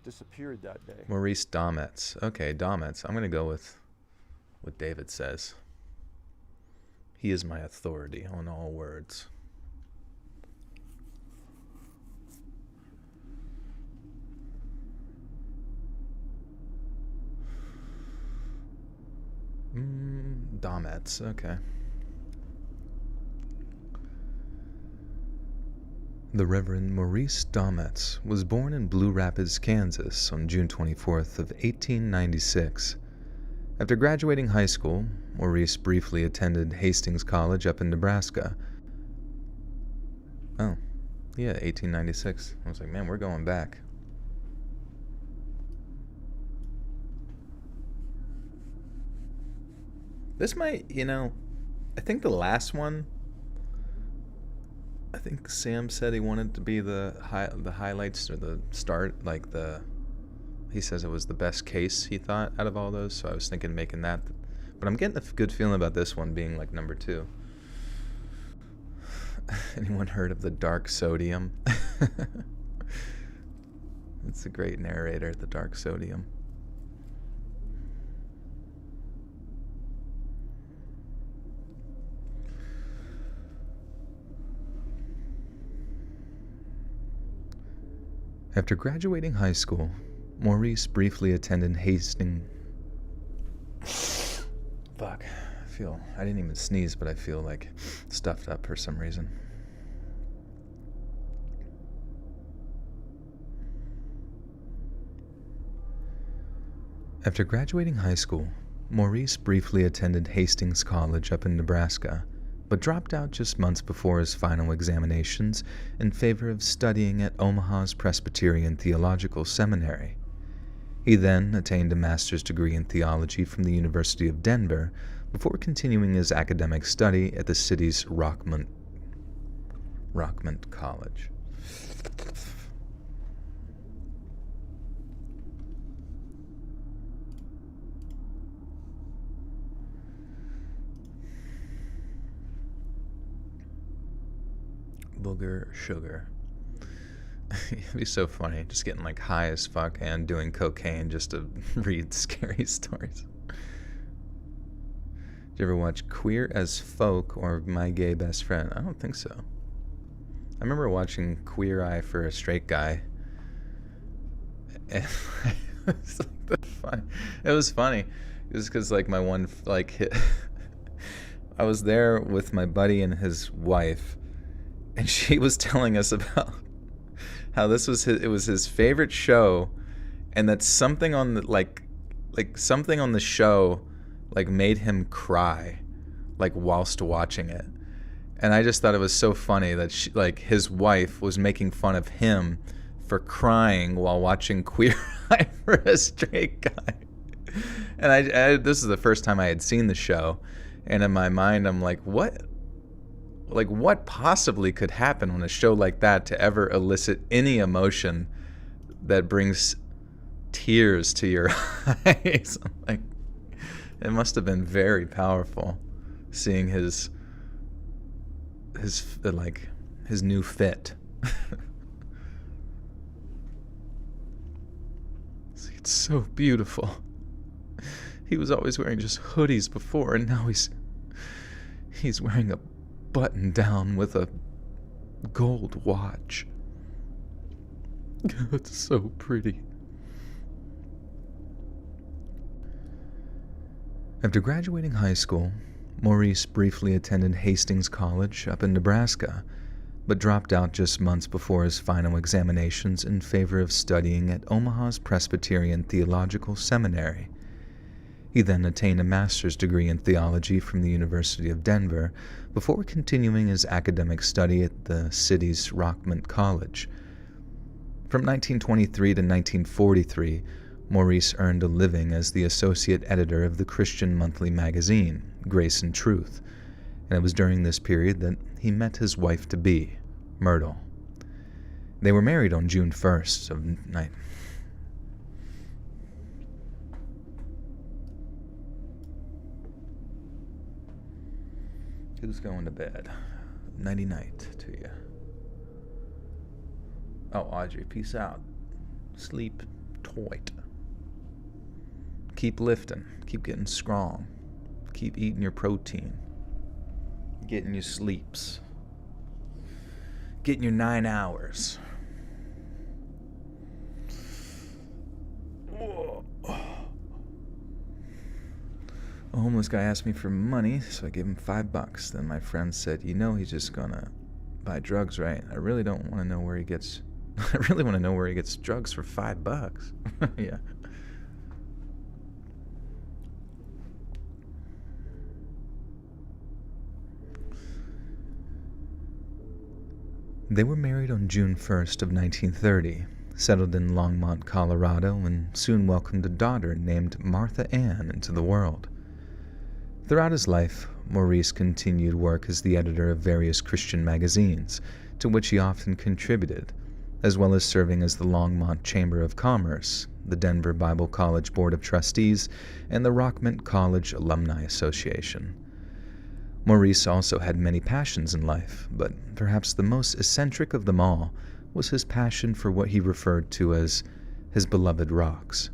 disappeared that day. Maurice Dometz. Okay, Dometz. I'm gonna go with what David says. He is my authority on all words. Dometz. Okay. The Reverend Maurice Dometz was born in Blue Rapids, Kansas on June 24th of 1896. After graduating high school, Maurice briefly attended Hastings College up in Nebraska. Oh, yeah, 1896. I was like, man, we're going back. This might, I think the last one, I think Sam said he wanted to be the highlights or the start, he says it was the best case he thought out of all those, so I was thinking making that. But I'm getting a good feeling about this one being like number 2. Anyone heard of the Dark Sodium? It's a great narrator, the Dark Sodium. After graduating high school, Maurice briefly attended Hastings. Fuck. I didn't even sneeze, but I feel like stuffed up for some reason. After graduating high school, Maurice briefly attended Hastings College up in Nebraska, but dropped out just months before his final examinations in favor of studying at Omaha's Presbyterian Theological Seminary. He then attained a master's degree in theology from the University of Denver before continuing his academic study at the city's Rockmont College. Booger sugar. It'd be so funny, just getting like high as fuck and doing cocaine just to read scary stories. Did you ever watch Queer as Folk or My Gay Best Friend? I don't think so. I remember watching Queer Eye for a Straight Guy. And it was funny. It was because like my one I was there with my buddy and his wife, and she was telling us about how this was it was his favorite show, and that something on the something on the show made him cry whilst watching it. And I just thought it was so funny that his wife was making fun of him for crying while watching Queer Eye for a Straight Guy. And I this is the first time I had seen the show, and in my mind I'm like, what possibly could happen on a show like that to ever elicit any emotion that brings tears to your eyes? I'm like, it must have been very powerful seeing his new fit. It's so beautiful. He was always wearing just hoodies before, and now he's wearing a button down with a gold watch. It's so pretty. After graduating high school, Maurice briefly attended Hastings College up in Nebraska, but dropped out just months before his final examinations in favor of studying at Omaha's Presbyterian Theological Seminary. He then attained a master's degree in theology from the University of Denver before continuing his academic study at the city's Rockmont College. From 1923 to 1943, Maurice earned a living as the associate editor of the Christian monthly magazine, Grace and Truth, and it was during this period that he met his wife-to-be, Myrtle. They were married on June 1st of Who's going to bed? Nighty-night to you. Oh, Audrey, peace out. Sleep tight. Keep lifting. Keep getting strong. Keep eating your protein. Getting your sleeps. Getting your 9 hours. A homeless guy asked me for money, so I gave him $5. Then my friend said, "You know he's just gonna buy drugs, right? I really don't want to know where he gets. I really want to know where he gets drugs for $5." Yeah. They were married on June 1st of 1930, settled in Longmont, Colorado, and soon welcomed a daughter named Martha Ann into the world. Throughout his life, Maurice continued work as the editor of various Christian magazines, to which he often contributed, as well as serving as the Longmont Chamber of Commerce, the Denver Bible College Board of Trustees, and the Rockmont College Alumni Association. Maurice also had many passions in life, but perhaps the most eccentric of them all was his passion for what he referred to as his beloved rocks.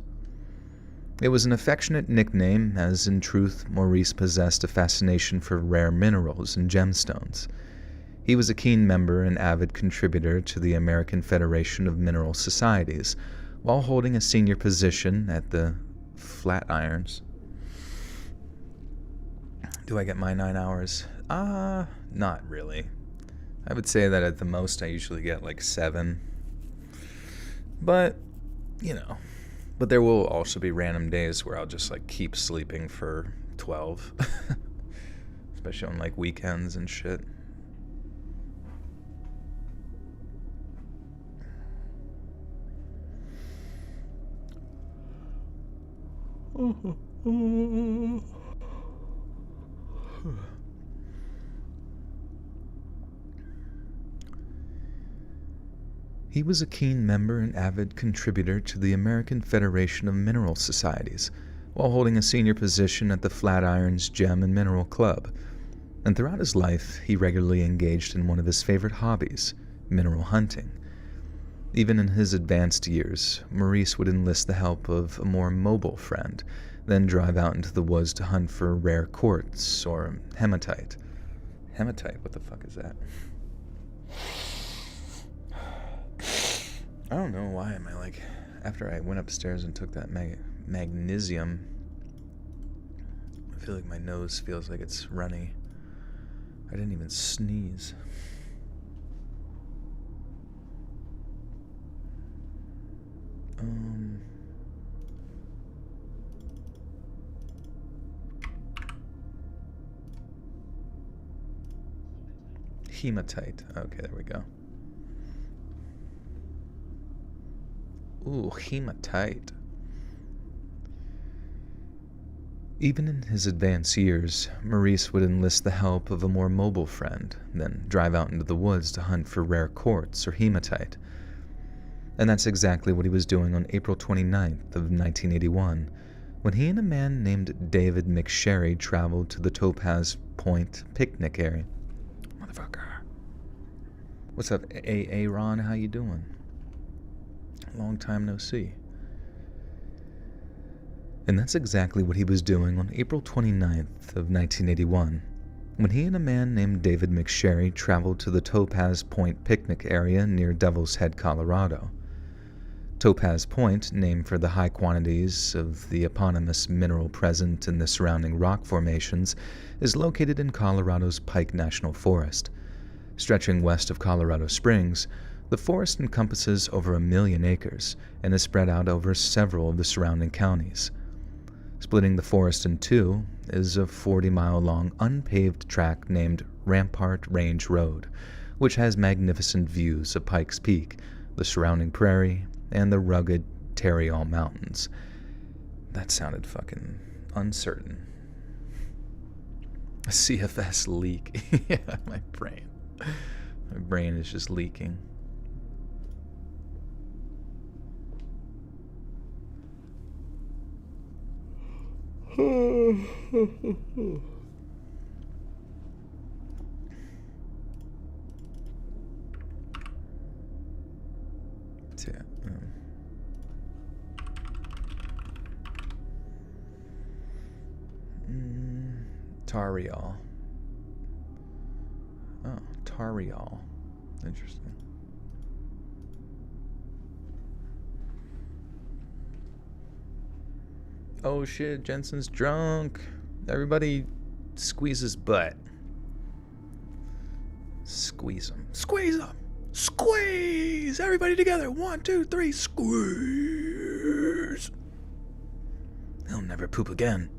It was an affectionate nickname, as in truth Maurice possessed a fascination for rare minerals and gemstones. He was a keen member and avid contributor to the American Federation of Mineral Societies, while holding a senior position at the Flatirons. Do I get my 9 hours? Not really. I would say that at the most I usually get like 7. But, you know. But there will also be random days where I'll just like keep sleeping for 12. Especially on like weekends and shit. He was a keen member and avid contributor to the American Federation of Mineral Societies, while holding a senior position at the Flatirons Gem and Mineral Club. And throughout his life, he regularly engaged in one of his favorite hobbies, mineral hunting. Even in his advanced years, Maurice would enlist the help of a more mobile friend, then drive out into the woods to hunt for rare quartz or hematite. Hematite? What the fuck is that? I don't know why am I like, after I went upstairs and took that magnesium, I feel like my nose feels like it's runny. I didn't even sneeze. Hematite. Okay, there we go. Ooh, hematite. Even in his advanced years, Maurice would enlist the help of a more mobile friend, then drive out into the woods to hunt for rare quartz or hematite. And that's exactly what he was doing on April 29th of 1981, when he and a man named David McSherry traveled to the Topaz Point picnic area. Motherfucker. What's up, Ron? How you doing? Long time no see. And that's exactly what he was doing on April 29th of 1981, when he and a man named David McSherry traveled to the Topaz Point picnic area near Devil's Head, Colorado. Topaz Point, named for the high quantities of the eponymous mineral present in the surrounding rock formations, is located in Colorado's Pike National Forest. Stretching west of Colorado Springs, the forest encompasses over 1 million acres and is spread out over several of the surrounding counties. Splitting the forest in two is a 40-mile-long unpaved tract named Rampart Range Road, which has magnificent views of Pikes Peak, the surrounding prairie, and the rugged Tarryall Mountains. That sounded fucking uncertain. A CFS leak. Yeah, my brain. My brain is just leaking. Tarryall. Oh, Tarryall. Interesting. Oh shit, Jensen's drunk. Everybody squeeze his butt. Squeeze him. Squeeze him! Squeeze! Everybody together. 1, 2, 3, squeeze! He'll never poop again.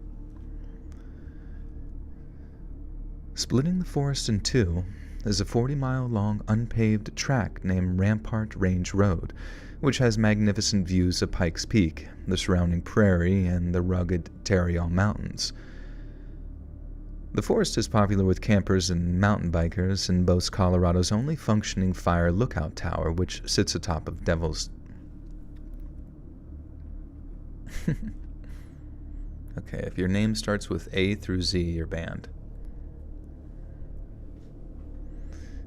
Splitting the forest in two is a 40-mile-long unpaved tract named Rampart Range Road, which has magnificent views of Pikes Peak, the surrounding prairie, and the rugged Tarryall Mountains. The forest is popular with campers and mountain bikers and boasts Colorado's only functioning fire lookout tower, which sits atop of Devil's... Okay, if your name starts with A through Z, you're banned.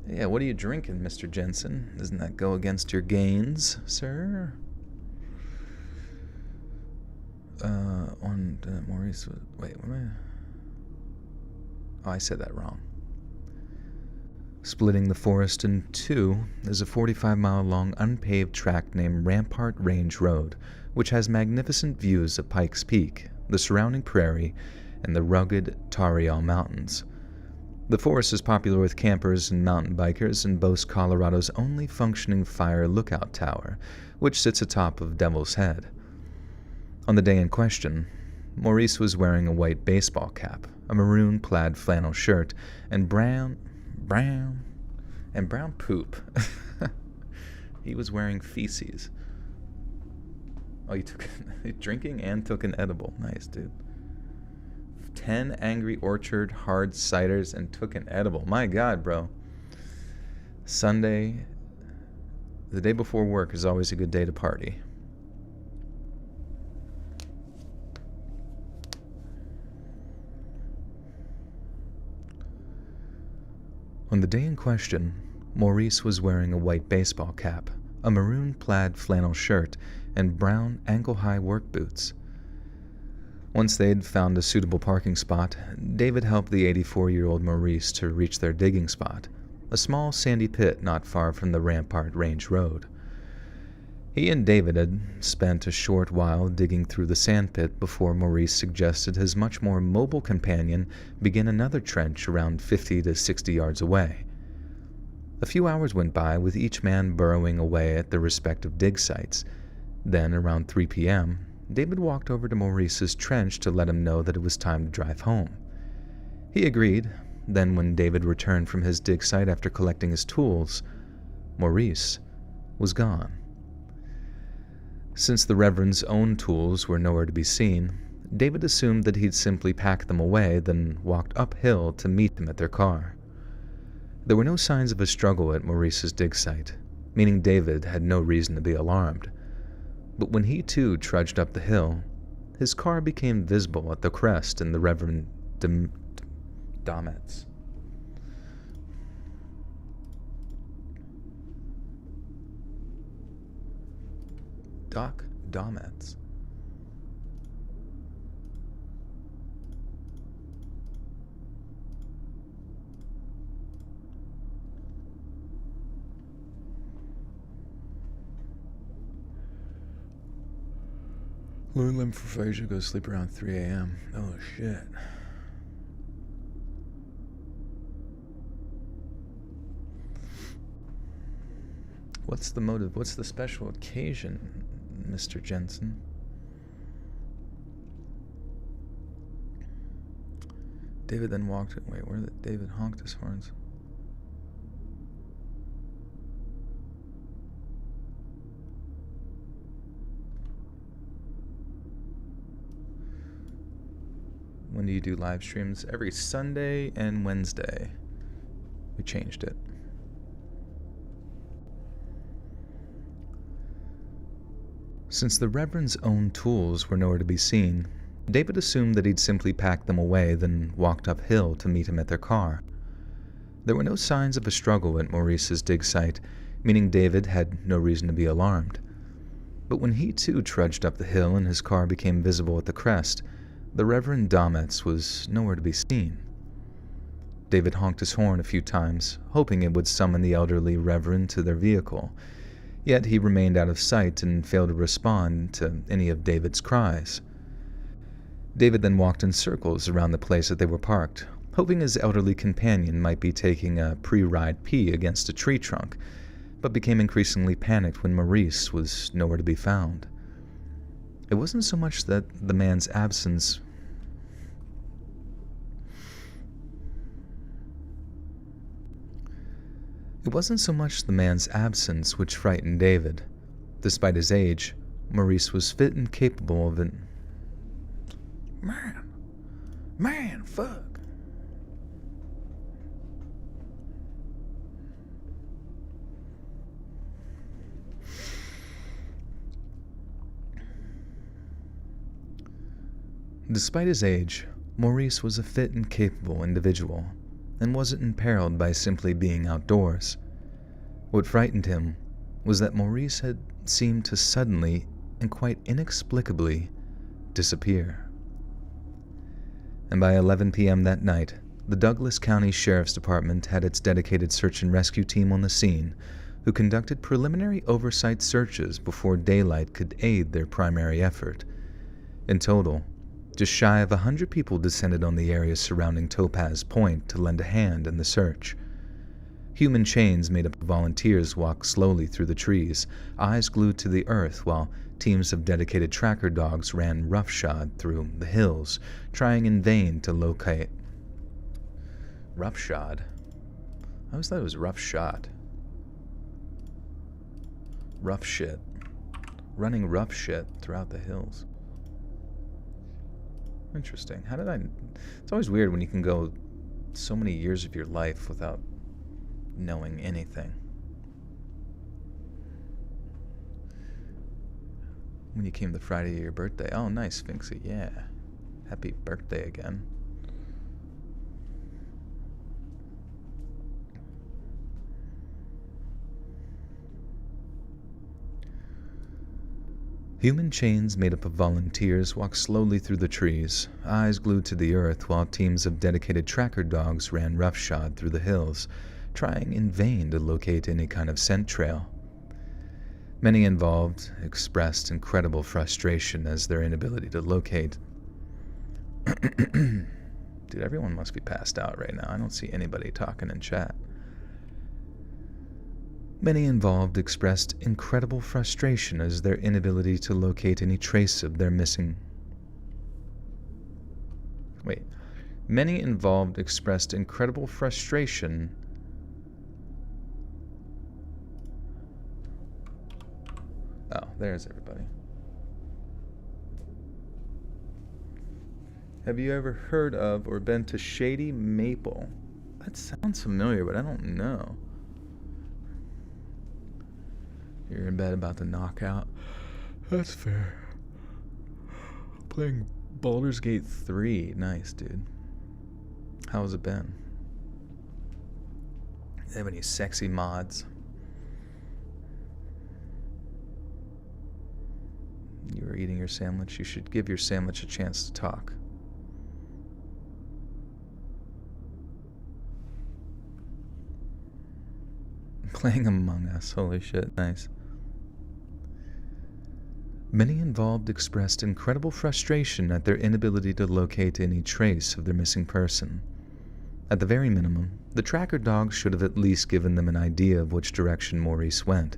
Yeah, what are you drinking, Mr. Jensen? Doesn't that go against your gains, sir? Maurice... Wait, what am I... Oh, I said that wrong. Splitting the forest in two is a 45-mile-long unpaved tract named Rampart Range Road, which has magnificent views of Pikes Peak, the surrounding prairie, and the rugged Tarryall Mountains. The forest is popular with campers and mountain bikers and boasts Colorado's only functioning fire lookout tower, which sits atop of Devil's Head. On the day in question, Maurice was wearing a white baseball cap, a maroon plaid flannel shirt, and brown poop. He was wearing feces. Oh, you took drinking and took an edible. Nice, dude. 10 Angry Orchard hard ciders and took an edible. My God, bro. Sunday, the day before work, is always a good day to party. On the day in question, Maurice was wearing a white baseball cap, a maroon plaid flannel shirt, and brown ankle-high work boots. Once they'd found a suitable parking spot, David helped the 84-year-old Maurice to reach their digging spot, a small sandy pit not far from the Rampart Range Road. He and David had spent a short while digging through the sandpit before Maurice suggested his much more mobile companion begin another trench around 50 to 60 yards away. A few hours went by with each man burrowing away at their respective dig sites. Then, around 3 p.m., David walked over to Maurice's trench to let him know that it was time to drive home. He agreed. Then, when David returned from his dig site after collecting his tools, Maurice was gone. Since the Reverend's own tools were nowhere to be seen, David assumed that he'd simply packed them away, then walked uphill to meet them at their car. There were no signs of a struggle at Maurice's dig site, meaning David had no reason to be alarmed. But when he too trudged up the hill, his car became visible at the crest in the Reverend Domet's. Doc Domet's. Louis Lim for Frazier goes to sleep around 3 a.m. Oh, shit. What's the motive? What's the special occasion, Mr. Jensen? David then walked... Wait, where did David honked his horns? When do you do live streams? Every Sunday and Wednesday. We changed it. Since the Reverend's own tools were nowhere to be seen, David assumed that he'd simply packed them away, then walked uphill to meet him at their car. There were no signs of a struggle at Maurice's dig site, meaning David had no reason to be alarmed. But when he too trudged up the hill and his car became visible at the crest, the Reverend Dometz was nowhere to be seen. David honked his horn a few times, hoping it would summon the elderly Reverend to their vehicle. Yet he remained out of sight and failed to respond to any of David's cries. David then walked in circles around the place that they were parked, hoping his elderly companion might be taking a pre-ride pee against a tree trunk, but became increasingly panicked when Maurice was nowhere to be found. It wasn't so much that the man's absence... It wasn't so much the man's absence which frightened David. Despite his age, Maurice was fit and capable of it. Man, fuck. Despite his age, Maurice was a fit and capable individual, and wasn't imperiled by simply being outdoors. What frightened him was that Maurice had seemed to suddenly and quite inexplicably disappear. And by 11 p.m. that night, the Douglas County Sheriff's Department had its dedicated search and rescue team on the scene, who conducted preliminary oversight searches before daylight could aid their primary effort. In total, just shy of 100 people descended on the area surrounding Topaz Point to lend a hand in the search. Human chains made up of volunteers walked slowly through the trees, eyes glued to the earth, while teams of dedicated tracker dogs ran roughshod through the hills, trying in vain to locate... Roughshod? I always thought it was roughshod. Rough shit. Running rough shit throughout the hills. Interesting. How did I... It's always weird when you can go so many years of your life without knowing anything. When you came the Friday of your birthday. Oh, nice, Sphinxy. Yeah. Happy birthday again. Human chains made up of volunteers walked slowly through the trees, eyes glued to the earth, while teams of dedicated tracker dogs ran roughshod through the hills, trying in vain to locate any kind of scent trail. Many involved expressed incredible frustration as their inability to locate. Dude, everyone must be passed out right now. I don't see anybody talking in chat. Many involved expressed incredible frustration as their inability to locate any trace of their missing... Wait. Many involved expressed incredible frustration... Oh, there's everybody. Have you ever heard of or been to Shady Maple? That sounds familiar, but I don't know. You're in bed about to knock out. That's fair. Playing Baldur's Gate 3. Nice, dude. How's it been? Do you have any sexy mods? You were eating your sandwich. You should give your sandwich a chance to talk. Playing Among Us. Holy shit, nice. Many involved expressed incredible frustration at their inability to locate any trace of their missing person. At the very minimum, the tracker dogs should have at least given them an idea of which direction Maurice went,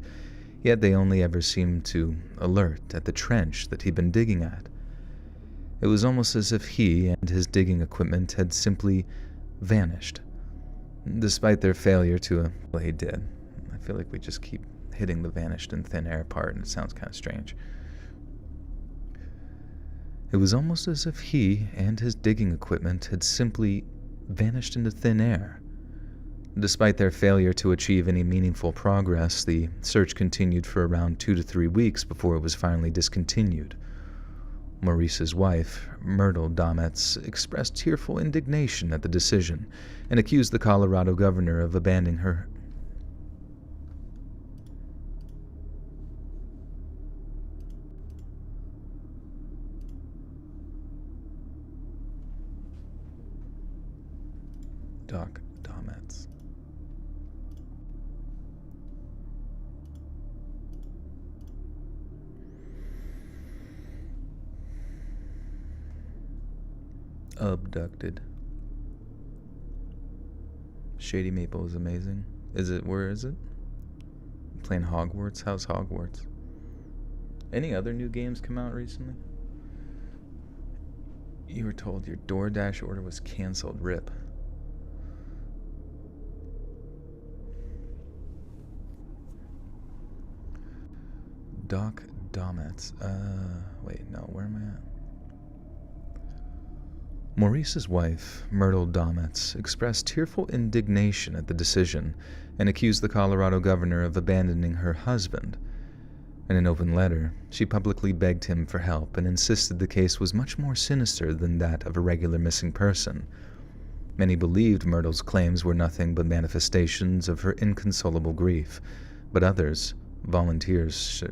yet they only ever seemed to alert at the trench that he'd been digging at. It was almost as if he and his digging equipment had simply vanished, despite their failure to... Well, he did. I feel like we just keep hitting the vanished in thin air part, and it sounds kind of strange. It was almost as if he and his digging equipment had simply vanished into thin air. Despite their failure to achieve any meaningful progress, the search continued for around 2 to 3 weeks before it was finally discontinued. Maurice's wife, Myrtle Dometz, expressed tearful indignation at the decision and accused the Colorado governor of abandoning her. Doc Dometz. Abducted. Shady Maple is amazing. Is it? Where is it? Playing Hogwarts? How's Hogwarts? Any other new games come out recently? You were told your DoorDash order was canceled. RIP. Doc Dometz. Wait, no, where am I at? Maurice's wife, Myrtle Dometz, expressed tearful indignation at the decision and accused the Colorado governor of abandoning her husband. In an open letter, she publicly begged him for help and insisted the case was much more sinister than that of a regular missing person. Many believed Myrtle's claims were nothing but manifestations of her inconsolable grief, but others, volunteers,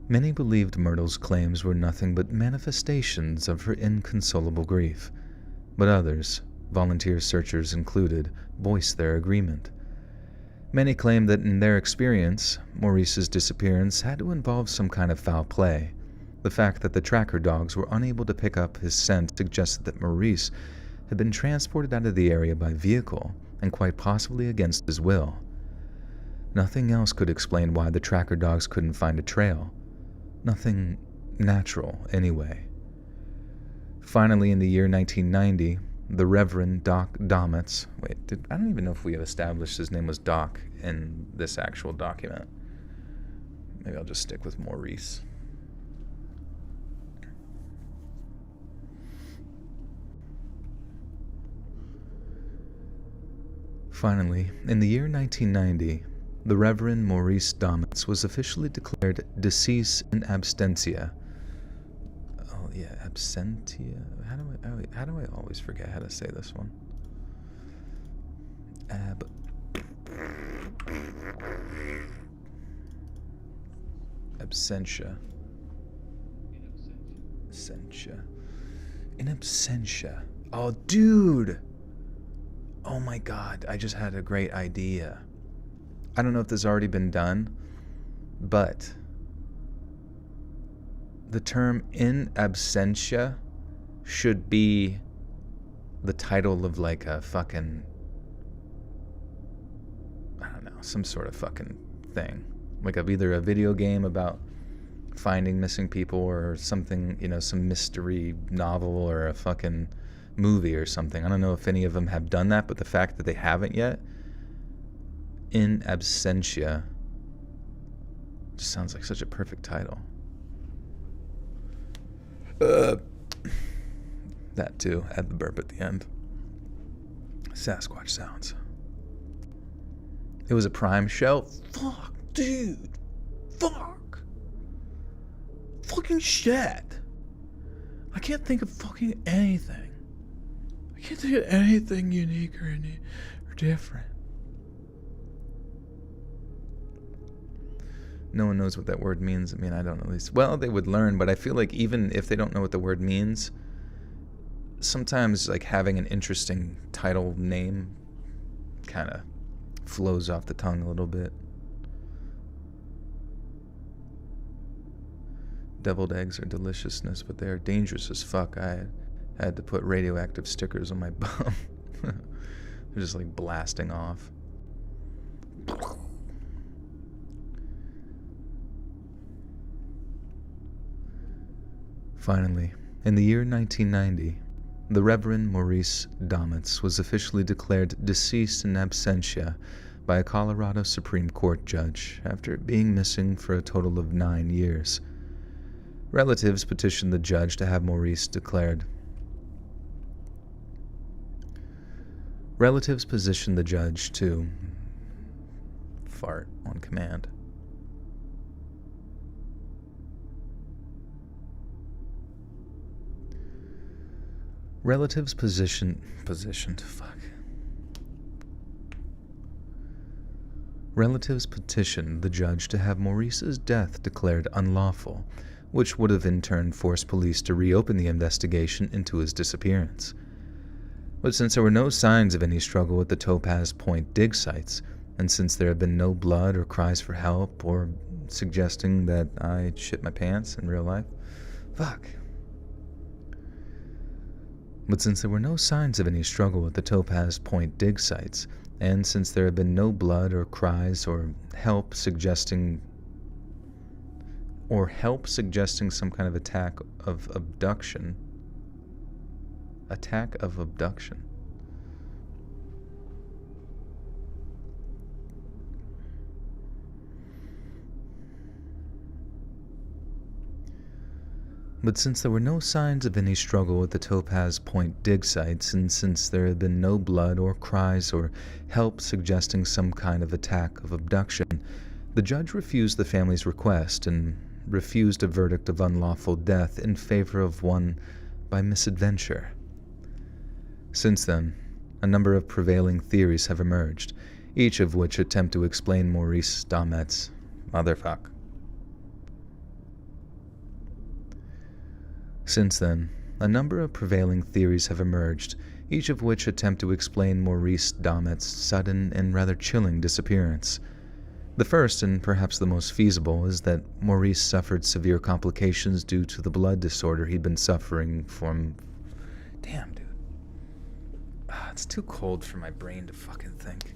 Many believed Myrtle's claims were nothing but manifestations of her inconsolable grief, but others, volunteer searchers included, voiced their agreement. Many claimed that in their experience, Maurice's disappearance had to involve some kind of foul play. The fact that the tracker dogs were unable to pick up his scent suggested that Maurice had been transported out of the area by vehicle, and quite possibly against his will. Nothing else could explain why the tracker dogs couldn't find a trail. Nothing natural, anyway. Finally, in the year 1990, the Reverend Doc Dometz... Wait, I don't even know if we have established his name was Doc in this actual document. Maybe I'll just stick with Maurice. Finally, in the year 1990, the Reverend Maurice Dometz was officially declared deceased in absentia. Oh yeah, absentia. How do I always forget how to say this one? Absentia. In absentia. Oh, dude. Oh my God, I just had a great idea. I don't know if this has already been done, but the term in absentia should be the title of like a fucking, I don't know, some sort of fucking thing. Like of either a video game about finding missing people or something, you know, some mystery novel or a fucking movie or something. I don't know if any of them have done that, but the fact that they haven't yet, in absentia, just sounds like such a perfect title. That too, add the burp at the end. Sasquatch sounds. It was a Prime show? Fuck, dude. Fuck. Fucking shit. I can't think of fucking anything. I can't think of anything unique or different. No one knows what that word means. I mean, I don't know. At least, well, they would learn, but I feel like even if they don't know what the word means, sometimes like having an interesting title name kind of flows off the tongue a little bit. Deviled eggs are deliciousness, but they are dangerous as fuck. I had to put radioactive stickers on my bum. They're just like blasting off. Finally, in the year 1990, the Reverend Maurice Domitz was officially declared deceased in absentia by a Colorado Supreme Court judge after being missing for a total of 9 years. Relatives petitioned the judge to have Maurice declared. Relatives petitioned the judge to fart on command. Relatives petitioned the judge to have Maurice's death declared unlawful, which would have in turn forced police to reopen the investigation into his disappearance. But since there were no signs of any struggle at the Topaz Point dig sites, and since there had been no blood or cries for help or suggesting that I shit my pants in real life, But since there were no signs of any struggle at the Topaz Point dig sites, and since there had been no blood or cries or help suggesting some kind of attack of abduction. But since there were no signs of any struggle at the Topaz Point dig sites, and since there had been no blood or cries or help suggesting some kind of attack of abduction, the judge refused the family's request and refused a verdict of unlawful death in favor of one by misadventure. Since then, a number of prevailing theories have emerged, each of which attempt to explain Maurice Domitz's motherfuck. Since then, a number of prevailing theories have emerged, each of which attempt to explain Maurice Domitz's sudden and rather chilling disappearance. The first, and perhaps the most feasible, is that Maurice suffered severe complications due to the blood disorder he'd been suffering from... Damn, dude. It's too cold for my brain to fucking think.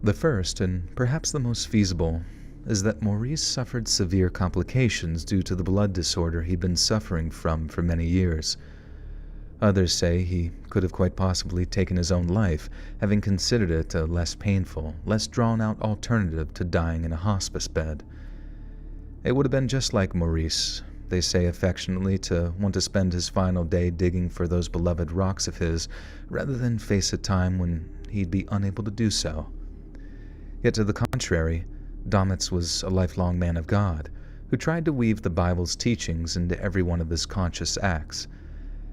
The first, and perhaps the most feasible, is that Maurice suffered severe complications due to the blood disorder he'd been suffering from for many years. Others say he could have quite possibly taken his own life, having considered it a less painful, less drawn-out alternative to dying in a hospice bed. It would have been just like Maurice, they say affectionately, to want to spend his final day digging for those beloved rocks of his, rather than face a time when he'd be unable to do so. Yet to the contrary, Domitz was a lifelong man of God, who tried to weave the Bible's teachings into every one of his conscious acts.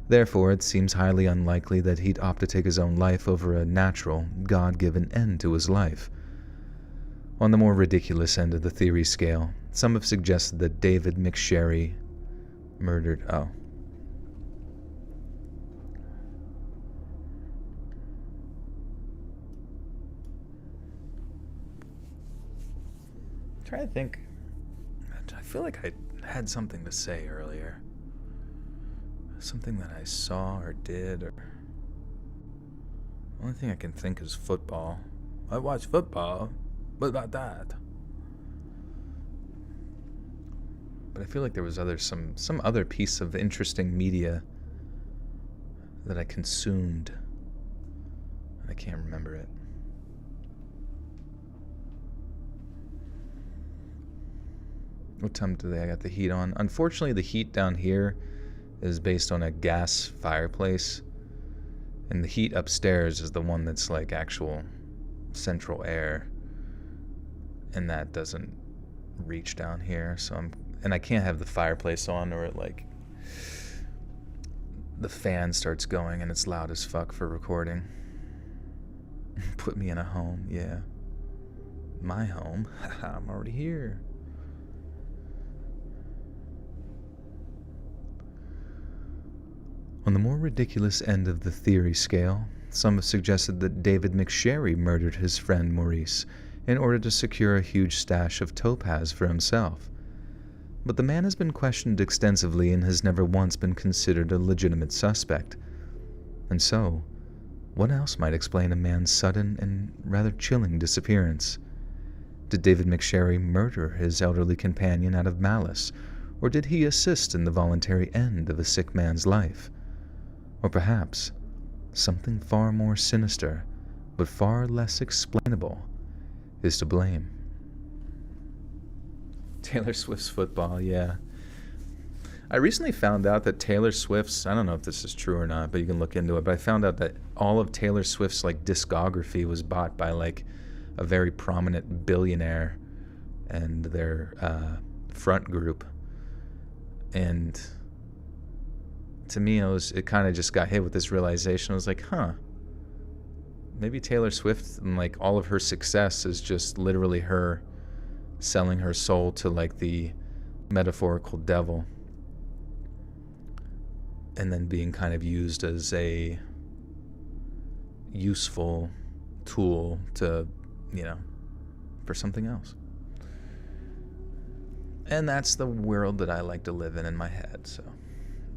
Therefore, it seems highly unlikely that he'd opt to take his own life over a natural, God-given end to his life. On the more ridiculous end of the theory scale, some have suggested that David McSherry murdered... Trying to think. I feel like I had something to say earlier. Something that I saw or did, or... The only thing I can think is football. I watch football. What about that? But I feel like there was some other piece of interesting media that I consumed. I can't remember it. What time today I got the heat on? Unfortunately, the heat down here is based on a gas fireplace, and the heat upstairs is the one that's like actual central air, and that doesn't reach down here. So I can't have the fireplace on, or like the fan starts going and it's loud as fuck for recording. Put me in a home, yeah. My home? I'm already here. On the more ridiculous end of the theory scale, some have suggested that David McSherry murdered his friend Maurice, in order to secure a huge stash of topaz for himself. But the man has been questioned extensively and has never once been considered a legitimate suspect. And so, what else might explain a man's sudden and rather chilling disappearance? Did David McSherry murder his elderly companion out of malice, or did he assist in the voluntary end of a sick man's life? Or perhaps something far more sinister, but far less explainable, is to blame. Taylor Swift's football, yeah. I recently found out that Taylor Swift's, I don't know if this is true or not, but you can look into it, but I found out that all of Taylor Swift's like discography was bought by like a very prominent billionaire and their front group. And to me, it kind of just got hit with this realization. I was like, maybe Taylor Swift and like all of her success is just literally her selling her soul to like the metaphorical devil, and then being kind of used as a useful tool to, for something else. And that's the world that I like to live in my head, so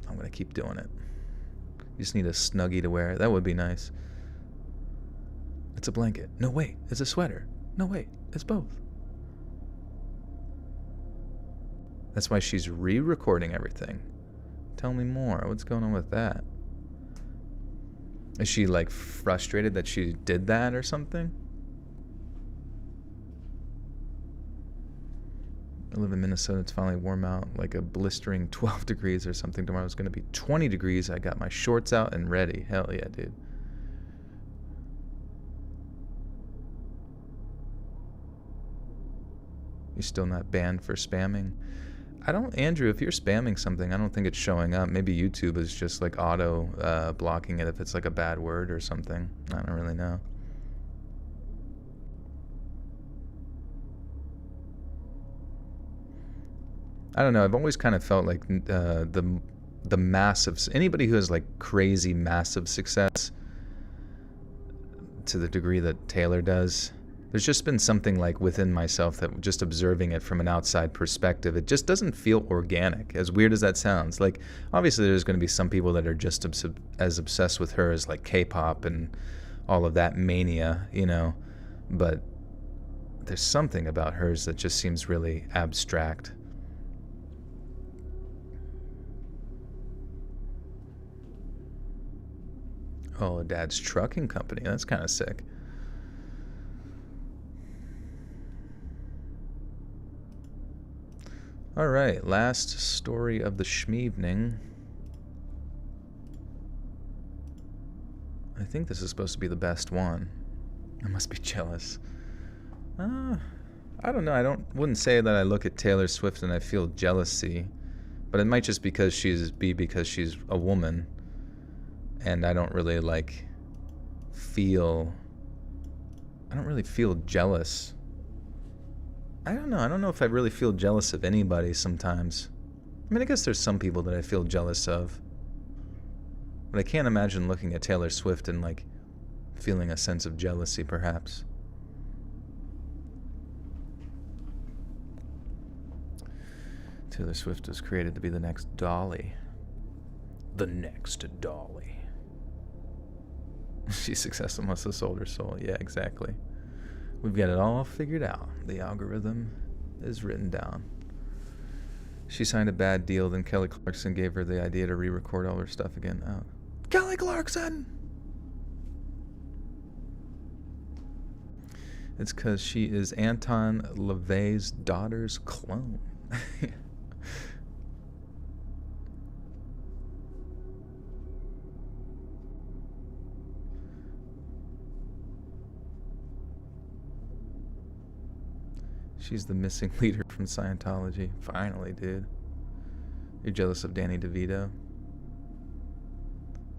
I'm going to keep doing it. You just need a Snuggie to wear. That would be nice. It's a blanket. No, wait, it's a sweater. No, wait, it's both. That's why she's re-recording everything. Tell me more. What's going on with that? Is she like frustrated that she did that or something? I live in Minnesota. It's finally warm out, like a blistering 12 degrees or something. Tomorrow's going to be 20 degrees. I got my shorts out and ready. Hell yeah, dude. You're still not banned for spamming? Andrew, if you're spamming something, I don't think it's showing up. Maybe YouTube is just like auto blocking it if it's like a bad word or something. I don't really know. I don't know. I've always kind of felt like the massive, anybody who has like crazy massive success to the degree that Taylor does, there's just been something like within myself that just observing it from an outside perspective, it just doesn't feel organic, as weird as that sounds. Like, obviously there's going to be some people that are just as obsessed with her as like K-pop and all of that mania, but there's something about hers that just seems really abstract. Oh, Dad's trucking company. That's kind of sick. All right, last story of the schmeevening. I think this is supposed to be the best one. I must be jealous. I don't know. Wouldn't say that I look at Taylor Swift and I feel jealousy, but it might just because she's a woman, and I don't really feel jealous. I don't know. I don't know if I really feel jealous of anybody sometimes. I mean, I guess there's some people that I feel jealous of. But I can't imagine looking at Taylor Swift and feeling a sense of jealousy, perhaps. Taylor Swift was created to be the next Dolly. The next Dolly. She's successful must have sold her soul. Yeah, exactly. We've got it all figured out. The algorithm is written down. She signed a bad deal, then Kelly Clarkson gave her the idea to re-record all her stuff again. Oh. Kelly Clarkson! It's because she is Anton LaVey's daughter's clone. She's the missing leader from Scientology. Finally, dude. You're jealous of Danny DeVito?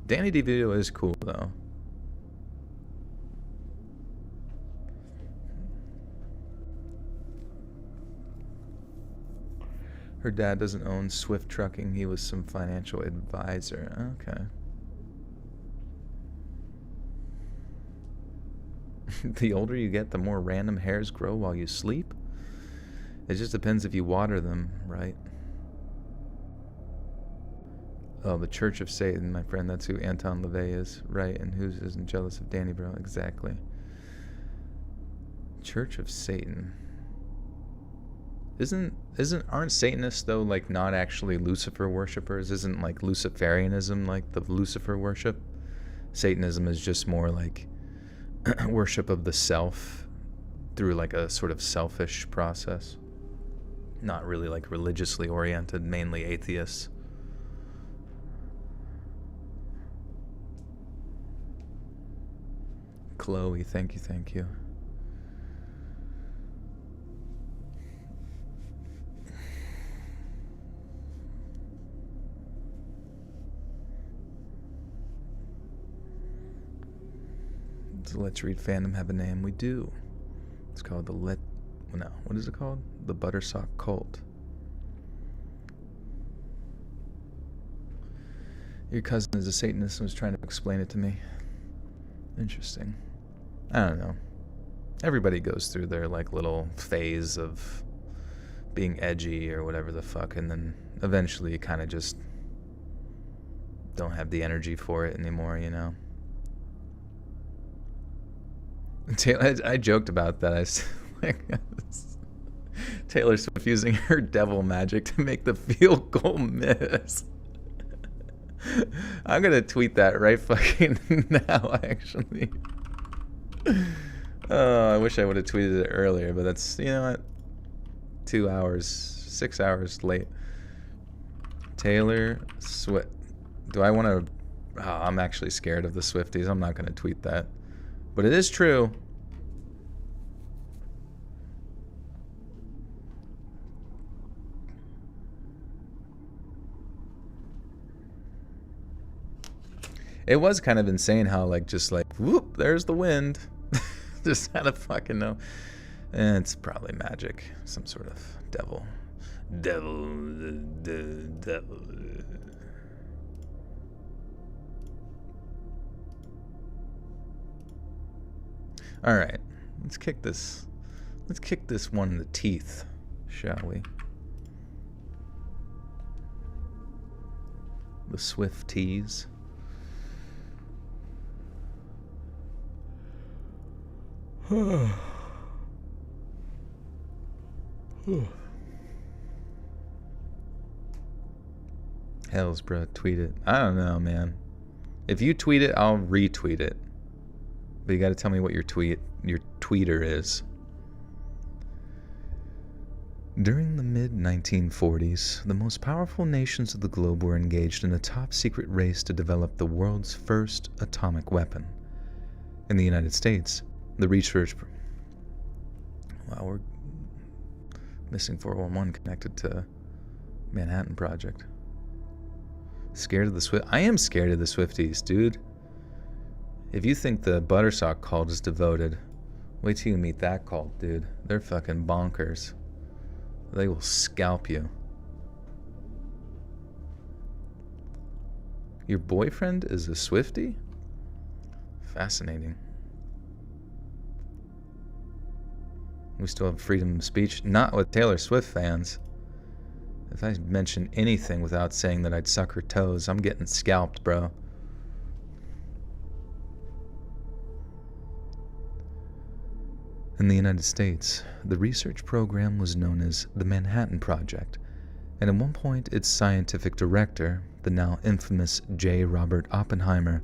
Danny DeVito is cool, though. Her dad doesn't own Swift Trucking. He was some financial advisor. Okay. The older you get, the more random hairs grow while you sleep. It just depends if you water them, right? Oh, the Church of Satan, my friend. That's who Anton LaVey is, right? And who isn't jealous of Danny, bro? Exactly. Church of Satan. Aren't Satanists though like not actually Lucifer worshippers? Isn't like Luciferianism like the Lucifer worship? Satanism is just more like worship of the self through like a sort of selfish process. Not really like religiously oriented, mainly atheists. Chloe, thank you. Does Let's Read fandom have a name? We do. It's called what is it called? The Buttersock Cult. Your cousin is a Satanist and was trying to explain it to me. Interesting. I don't know. Everybody goes through their like little phase of being edgy or whatever the fuck, and then eventually you kind of just don't have the energy for it anymore, you know? I joked about that. I was like, Taylor Swift using her devil magic to make the field goal miss. I'm gonna tweet that right fucking now, actually. Oh, I wish I would have tweeted it earlier, but that's, you know what? 6 hours late. Taylor Swift. Do I want to... Oh, I'm actually scared of the Swifties. I'm not gonna tweet that. But it is true. It was kind of insane how just whoop, there's the wind. Just had to fucking know. And it's probably magic. Some sort of devil. Devil. All right, let's kick this one in the teeth, shall we? The Swifties. Hells, bro, tweet it. I don't know, man. If you tweet it, I'll retweet it. But you got to tell me what your tweeter is. During the mid-1940s, the most powerful nations of the globe were engaged in a top-secret race to develop the world's first atomic weapon. In the United States, the research... Wow, we're missing 411 connected to Manhattan Project. Scared of the Swift... I am scared of the Swifties, dude. If you think the Buttersock cult is devoted, wait till you meet that cult, dude. They're fucking bonkers. They will scalp you. Your boyfriend is a Swiftie? Fascinating. We still have freedom of speech. Not with Taylor Swift fans. If I mention anything without saying that I'd suck her toes, I'm getting scalped, bro. In the United States, the research program was known as the Manhattan Project, and at one point its scientific director, the now infamous J. Robert Oppenheimer,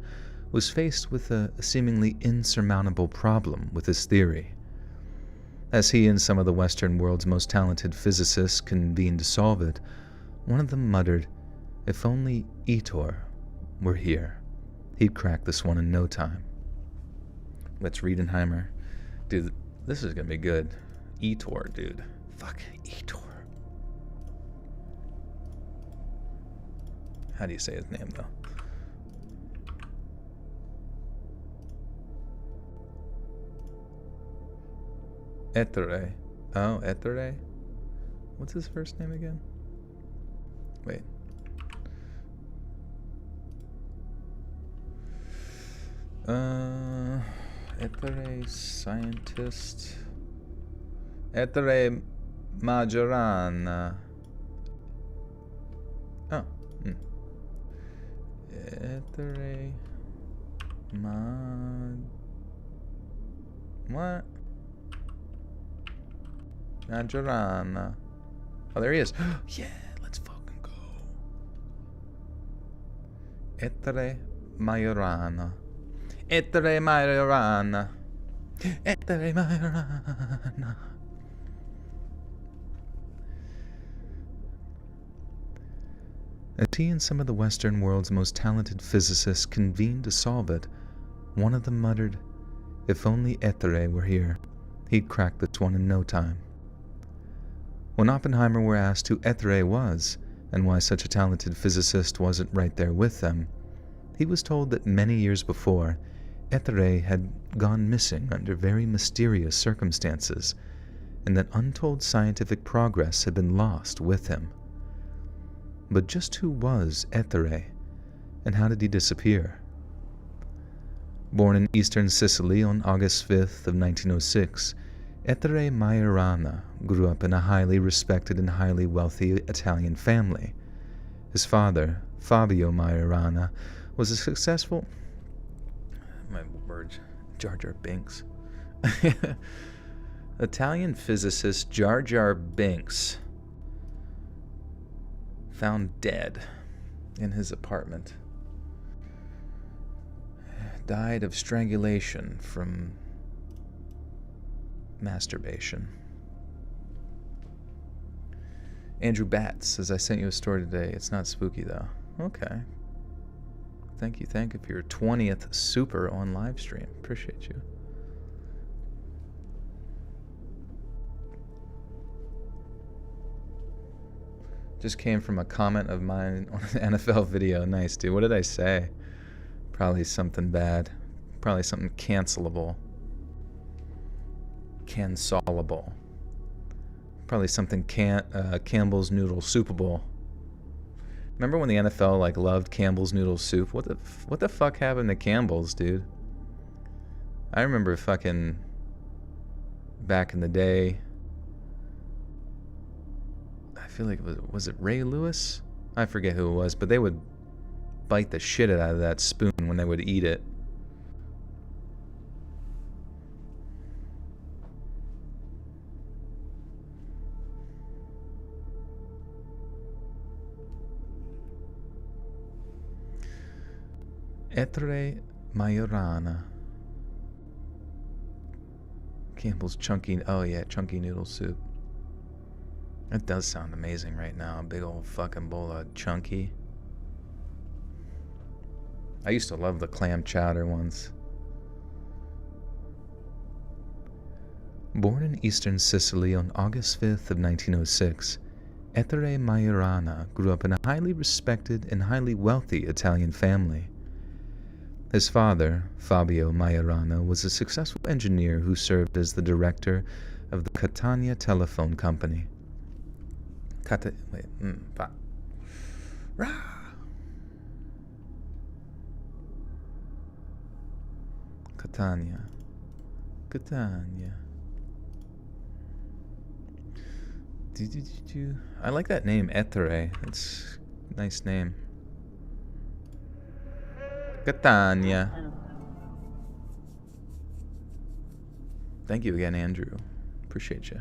was faced with a seemingly insurmountable problem with his theory. As he and some of the Western world's most talented physicists convened to solve it, one of them muttered, "If only Etor were here, he'd crack this one in no time." Let's Riedenheimer. Dude, this is gonna be good. Etor, dude. Fuck, Etor. How do you say his name, though? Ettore. Oh, Ettore? What's his first name again? Wait. Etere scientist. Etere Majorana. Oh. Etere What? Majorana. Oh, there he is. Yeah, let's fucking go. Etere Majorana. Etere Majorana. Etere Majorana. As he and some of the Western world's most talented physicists convened to solve it, one of them muttered, "If only Etere were here, he'd crack this one in no time." When Oppenheimer were asked who Etere was, and why such a talented physicist wasn't right there with them, he was told that many years before, Etere had gone missing under very mysterious circumstances, and that untold scientific progress had been lost with him. But just who was Etere, and how did he disappear? Born in eastern Sicily on August 5th of 1906, Etere Majorana grew up in a highly respected and highly wealthy Italian family. His father, Fabio Majorana, was a successful... My words, Jar Jar Binks. Italian physicist Jar Jar Binks found dead in his apartment. Died of strangulation from masturbation. Andrew Batts says, I sent you a story today. It's not spooky though. Okay. Thank you for your 20th super on live stream. Appreciate you. Just came from a comment of mine on an NFL video. Nice, dude. What did I say? Probably something bad. Probably something cancelable. Cancelable. Probably something Campbell's Noodle Soupable. Remember when the NFL loved Campbell's Noodle Soup? What the fuck happened to Campbell's, dude? I remember fucking back in the day. I feel like was it Ray Lewis? I forget who it was, but they would bite the shit out of that spoon when they would eat it. Etere Majorana. Campbell's chunky noodle soup. It does sound amazing right now. A big old fucking bowl of chunky. I used to love the clam chowder ones. Born in eastern Sicily on August 5th of 1906, Etere Majorana grew up in a highly respected and highly wealthy Italian family. His father, Fabio Majorana, was a successful engineer who served as the director of the Catania Telephone Company. Catania. I like that name, Etere. It's a nice name. Catania. Thank you again, Andrew. Appreciate you.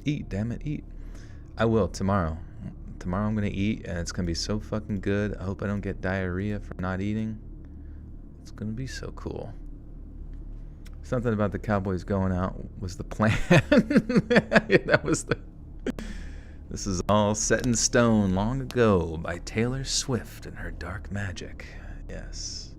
Eat, damn it, eat. I will tomorrow. Tomorrow I'm gonna eat, and it's gonna be so fucking good. I hope I don't get diarrhea from not eating. It's gonna be so cool. Something about the Cowboys going out was the plan. That was the... This is all set in stone long ago by Taylor Swift and her dark magic. Yes.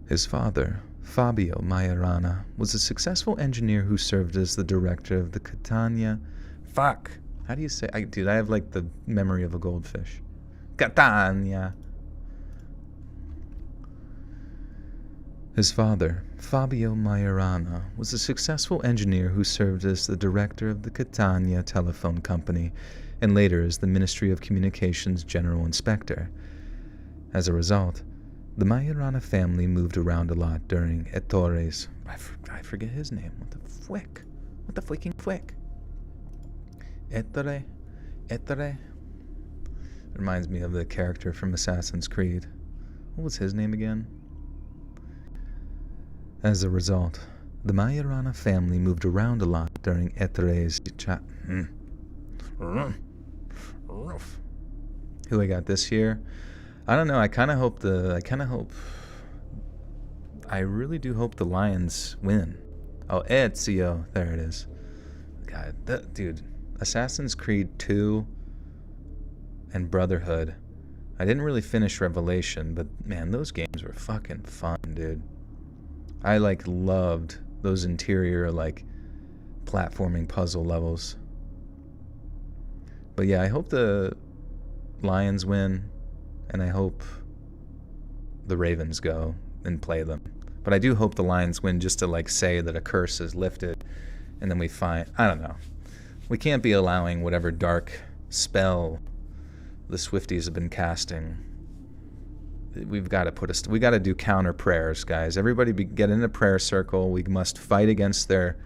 His father, Fabio Majorana, was a successful engineer who served as the director of the Catania... Fuck! How do you say... Dude, I have the memory of a goldfish. Catania. His father, Fabio Majorana, was a successful engineer who served as the director of the Catania Telephone Company and later as the Ministry of Communications General Inspector. As a result, the Majorana family moved around a lot during Ettore's... I forget his name. What the fwick? What the freaking fwick? Ettore? Reminds me of the character from Assassin's Creed. What was his name again? As a result, the Majorana family moved around a lot during Ettore's Who I got this year? I don't know. I really do hope the Lions win. Oh, Ezio. There it is. God, dude. Assassin's Creed 2 and Brotherhood. I didn't really finish Revelation, but man, those games were fucking fun, dude. I loved those interior platforming puzzle levels. But yeah, I hope the Lions win, and I hope the Ravens go and play them. But I do hope the Lions win just to say that a curse is lifted, and then we find, I don't know. We can't be allowing whatever dark spell the Swifties have been casting. We've got to we got to do counter prayers, guys. Everybody get in a prayer circle. We must fight against their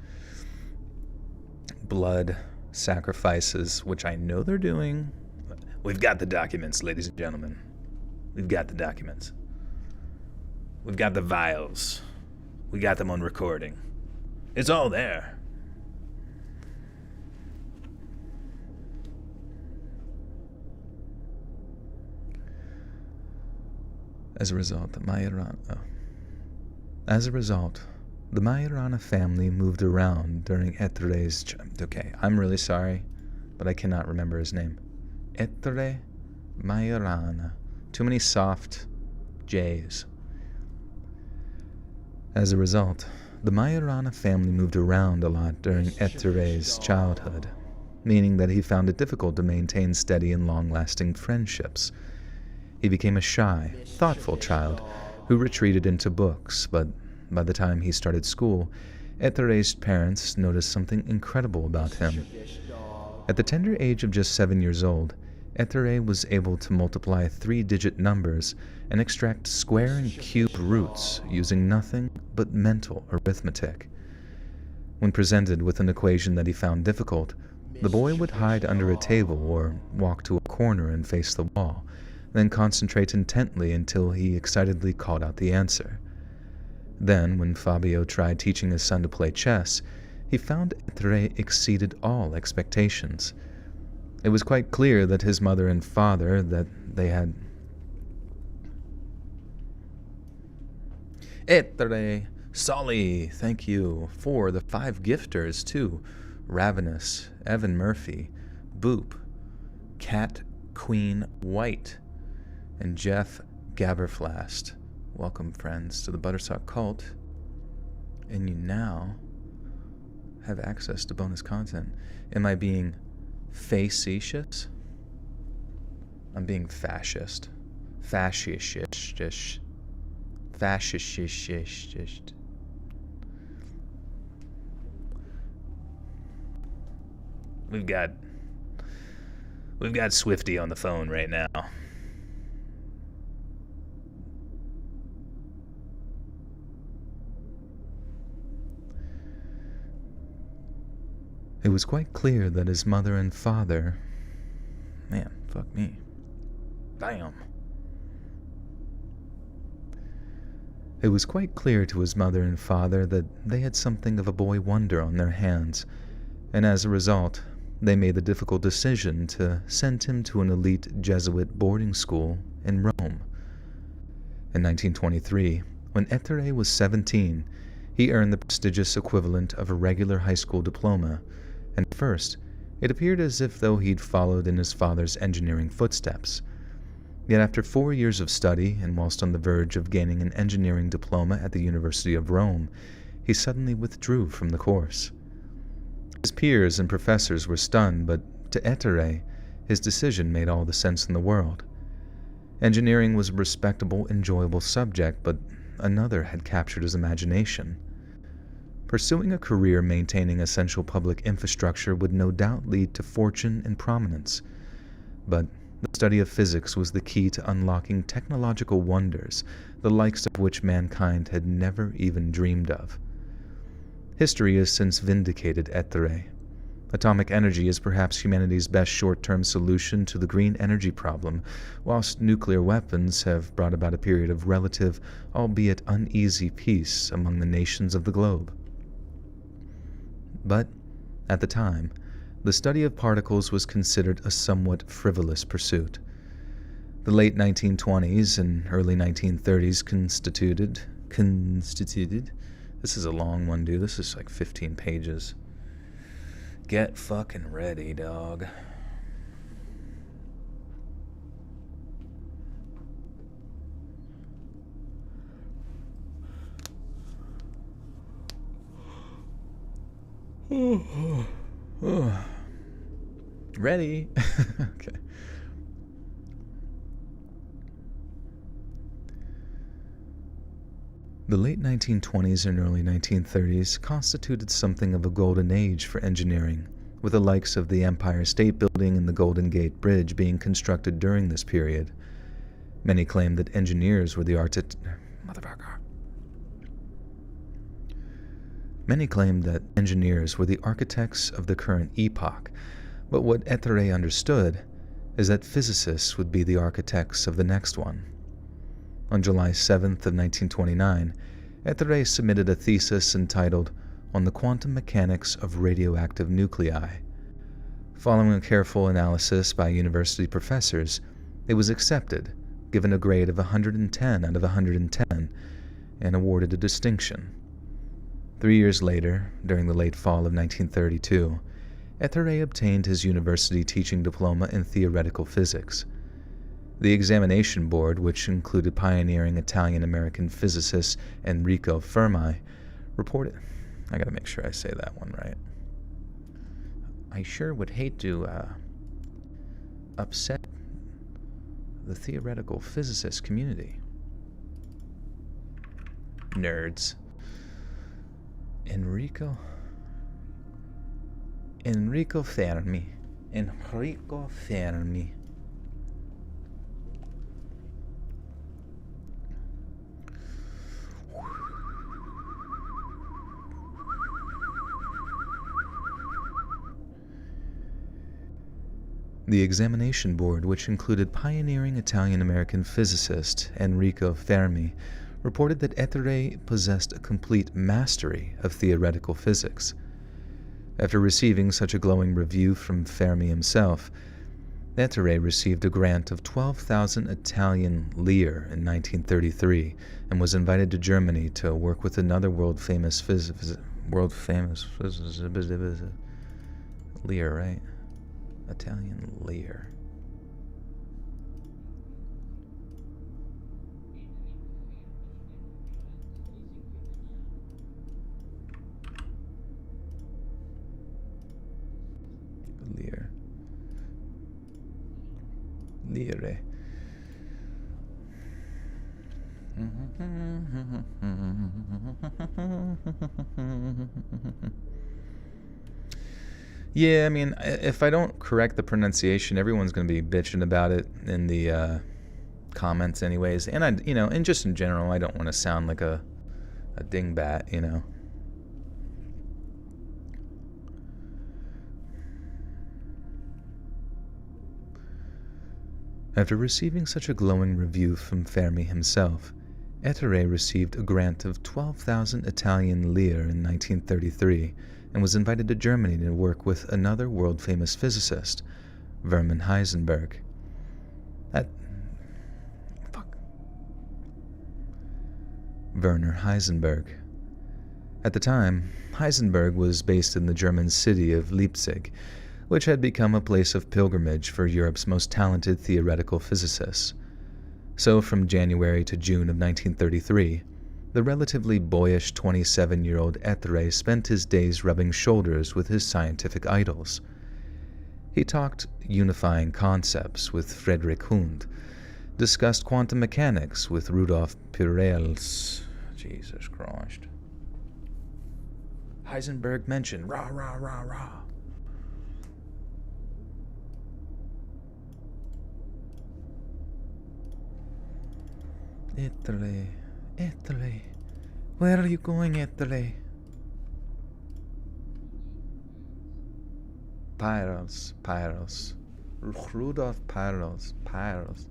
blood sacrifices, which I know they're doing. We've got the documents, ladies and gentlemen. We've got the documents. We've got the vials. We got them on recording. It's all there. As a result, the Majorana family moved around during Ettore's... Okay, I'm really sorry, but I cannot remember his name. Ettore Majorana. Too many soft J's. As a result, the Majorana family moved around a lot during Ettore's childhood, meaning that he found it difficult to maintain steady and long-lasting friendships. He became a shy, thoughtful child who retreated into books, but by the time he started school, Ettore's parents noticed something incredible about him. At the tender age of just 7 years old, Ettore was able to multiply 3-digit numbers and extract square and cube roots using nothing but mental arithmetic. When presented with an equation that he found difficult, the boy would hide under a table or walk to a corner and face the wall, then concentrate intently until he excitedly called out the answer. Then, when Fabio tried teaching his son to play chess, he found Ettore exceeded all expectations. It was quite clear that his mother and father, that they had... Ettore, Solly, thank you for the 5 gifters, too. Ravenous, Evan Murphy, Boop, Cat Queen White, and Jeff Gabberflast. Welcome, friends, to the Buttersock Cult. And you now have access to bonus content. Am I being facetious? I'm being fascist. Fascist. Fascist. We've got Swifty on the phone right now. It was quite clear that his mother and father... Man, fuck me. Damn. It was quite clear to his mother and father that they had something of a boy wonder on their hands, and as a result, they made the difficult decision to send him to an elite Jesuit boarding school in Rome. In 1923, when Ettore was 17, he earned the prestigious equivalent of a regular high school diploma, and at first, it appeared as if though he'd followed in his father's engineering footsteps. Yet after 4 years of study, and whilst on the verge of gaining an engineering diploma at the University of Rome, he suddenly withdrew from the course. His peers and professors were stunned, but to Ettore, his decision made all the sense in the world. Engineering was a respectable, enjoyable subject, but another had captured his imagination. Pursuing a career maintaining essential public infrastructure would no doubt lead to fortune and prominence, but the study of physics was the key to unlocking technological wonders, the likes of which mankind had never even dreamed of. History has since vindicated Ettore. Atomic energy is perhaps humanity's best short-term solution to the green energy problem, whilst nuclear weapons have brought about a period of relative, albeit uneasy, peace among the nations of the globe. But, at the time, the study of particles was considered a somewhat frivolous pursuit. The late 1920s and early 1930s constituted, this is a long one, dude, this is like 15 pages. Get fucking ready, dog. Ready? Okay. The late 1920s and early 1930s constituted something of a golden age for engineering, with the likes of the Empire State Building and the Golden Gate Bridge being constructed during this period. Many claim that engineers were the architects of the current epoch, but what Ettore understood is that physicists would be the architects of the next one. On July 7th of 1929, Ettore submitted a thesis entitled On the Quantum Mechanics of Radioactive Nuclei. Following a careful analysis by university professors, it was accepted, given a grade of 110 out of 110, and awarded a distinction. 3 years later, during the late fall of 1932, Ettore obtained his university teaching diploma in theoretical physics. The examination board, which included pioneering Italian-American physicist Enrico Fermi, reported... I gotta make sure I say that one right. I sure would hate to upset the theoretical physicist community. Nerds. Enrico Fermi. The examination board, which included pioneering Italian-American physicist Enrico Fermi, reported that Ettore possessed a complete mastery of theoretical physics. After receiving such a glowing review from Fermi himself, Ettore received a grant of 12,000 Italian lire in 1933 and was invited to Germany to work with another world-famous physicist. Lire, right? Italian lire. Lire. Yeah, I mean, if I don't correct the pronunciation, everyone's going to be bitching about it in the comments anyways. And and just in general, I don't want to sound like a dingbat, After receiving such a glowing review from Fermi himself, Ettore received a grant of 12,000 Italian lire in 1933 and was invited to Germany to work with another world-famous physicist, Werner Heisenberg. Werner Heisenberg. At the time, Heisenberg was based in the German city of Leipzig, which had become a place of pilgrimage for Europe's most talented theoretical physicists. So from January to June of 1933, the relatively boyish 27-year-old Ettore spent his days rubbing shoulders with his scientific idols. He talked unifying concepts with Friedrich Hund, discussed quantum mechanics with Rudolf Peierls, Jesus Christ. Heisenberg mentioned. Rah, rah, rah, rah. Italy. Italy. Where are you going, Italy? Pyros. Pyros. Rudolf Pyros. Pyros.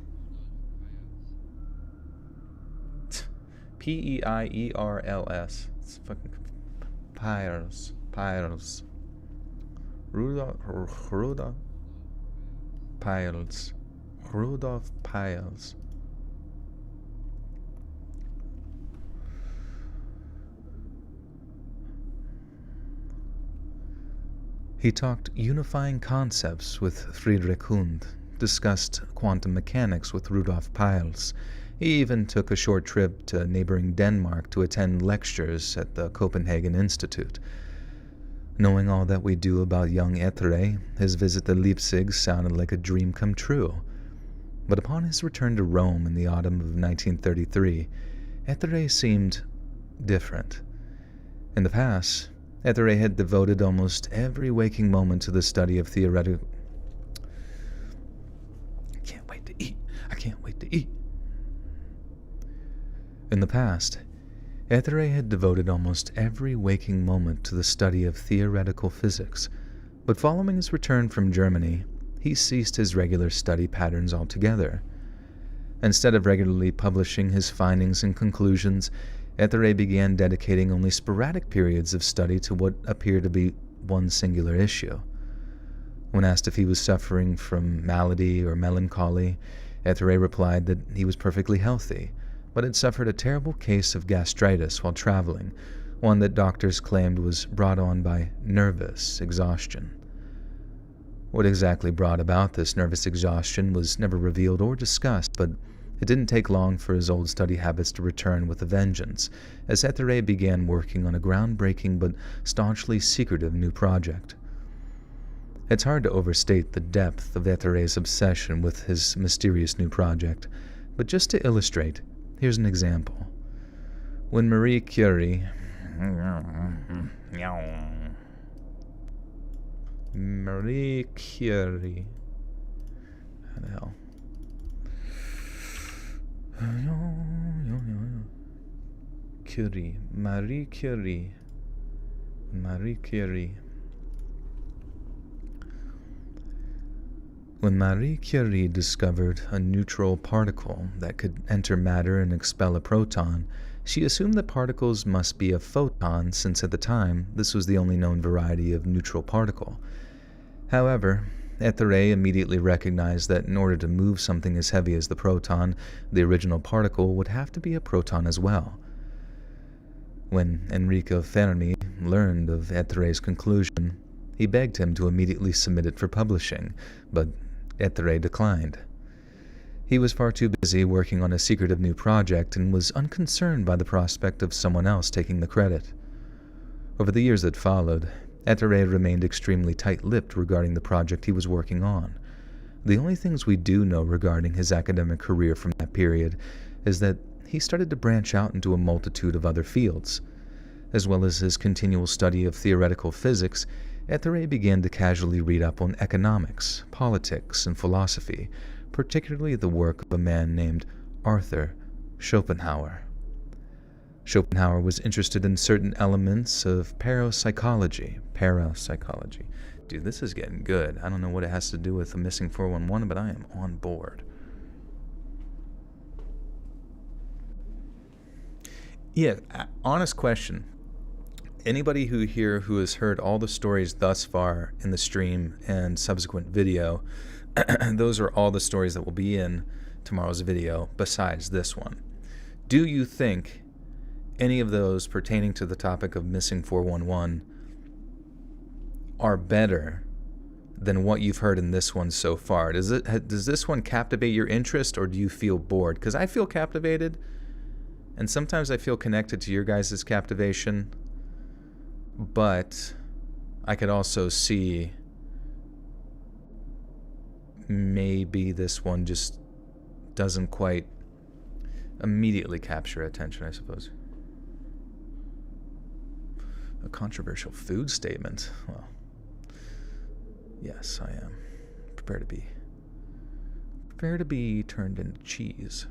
Peierls. It's fucking Pyros. Pyros. Rudolf Pyros. Rudolf Pyros. He talked unifying concepts with Friedrich Hund, discussed quantum mechanics with Rudolf Peierls. He even took a short trip to neighboring Denmark to attend lectures at the Copenhagen Institute. Knowing all that we do about young Etre, his visit to Leipzig sounded like a dream come true. But upon his return to Rome in the autumn of 1933, Etre seemed different. In the past, Etre had devoted almost every waking moment to the study of theoretical... I can't wait to eat. I can't wait to eat. In the past, Etre had devoted almost every waking moment to the study of theoretical physics, but following his return from Germany, he ceased his regular study patterns altogether. Instead of regularly publishing his findings and conclusions, Etre began dedicating only sporadic periods of study to what appeared to be one singular issue. When asked if he was suffering from malady or melancholy, Etre replied that he was perfectly healthy, but had suffered a terrible case of gastritis while traveling, one that doctors claimed was brought on by nervous exhaustion. What exactly brought about this nervous exhaustion was never revealed or discussed, but it didn't take long for his old study habits to return with a vengeance, as Etre began working on a groundbreaking but staunchly secretive new project. It's hard to overstate the depth of Etre's obsession with his mysterious new project, but just to illustrate, here's an example. When Marie Curie... Marie Curie... How the hell? Curie, Marie Curie, Marie Curie. When Marie Curie discovered a neutral particle that could enter matter and expel a proton, she assumed that particles must be a photon, since at the time this was the only known variety of neutral particle. However, Etre immediately recognized that in order to move something as heavy as the proton, the original particle would have to be a proton as well. When Enrico Fermi learned of Etre's conclusion, he begged him to immediately submit it for publishing, but Etre declined. He was far too busy working on a secretive new project and was unconcerned by the prospect of someone else taking the credit. Over the years that followed, Etre remained extremely tight-lipped regarding the project he was working on. The only things we do know regarding his academic career from that period is that he started to branch out into a multitude of other fields. As well as his continual study of theoretical physics, Etre began to casually read up on economics, politics, and philosophy, particularly the work of a man named Arthur Schopenhauer. Schopenhauer was interested in certain elements of parapsychology. Parapsychology. Dude, this is getting good. I don't know what it has to do with the missing 411, but I am on board. Yeah, honest question. Anybody who has heard all the stories thus far in the stream and subsequent video, those are all the stories that will be in tomorrow's video besides this one. Do you think any of those pertaining to the topic of missing 411 are better than what you've heard in this one so far? Does this one captivate your interest, or do you feel bored? Because I feel captivated, and sometimes I feel connected to your guys' captivation, but I could also see maybe this one just doesn't quite immediately capture attention, I suppose. A controversial food statement. Well, yes, I am. Prepare to be turned into cheese.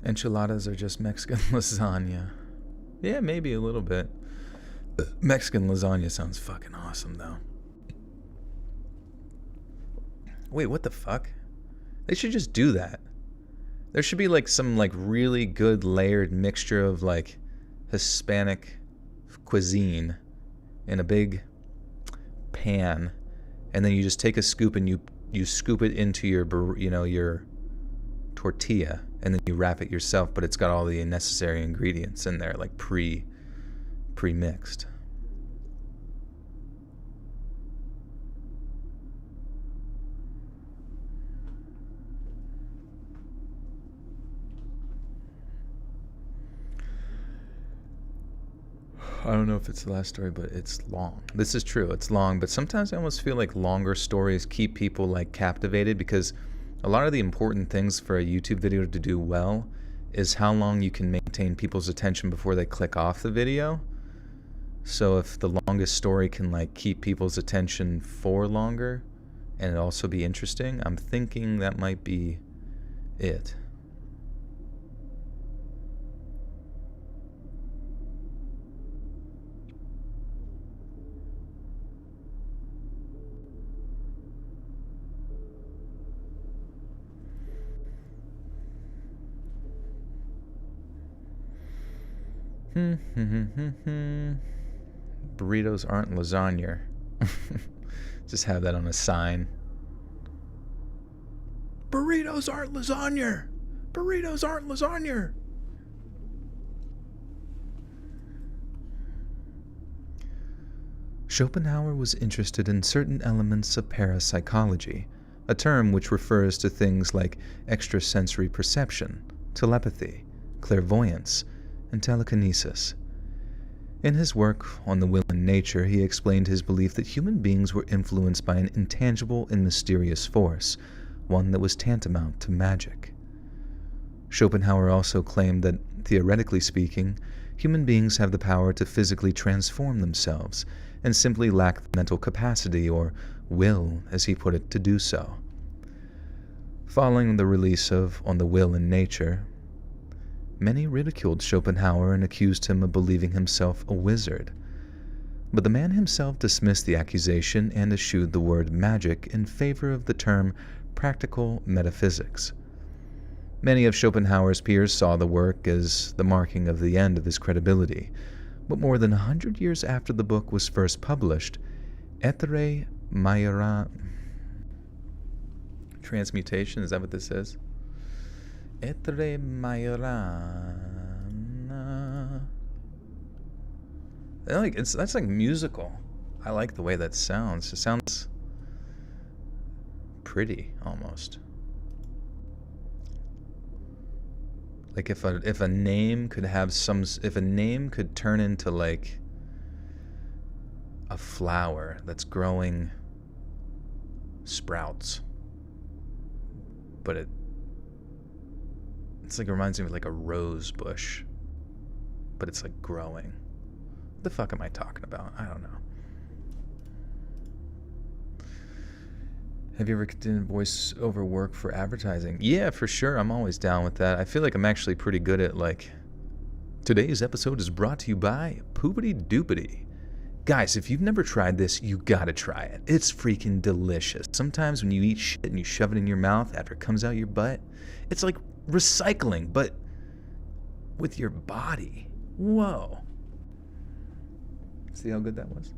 Enchiladas are just Mexican lasagna. Yeah, maybe a little bit. Mexican lasagna sounds fucking awesome, though. Wait, what the fuck? They should just do that. There should be like some like really good layered mixture of like Hispanic cuisine in a big pan, and then you just take a scoop and you scoop it into your tortilla, and then you wrap it yourself, but it's got all the necessary ingredients in there, like pre-mixed. I don't know if it's the last story, but it's long. This is true, it's long, but sometimes I almost feel like longer stories keep people like captivated, because a lot of the important things for a YouTube video to do well is how long you can maintain people's attention before they click off the video. So if the longest story can like keep people's attention for longer and it also be interesting, I'm thinking that might be it. Burritos aren't lasagna. Just have that on a sign. Burritos aren't lasagna. Burritos aren't lasagna. Schopenhauer was interested in certain elements of parapsychology, a term which refers to things like extrasensory perception, telepathy, clairvoyance, and telekinesis. In his work on the will and nature, he explained his belief that human beings were influenced by an intangible and mysterious force, one that was tantamount to magic. Schopenhauer also claimed that, theoretically speaking, human beings have the power to physically transform themselves and simply lack the mental capacity, or will, as he put it, to do so. Following the release of On the Will and Nature, many ridiculed Schopenhauer and accused him of believing himself a wizard. But the man himself dismissed the accusation and eschewed the word magic in favor of the term practical metaphysics. Many of Schopenhauer's peers saw the work as the marking of the end of his credibility, but more than 100 years after the book was first published, Etere Majorana... Transmutation, is that what this is? Etere Majorana. That's like musical. I like the way that sounds. It sounds pretty almost. Like if a name could have if a name could turn into like a flower that's growing sprouts, but it's like, it reminds me of like a rose bush, but it's like growing. What the fuck am I talking about? I don't know. Have you ever done voiceover work for advertising? Yeah, for sure. I'm always down with that. I feel like I'm actually pretty good at like, today's episode is brought to you by Poopity Doopity. Guys, if you've never tried this, you gotta try it. It's freaking delicious. Sometimes when you eat shit and you shove it in your mouth after it comes out your butt, it's like recycling, but with your body. Whoa. See how good that was?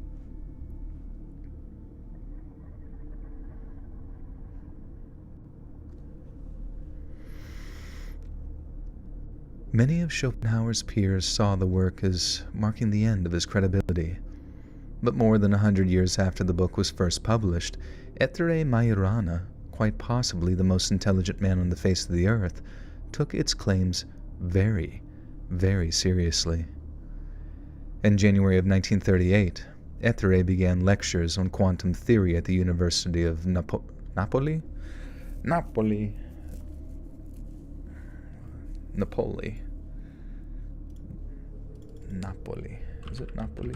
Many of Schopenhauer's peers saw the work as marking the end of his credibility. But more than 100 years after the book was first published, Etere Majorana, quite possibly the most intelligent man on the face of the earth, took its claims very, very seriously. In January of 1938, Etere began lectures on quantum theory at the University of Napoli? Napoli. Napoli. Napoli. Is it Napoli?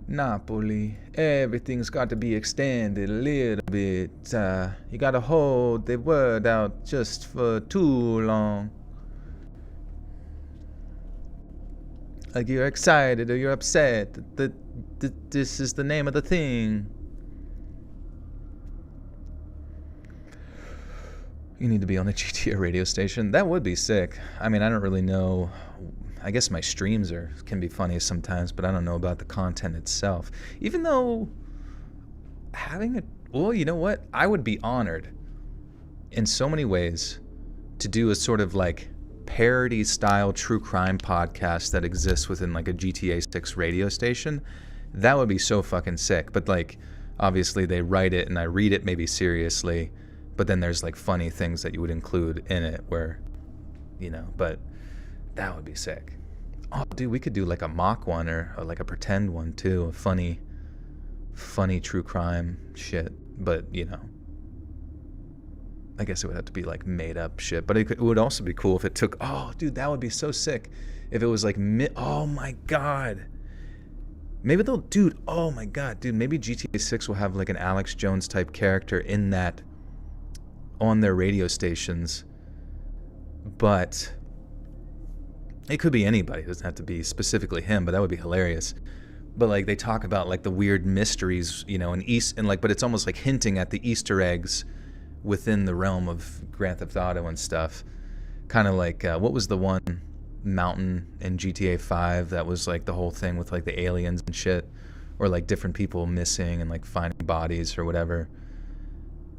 Napoli. Everything's got to be extended a little bit. You gotta hold the word out just for too long. Like you're excited or you're upset that this is the name of the thing. You need to be on a GTA radio station. That would be sick. I mean, I don't really know. I guess my streams can be funny sometimes, but I don't know about the content itself. Even though having it, well, you know what? I would be honored in so many ways to do a sort of like parody style true crime podcast that exists within like a GTA 6 radio station. That would be so fucking sick. But like, obviously they write it and I read it maybe seriously, but then there's like funny things that you would include in it where, you know, but that would be sick. Oh, dude, we could do like a mock one or like a pretend one too. A funny true crime shit. But, you know, I guess it would have to be like made up shit. But it would also be cool if it took, oh, dude, that would be so sick. If it was like, oh my God. Maybe they'll, dude, oh my God, dude, maybe GTA 6 will have like an Alex Jones type character in that, on their radio stations. But it could be anybody. It doesn't have to be specifically him, but that would be hilarious. But like they talk about like the weird mysteries, you know, and like, but it's almost like hinting at the Easter eggs within the realm of Grand Theft Auto and stuff. Kind of like, what was the one mountain in GTA 5 that was like the whole thing with like the aliens and shit, or like different people missing and like finding bodies or whatever.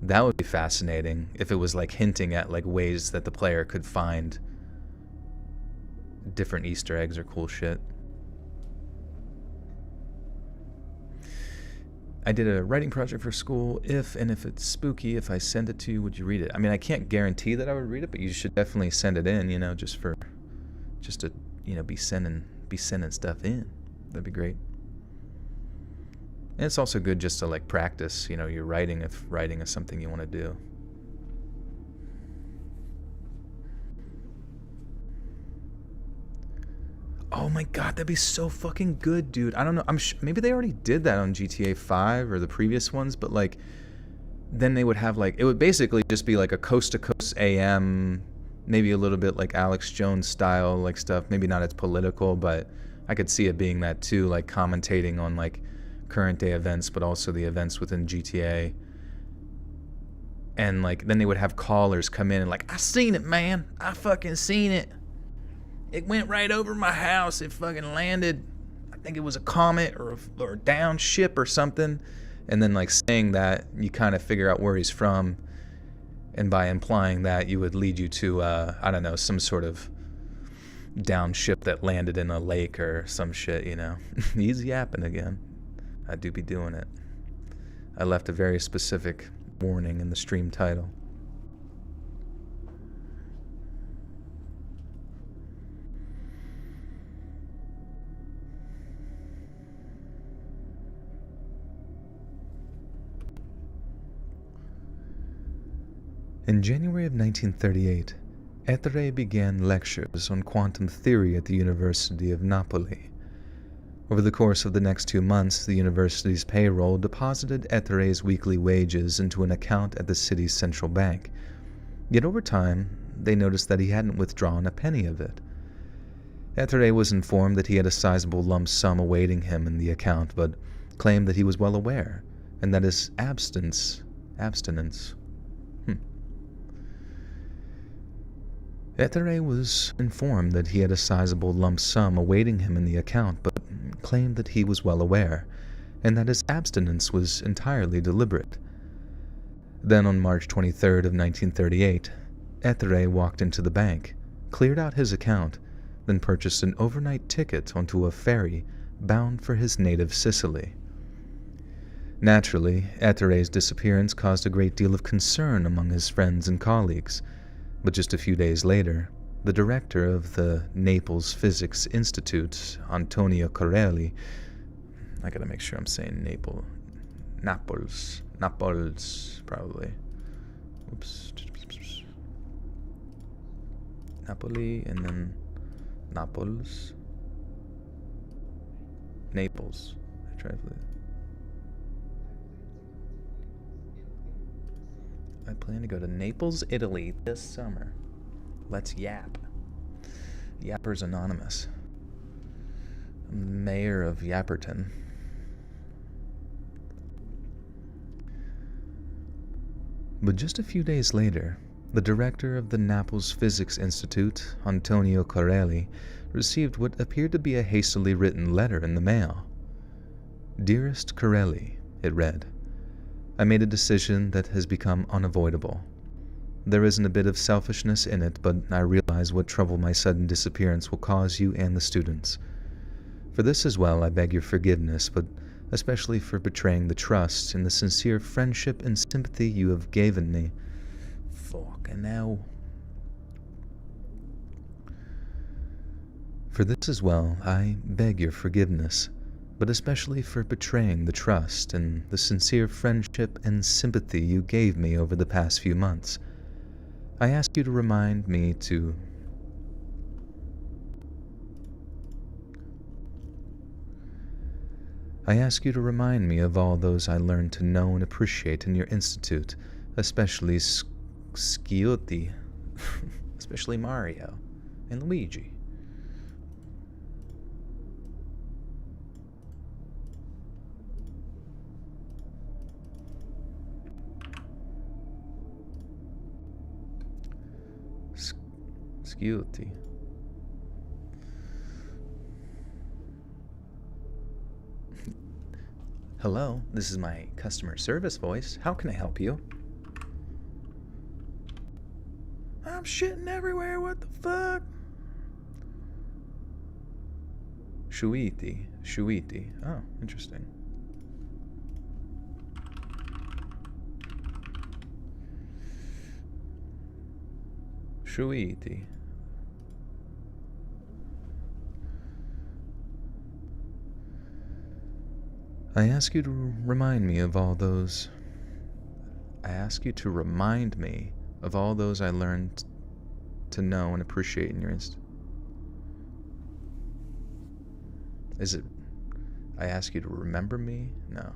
That would be fascinating if it was like hinting at like ways that the player could find different Easter eggs or cool shit. I did a writing project for school. If it's spooky, if I send it to you, would you read it? I mean, I can't guarantee that I would read it, but you should definitely send it in, you know, just to, you know, be sending stuff in. That'd be great. And it's also good just to like practice, you know, your writing if writing is something you want to do. Oh my God, that'd be so fucking good, dude. I don't know. Maybe they already did that on GTA 5 or the previous ones, but like then they would have like, it would basically just be like a coast to coast AM, maybe a little bit like Alex Jones style like stuff. Maybe not as political, but I could see it being that too, like commentating on like current day events, but also the events within GTA. And like then they would have callers come in and like, I seen it, man. I fucking seen it. It went right over my house. It fucking landed. I think it was a comet or a down ship or something. And then like saying that, you kind of figure out where he's from. And by implying that, you would lead you to, I don't know, some sort of down ship that landed in a lake or some shit, you know. He's yapping again. I do be doing it. I left a very specific warning in the stream title. In January of 1938, Ettore began lectures on quantum theory at the University of Napoli. Over the course of the next 2 months, the university's payroll deposited Ettore's weekly wages into an account at the city's central bank. Yet over time, they noticed that he hadn't withdrawn a penny of it. Ettore was informed that he had a sizable lump sum awaiting him in the account, but claimed that he was well aware, and that his abstinence. Ettore was informed that he had a sizable lump sum awaiting him in the account, but claimed that he was well aware, and that his abstinence was entirely deliberate. Then on March 23rd of 1938, Ettore walked into the bank, cleared out his account, then purchased an overnight ticket onto a ferry bound for his native Sicily. Naturally, Ettore's disappearance caused a great deal of concern among his friends and colleagues. But just a few days later, the director of the Naples Physics Institute, Antonio Corelli, I gotta make sure I'm saying Naples. Naples, probably. Oops. Napoli, and then Naples. Naples. I tried to. I plan to go to Naples, Italy this summer. Let's yap. Yappers Anonymous. I'm mayor of Yapperton. But just a few days later, the director of the Naples Physics Institute, Antonio Corelli, received what appeared to be a hastily written letter in the mail. Dearest Corelli, it read, I made a decision that has become unavoidable. There isn't a bit of selfishness in it, but I realize what trouble my sudden disappearance will cause you and the students. For this as well, I beg your forgiveness, but especially for betraying the trust and the sincere friendship and sympathy you have given me. Fucking hell. For this as well, I beg your forgiveness, but especially for betraying the trust and the sincere friendship and sympathy you gave me over the past few months. I ask you to remind me to... I ask you to remind me of all those I learned to know and appreciate in your institute, especially Schiotti, especially Mario and Luigi. Schiotti. Hello, this is my customer service voice. How can I help you? I'm shitting everywhere, what the fuck? Shuiti. Oh, interesting. Shuiti. I ask you to remind me of all those I learned to know and appreciate in your Is it I ask you to remember me? No.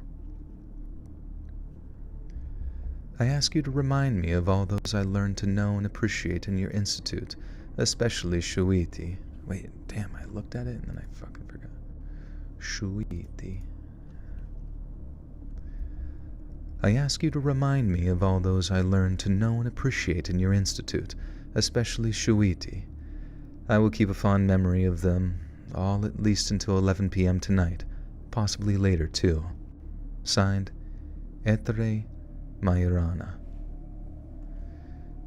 I ask you to remind me of all those I learned to know and appreciate in your institute, especially Shuiti. Wait, damn, I looked at it and then I fucking forgot. Shuiti. I ask you to remind me of all those I learned to know and appreciate in your institute, especially Shuiti. I will keep a fond memory of them all at least until 11 p.m. tonight, possibly later too. Signed, Ettore Majorana.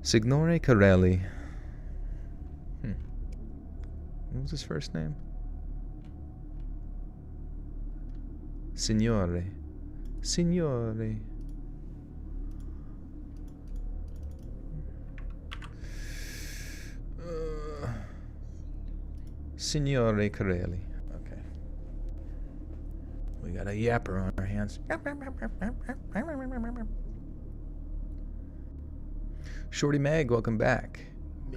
Signore Corelli. What was his first name? Signore. Signore Corelli. Okay. We got a yapper on our hands. Shorty Mag, welcome back.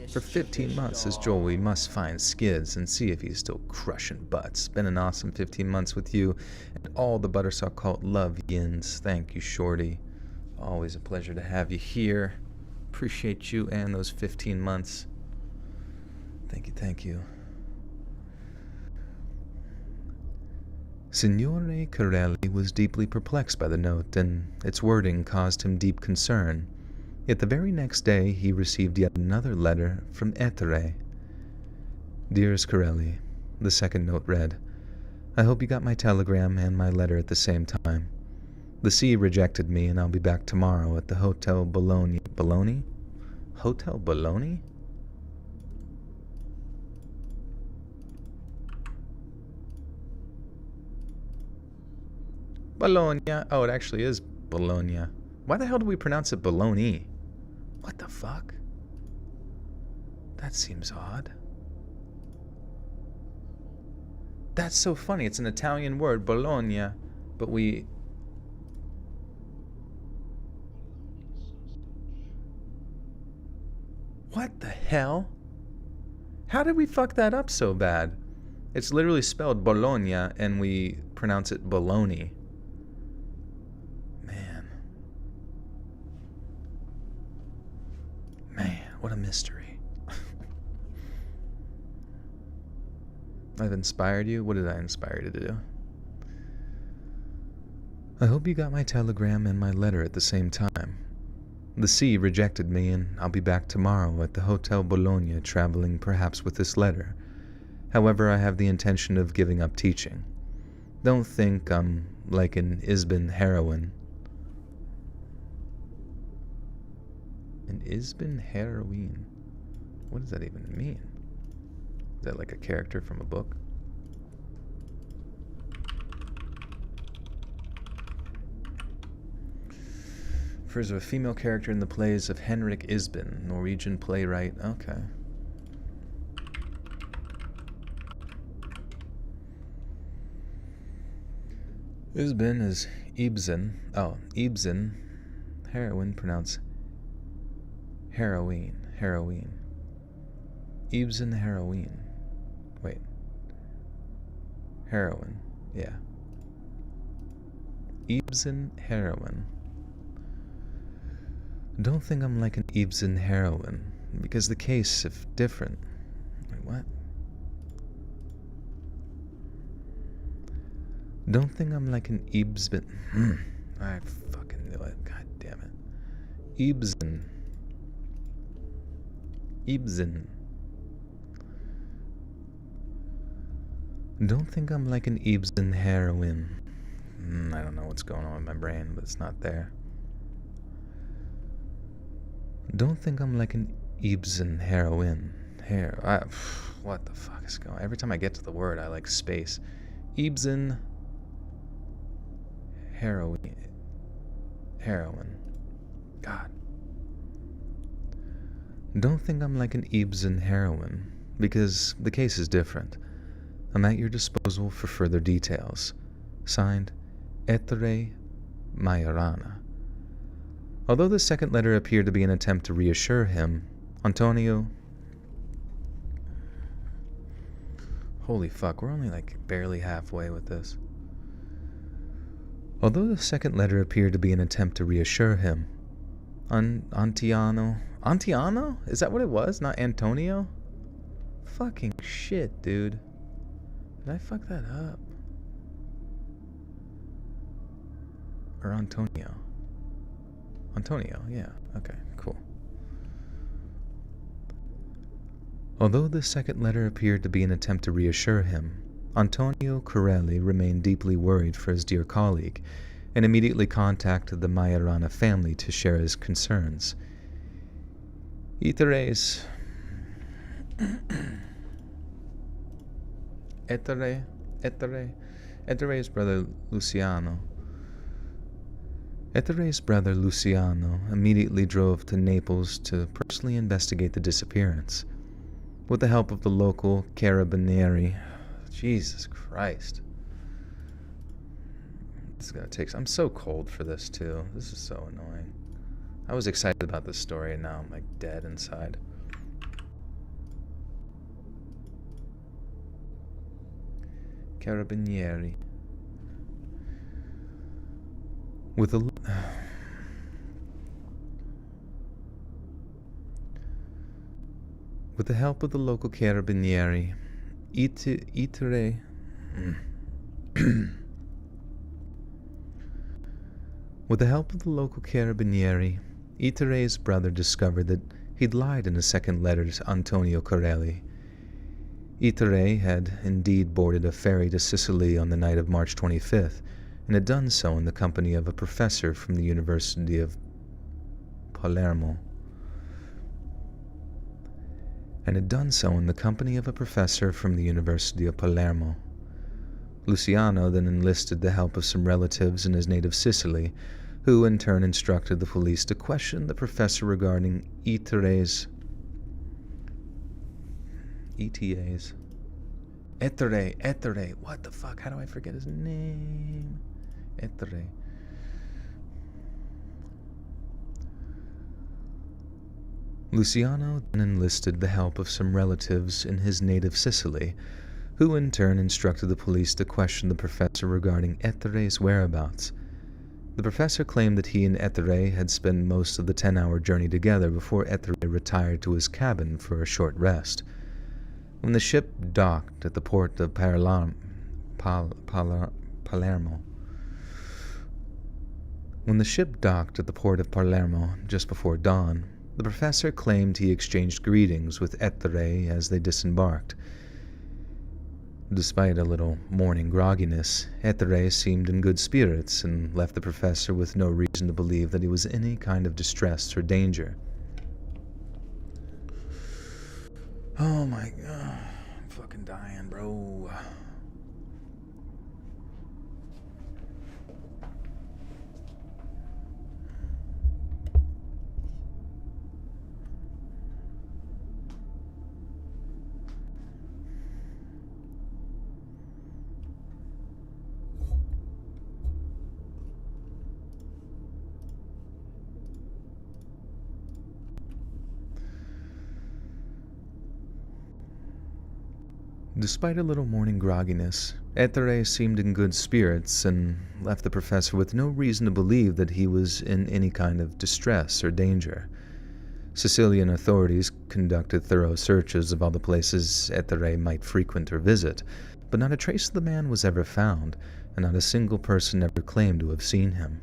For 15 months, says Joel, we must find Skids and see if he's still crushing butts. Been an awesome 15 months with you, and all the Buttersaw Cult love yins. Thank you, Shorty. Always a pleasure to have you here. Appreciate you and those 15 months. Thank you. Signore Corelli was deeply perplexed by the note, and its wording caused him deep concern. Yet the very next day he received yet another letter from Ettore. Dearest Corelli, the second note read, I hope you got my telegram and my letter at the same time. The sea rejected me, and I'll be back tomorrow at the Hotel Bologna. Bologna? Hotel Bologna? Bologna. Oh, it actually is Bologna. Why the hell do we pronounce it Bologna? What the fuck? That seems odd. That's so funny. It's an Italian word, Bologna, but we What the hell? How did we fuck that up so bad? It's literally spelled Bologna, and we pronounce it baloney. Man. Man, what a mystery. I've inspired you? What did I inspire you to do? I hope you got my telegram and my letter at the same time. The sea rejected me, and I'll be back tomorrow at the Hotel Bologna, traveling perhaps with this letter. However, I have the intention of giving up teaching. Don't think I'm like an Isbin heroine. An Isbin heroine? What does that even mean? Is that like a character from a book? Refers to a female character in the plays of Henrik Isbin, Norwegian playwright. Okay. Isbin is Ibsen. Oh, Ibsen. Heroine, pronounced heroine. Heroine. Ibsen heroine. Wait. Heroine. Yeah. Ibsen heroine. Don't think I'm like an Ibsen heroine, because the case, if different... Wait, what? Don't think I'm like an Ibsen... I fucking knew it. God damn it. Ibsen. Ibsen. Don't think I'm like an Ibsen heroine. I don't know what's going on with my brain, but it's not there. Don't think I'm like an Ibsen heroine. What the fuck is going on? Every time I get to the word, I like space. Ibsen heroine. Heroine. God. Don't think I'm like an Ibsen heroine, because the case is different. I'm at your disposal for further details. Signed, Etere Majorana. Although the second letter appeared to be an attempt to reassure him, Antonio... Holy fuck, we're only like barely halfway with this. Although the second letter appeared to be an attempt to reassure him, Antiano... Antiano? Is that what it was? Not Antonio? Fucking shit, dude. Did I fuck that up? Or Antonio? Antonio, yeah. Okay, cool. Although the second letter appeared to be an attempt to reassure him, Antonio Corelli remained deeply worried for his dear colleague and immediately contacted the Majorana family to share his concerns. Etere's Etere's brother Luciano. Etere's brother Luciano immediately drove to Naples to personally investigate the disappearance. With the help of the local carabinieri. Jesus Christ. This is gonna take... I'm so cold for this too. This is so annoying. I was excited about this story and now I'm like dead inside. Carabinieri. With the help of the local carabinieri, Itere With the help of the local carabinieri, Itere's brother discovered that he'd lied in a second letter to Antonio Corelli. Itere had indeed boarded a ferry to Sicily on the night of March 25th, and had done so in the company of a professor from the University of Palermo. Luciano then enlisted the help of some relatives in his native Sicily, who in turn instructed the police to question the professor regarding Etere, what the fuck, how do I forget his name? Etere. Luciano then enlisted the help of some relatives in his native Sicily, who in turn instructed the police to question the professor regarding Ettere's whereabouts. The professor claimed that he and Ettere had spent most of the 10-hour journey together before Ettere retired to his cabin for a short rest. When the ship docked at the port of Palermo, just before dawn, the professor claimed he exchanged greetings with Ettere as they disembarked. Despite a little morning grogginess, Ettere seemed in good spirits and left the professor with no reason to believe that he was in any kind of distress or danger. Oh my god, I'm fucking dying, bro. Despite a little morning grogginess, Ettere seemed in good spirits and left the professor with no reason to believe that he was in any kind of distress or danger. Sicilian authorities conducted thorough searches of all the places Ettere might frequent or visit, but not a trace of the man was ever found, and not a single person ever claimed to have seen him.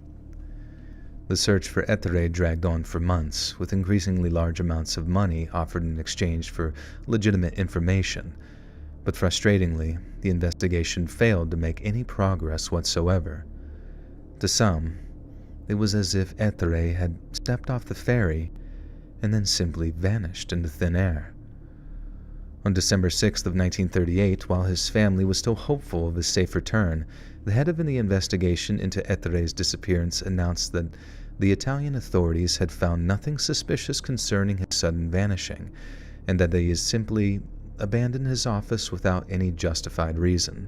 The search for Ettere dragged on for months, with increasingly large amounts of money offered in exchange for legitimate information. But frustratingly, the investigation failed to make any progress whatsoever. To some, it was as if Ettere had stepped off the ferry and then simply vanished into thin air. On December 6th of 1938, while his family was still hopeful of his safe return, the head of the investigation into Ettere's disappearance announced that the Italian authorities had found nothing suspicious concerning his sudden vanishing, and that they simply abandoned his office without any justified reason.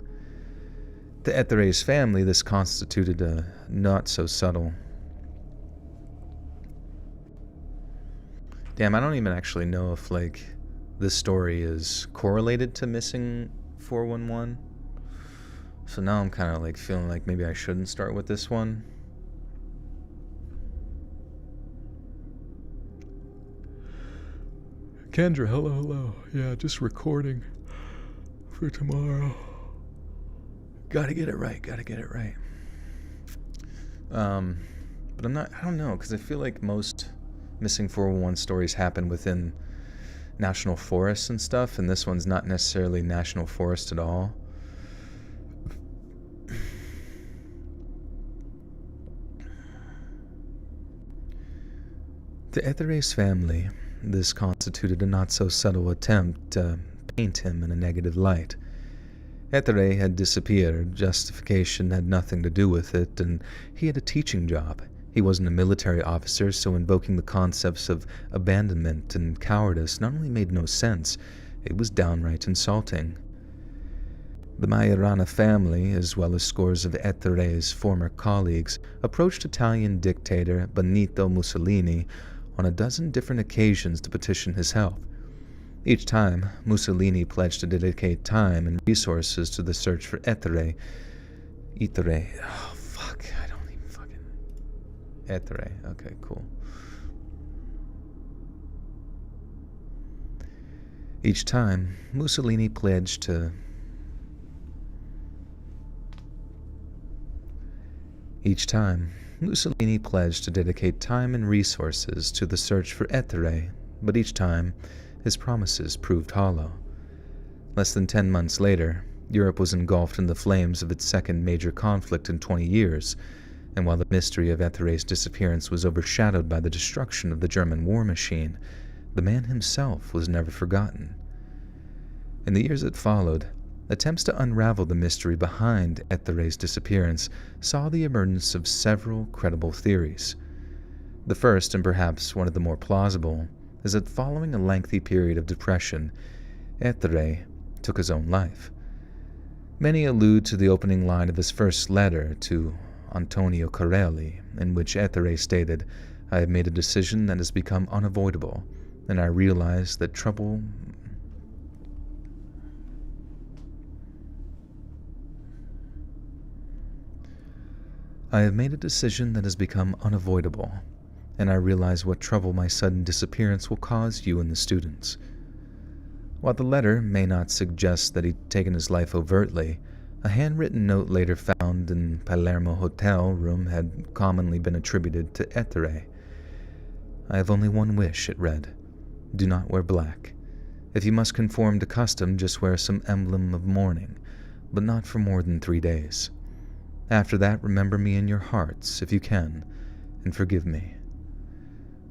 To Ettere's family, this constituted a not-so-subtle... Damn, I don't even actually know if, this story is correlated to Missing 411. So now I'm kind of, feeling like maybe I shouldn't start with this one. Kendra, hello. Yeah, just recording for tomorrow. Gotta get it right. But I don't know, because I feel like most Missing 411 stories happen within national forests and stuff, and this one's not necessarily national forest at all. To Ettere's family, this constituted a not-so-subtle attempt to paint him in a negative light. Ettere had disappeared, justification had nothing to do with it, and he had a teaching job. He wasn't a military officer, so invoking the concepts of abandonment and cowardice not only made no sense, it was downright insulting. The Majorana family, as well as scores of Ettere's former colleagues, approached Italian dictator Benito Mussolini on a dozen different occasions to petition his help. Each time, Mussolini pledged to dedicate time and resources to the search for Ettere. Ettere. Okay, cool. Each time, Mussolini pledged to dedicate time and resources to the search for Ettere, but each time, his promises proved hollow. Less than 10 months later, Europe was engulfed in the flames of its second major conflict in 20 years, and while the mystery of Ettere's disappearance was overshadowed by the destruction of the German war machine, the man himself was never forgotten. In the years that followed, attempts to unravel the mystery behind Ettere's disappearance saw the emergence of several credible theories. The first, and perhaps one of the more plausible, is that following a lengthy period of depression, Ettere took his own life. Many allude to the opening line of his first letter to Antonio Corelli, in which Ettere stated, "I have made a decision that has become unavoidable, and I realized that trouble I have made a decision that has become unavoidable, and I realize what trouble my sudden disappearance will cause you and the students. While the letter may not suggest that he'd taken his life overtly, a handwritten note later found in Palermo hotel room had commonly been attributed to Ettore. I have only one wish, it read. Do not wear black. If you must conform to custom, just wear some emblem of mourning, but not for more than 3 days. After that, remember me in your hearts, if you can, and forgive me.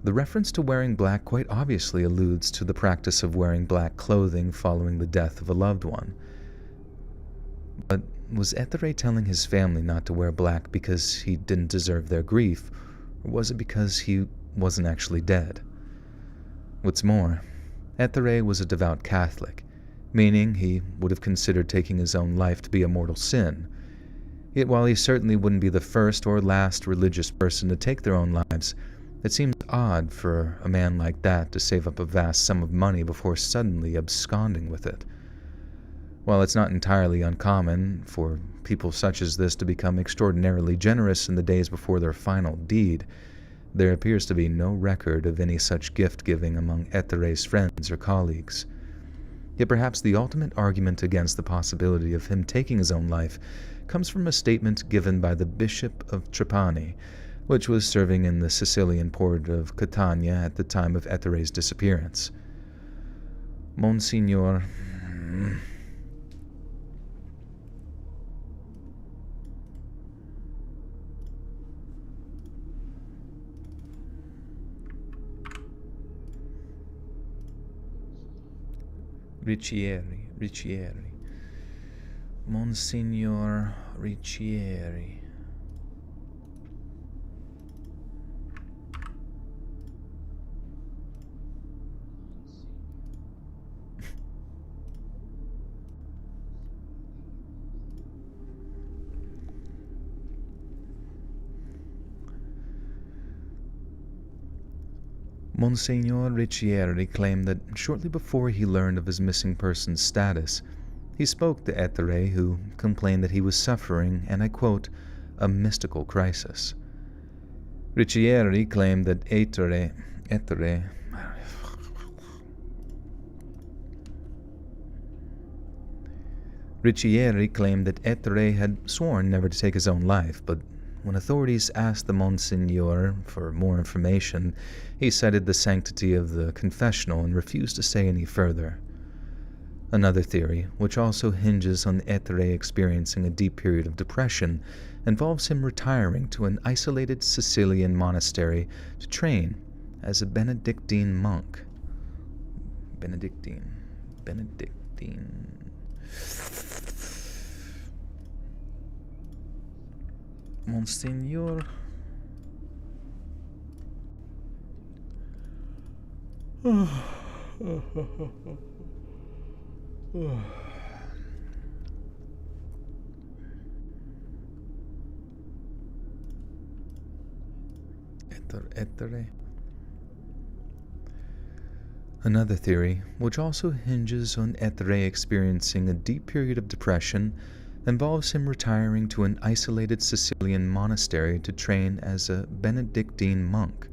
The reference to wearing black quite obviously alludes to the practice of wearing black clothing following the death of a loved one. But was Ettore telling his family not to wear black because he didn't deserve their grief, or was it because he wasn't actually dead? What's more, Ettore was a devout Catholic, meaning he would have considered taking his own life to be a mortal sin. Yet while he certainly wouldn't be the first or last religious person to take their own lives, it seems odd for a man like that to save up a vast sum of money before suddenly absconding with it. While it's not entirely uncommon for people such as this to become extraordinarily generous in the days before their final deed, there appears to be no record of any such gift-giving among Ettore's friends or colleagues. Yet perhaps the ultimate argument against the possibility of him taking his own life comes from a statement given by the Bishop of Trapani, which was serving in the Sicilian port of Catania at the time of Ettore's disappearance. Monsignor... Riccieri. Monsignor Riccieri. Monsignor Riccieri claimed that shortly before he learned of his missing person's status, he spoke to Ettore, who complained that he was suffering, and I quote, a mystical crisis. Riccieri claimed that Ettore had sworn never to take his own life, but when authorities asked the Monsignor for more information, he cited the sanctity of the confessional and refused to say any further. Another theory, which also hinges on Ettore experiencing a deep period of depression, involves him retiring to an isolated Sicilian monastery to train as a Benedictine monk. Benedictine. Monsignor. Ettore. Another theory, which also hinges on Ettore experiencing a deep period of depression, involves him retiring to an isolated Sicilian monastery to train as a Benedictine monk.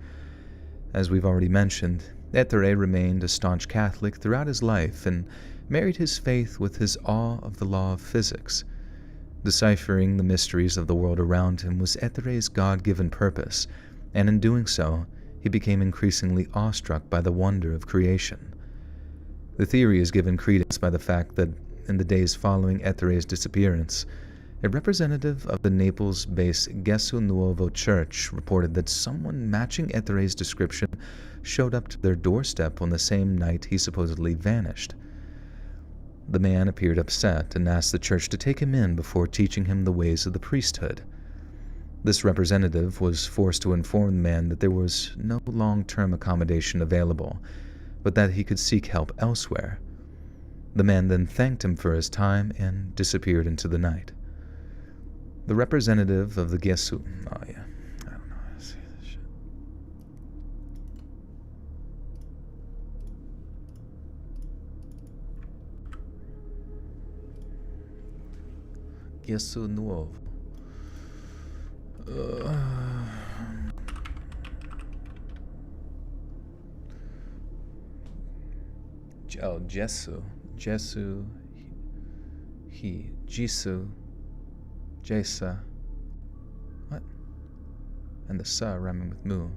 As we've already mentioned, Ettore remained a staunch Catholic throughout his life and married his faith with his awe of the law of physics. Deciphering the mysteries of the world around him was Ettore's God-given purpose, and in doing so, he became increasingly awestruck by the wonder of creation. The theory is given credence by the fact that in the days following Ettore's disappearance, a representative of the Naples-based Gesù Nuovo Church reported that someone matching Ettore's description showed up to their doorstep on the same night he supposedly vanished. The man appeared upset and asked the church to take him in before teaching him the ways of the priesthood. This representative was forced to inform the man that there was no long-term accommodation available, but that he could seek help elsewhere. The man then thanked him for his time and disappeared into the night. The representative of the Gesù... Oh, yeah. I don't know how to say this shit. Gesù nuovo. Oh, Gesù. Gesù. He. Jisoo. Jesa. What? And the sa rhyming with mu.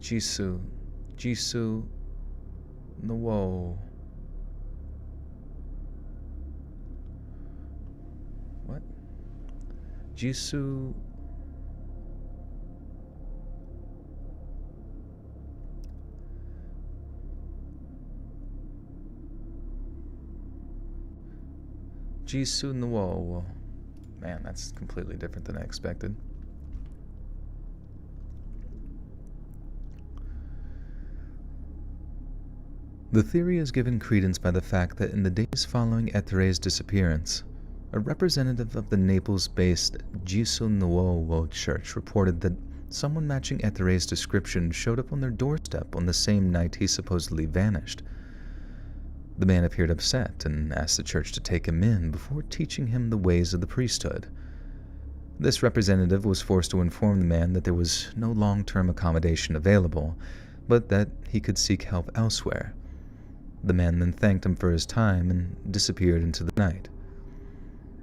Jisoo. Jisoo. Nuo. What? Jisoo. Jisoo Nuo. Man, that's completely different than I expected. The theory is given credence by the fact that in the days following Ethere's disappearance, a representative of the Naples-based Gesù Nuovo church reported that someone matching Ethere's description showed up on their doorstep on the same night he supposedly vanished. The man appeared upset and asked the church to take him in before teaching him the ways of the priesthood. This representative was forced to inform the man that there was no long-term accommodation available, but that he could seek help elsewhere. The man then thanked him for his time and disappeared into the night.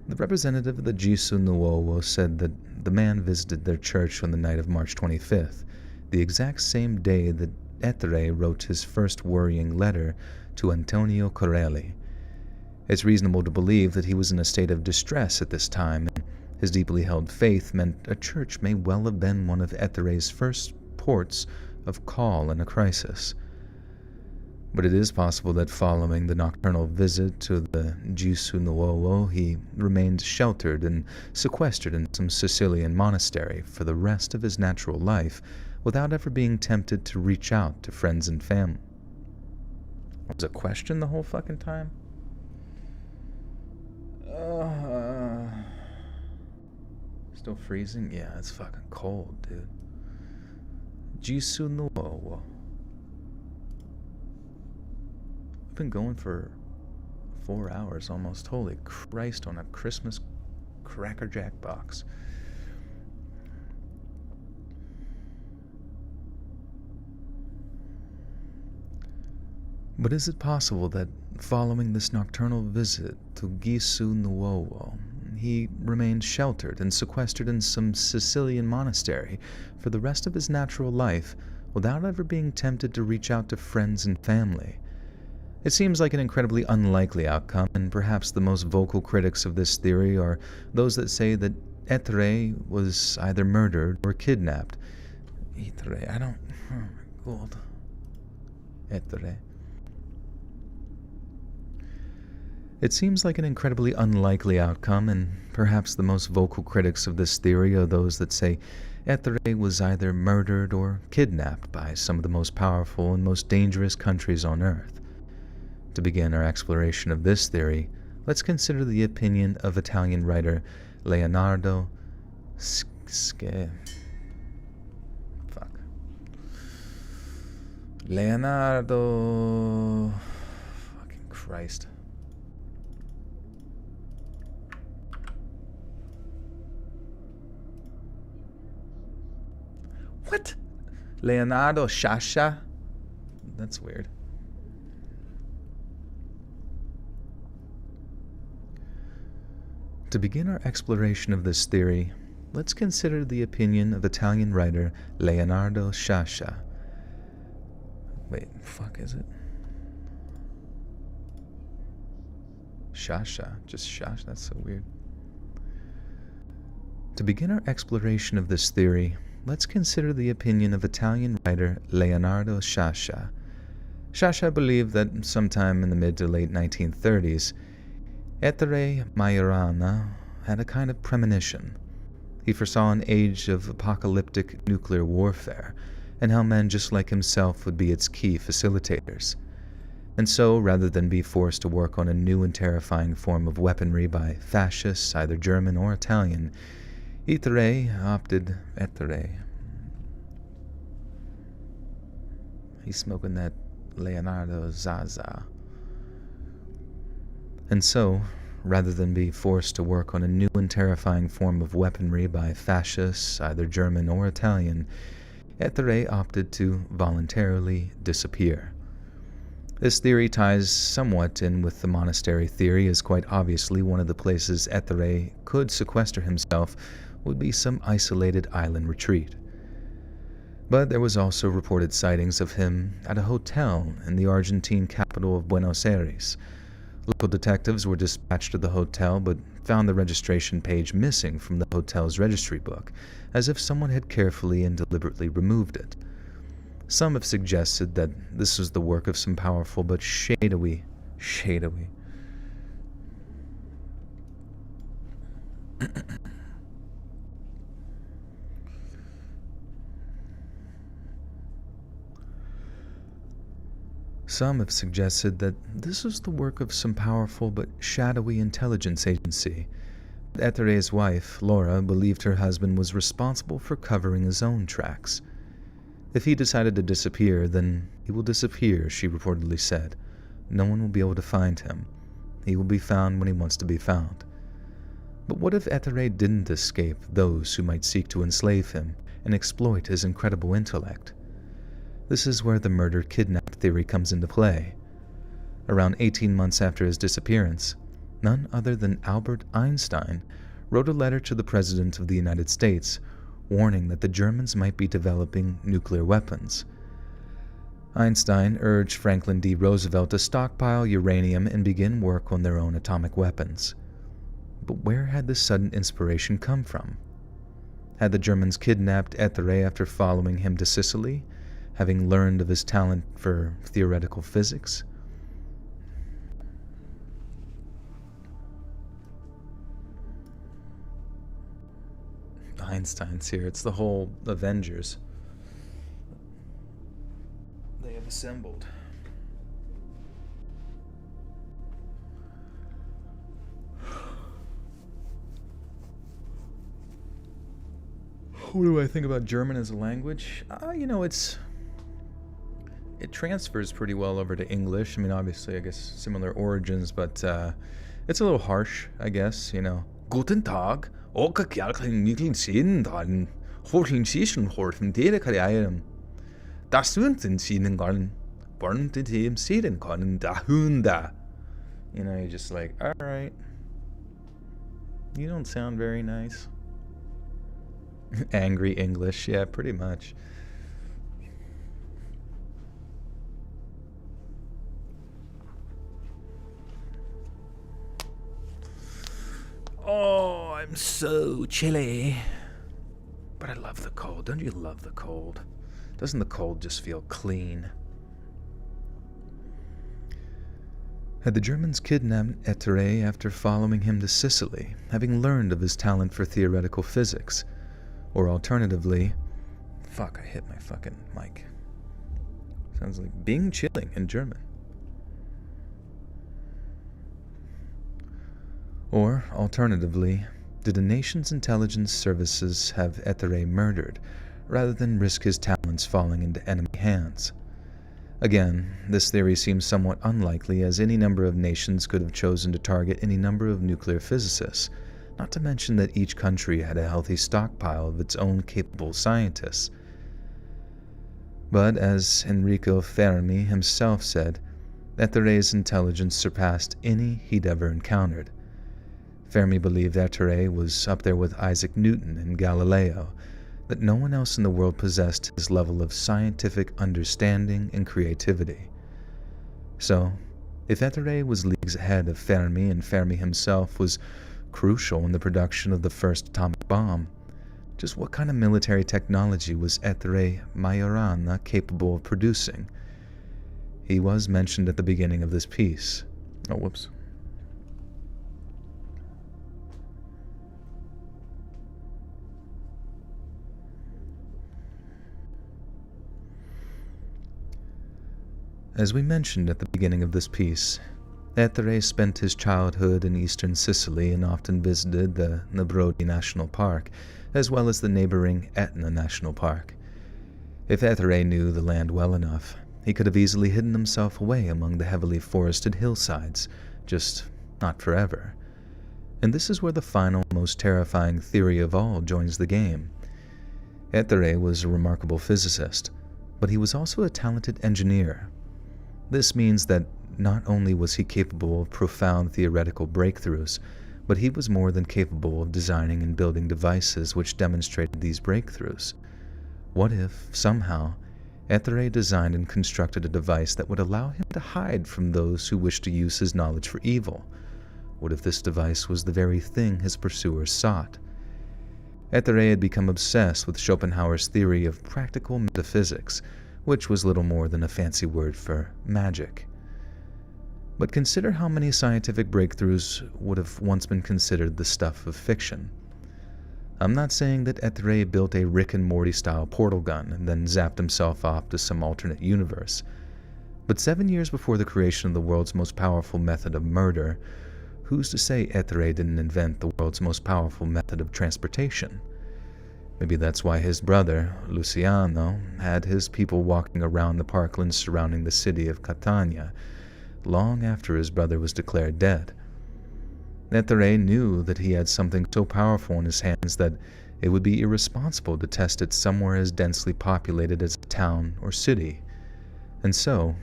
The representative of the Gesù Nuovo said that the man visited their church on the night of March 25th, the exact same day that Ethere wrote his first worrying letter to Antonio Corelli. It's reasonable to believe that he was in a state of distress at this time, and his deeply held faith meant a church may well have been one of Ethere's first ports of call in a crisis. But it is possible that following the nocturnal visit to the Gesù Nuovo, he remained sheltered and sequestered in some Sicilian monastery for the rest of his natural life without ever being tempted to reach out to friends and family. Was a question the whole fucking time? Still freezing? Yeah, it's fucking cold, dude. Gesù Nuovo. I've been going for 4 hours almost. Holy Christ, on a Christmas Cracker Jack box. But is it possible that following this nocturnal visit to Gesù Nuovo, he remained sheltered and sequestered in some Sicilian monastery for the rest of his natural life without ever being tempted to reach out to friends and family? It seems like an incredibly unlikely outcome, and perhaps the most vocal critics of this theory are those that say that Ethere was either murdered or kidnapped. Ethere, I don't... Oh my god. Ethere. It seems like an incredibly unlikely outcome, and perhaps the most vocal critics of this theory are those that say Ethere was either murdered or kidnapped by some of the most powerful and most dangerous countries on Earth. To begin our exploration of this theory, let's consider the opinion of Italian writer Leonardo Leonardo... Fucking Christ. What? Leonardo Sciascia? That's weird. To begin our exploration of this theory, let's consider the opinion of Italian writer Leonardo Sciascia. Wait, fuck is it? Sciascia, just Sciascia, that's so weird. To begin our exploration of this theory, let's consider the opinion of Italian writer Leonardo Sciascia. Sciascia believed that sometime in the mid to late 1930s, Ethere Majorana had a kind of premonition. He foresaw an age of apocalyptic nuclear warfare, and how men just like himself would be its key facilitators. And so, rather than be forced to work on a new and terrifying form of weaponry by fascists, either German or Italian, Ethere. He's smoking that Leonardo Zaza. And so, rather than be forced to work on a new and terrifying form of weaponry by fascists, either German or Italian, Ettore opted to voluntarily disappear. This theory ties somewhat in with the monastery theory, as quite obviously one of the places Ettore could sequester himself would be some isolated island retreat. But there was also reported sightings of him at a hotel in the Argentine capital of Buenos Aires. Local detectives were dispatched to the hotel but found the registration page missing from the hotel's registry book, as if someone had carefully and deliberately removed it. Some have suggested that this was the work of some powerful but shadowy Some have suggested that this was the work of some powerful but shadowy intelligence agency. Ettere's wife, Laura, believed her husband was responsible for covering his own tracks. If he decided to disappear, then he will disappear, she reportedly said. No one will be able to find him. He will be found when he wants to be found. But what if Ettore didn't escape those who might seek to enslave him and exploit his incredible intellect? This is where the murder-kidnap theory comes into play. Around 18 months after his disappearance, none other than Albert Einstein wrote a letter to the President of the United States warning that the Germans might be developing nuclear weapons. Einstein urged Franklin D. Roosevelt to stockpile uranium and begin work on their own atomic weapons. But where had this sudden inspiration come from? Had the Germans kidnapped Ettore after following him to Sicily, having learned of his talent for theoretical physics? Einstein's here. It's the whole Avengers. They have assembled. What do I think about German as a language? It transfers pretty well over to English. I mean, obviously, I guess similar origins, but it's a little harsh, I guess, Guten Tag. Das you're just like, alright. You don't sound very nice. Angry English, yeah, pretty much. Oh, I'm so chilly. But I love the cold. Don't you love the cold? Doesn't the cold just feel clean? Had the Germans kidnapped Ettore after following him to Sicily, having learned of his talent for theoretical physics? Or alternatively... Fuck, I hit my fucking mic. Sounds like being chilling in German. Or, alternatively, did a nation's intelligence services have Ettore murdered, rather than risk his talents falling into enemy hands? Again, this theory seems somewhat unlikely, as any number of nations could have chosen to target any number of nuclear physicists, not to mention that each country had a healthy stockpile of its own capable scientists. But, as Enrico Fermi himself said, Ettore's intelligence surpassed any he'd ever encountered. Fermi believed Ettore was up there with Isaac Newton and Galileo, that no one else in the world possessed his level of scientific understanding and creativity. So, if Ettore was leagues ahead of Fermi and Fermi himself was crucial in the production of the first atomic bomb, just what kind of military technology was Ettore Majorana capable of producing? He was mentioned at the beginning of this piece. Oh, whoops. As we mentioned at the beginning of this piece, Ettore spent his childhood in eastern Sicily and often visited the Nebrodi National Park, as well as the neighboring Etna National Park. If Ettore knew the land well enough, he could have easily hidden himself away among the heavily forested hillsides, just not forever. And this is where the final, most terrifying theory of all joins the game. Ethere was a remarkable physicist, but he was also a talented engineer. This means that not only was he capable of profound theoretical breakthroughs, but he was more than capable of designing and building devices which demonstrated these breakthroughs. What if, somehow, Ethere designed and constructed a device that would allow him to hide from those who wished to use his knowledge for evil? What if this device was the very thing his pursuers sought? Ethere had become obsessed with Schopenhauer's theory of practical metaphysics, which was little more than a fancy word for magic. But consider how many scientific breakthroughs would have once been considered the stuff of fiction. I'm not saying that Ethere built a Rick and Morty-style portal gun and then zapped himself off to some alternate universe. But 7 years before the creation of the world's most powerful method of murder, who's to say Ethere didn't invent the world's most powerful method of transportation? Maybe that's why his brother, Luciano, had his people walking around the parklands surrounding the city of Catania, long after his brother was declared dead. Ethere knew that he had something so powerful in his hands that it would be irresponsible to test it somewhere as densely populated as a town or city. And so,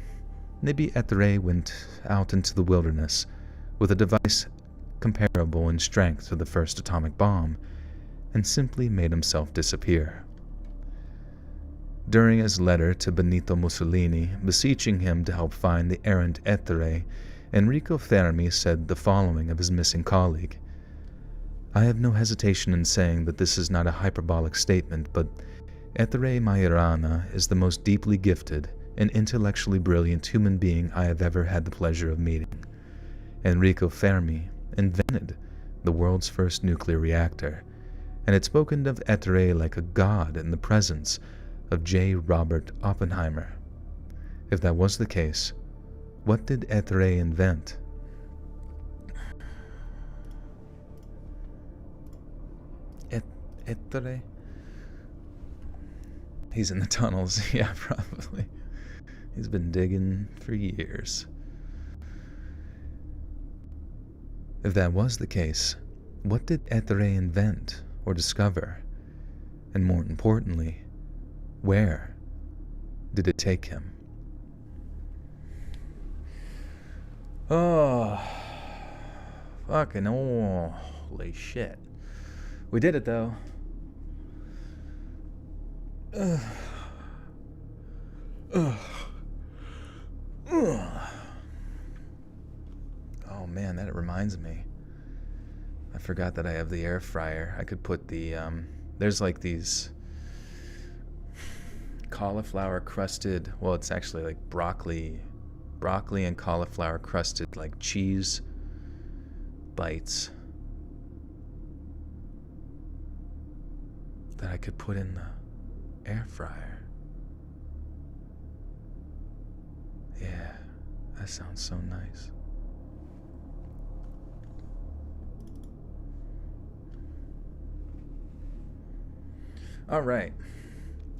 maybe Ethere went out into the wilderness with a device comparable in strength to the first atomic bomb, and simply made himself disappear. During his letter to Benito Mussolini, beseeching him to help find the errant Ethere, Enrico Fermi said the following of his missing colleague: "I have no hesitation in saying that this is not a hyperbolic statement, but Ethere Majorana is the most deeply gifted and intellectually brilliant human being I have ever had the pleasure of meeting. Enrico Fermi invented the world's first nuclear reactor, and had spoken of Ethere like a god in the presence of J. Robert Oppenheimer. If that was the case, what did Ethere invent?" Ethere? He's in the tunnels. Yeah, probably. He's been digging for years. If that was the case, what did Ethere invent or discover? And more importantly, where did it take him? Oh, fucking holy shit. We did it, though. Oh man, that reminds me. I forgot that I have the air fryer. I could put the, there's like these cauliflower crusted, well, it's actually like broccoli and cauliflower crusted like cheese bites that I could put in the air fryer. Yeah, that sounds so nice. All right,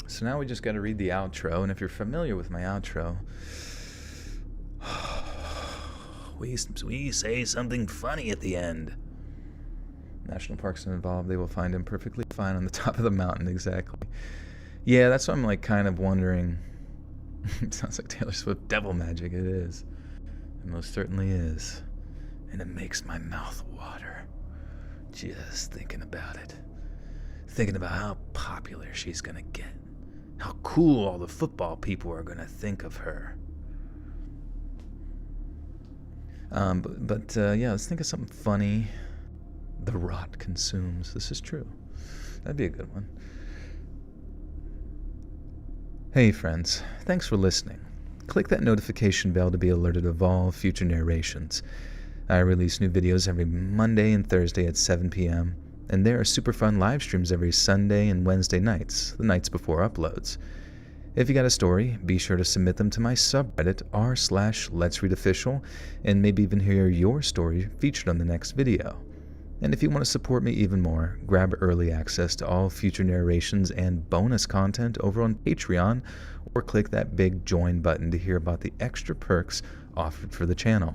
so now we just got to read the outro, and if you're familiar with my outro, we say something funny at the end. National parks are involved. They will find him perfectly fine on the top of the mountain. Exactly. Yeah, that's what I'm like kind of wondering. It sounds like Taylor Swift devil magic. It is. It most certainly is. And it makes my mouth water just thinking about it. Thinking about how popular she's gonna get. How cool all the football people are gonna think of her. Yeah, let's think of something funny. The rot consumes. This is true. That'd be a good one. Hey friends, thanks for listening. Click that notification bell to be alerted of all future narrations. I release new videos every Monday and Thursday at 7 p.m. and there are super fun live streams every Sunday and Wednesday nights, the nights before uploads. If you got a story, be sure to submit them to my subreddit r/Let'sReadOfficial and maybe even hear your story featured on the next video. And if you want to support me even more, grab early access to all future narrations and bonus content over on Patreon, or click that big join button to hear about the extra perks offered for the channel.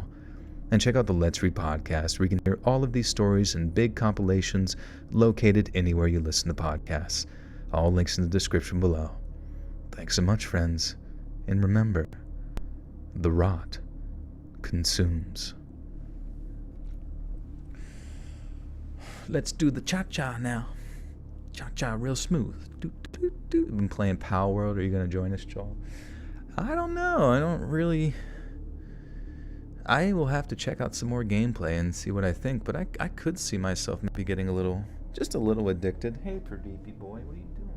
And check out the Let's Read podcast, where you can hear all of these stories in big compilations located anywhere you listen to podcasts. All links in the description below. Thanks so much, friends. And remember, the rot consumes. Let's do the cha-cha now. Cha-cha real smooth. You've been playing Power World. Are you going to join us, Joel? I don't know. I will have to check out some more gameplay and see what I think, but I could see myself maybe getting just a little addicted. Hey, Perdeepy boy, what are you doing?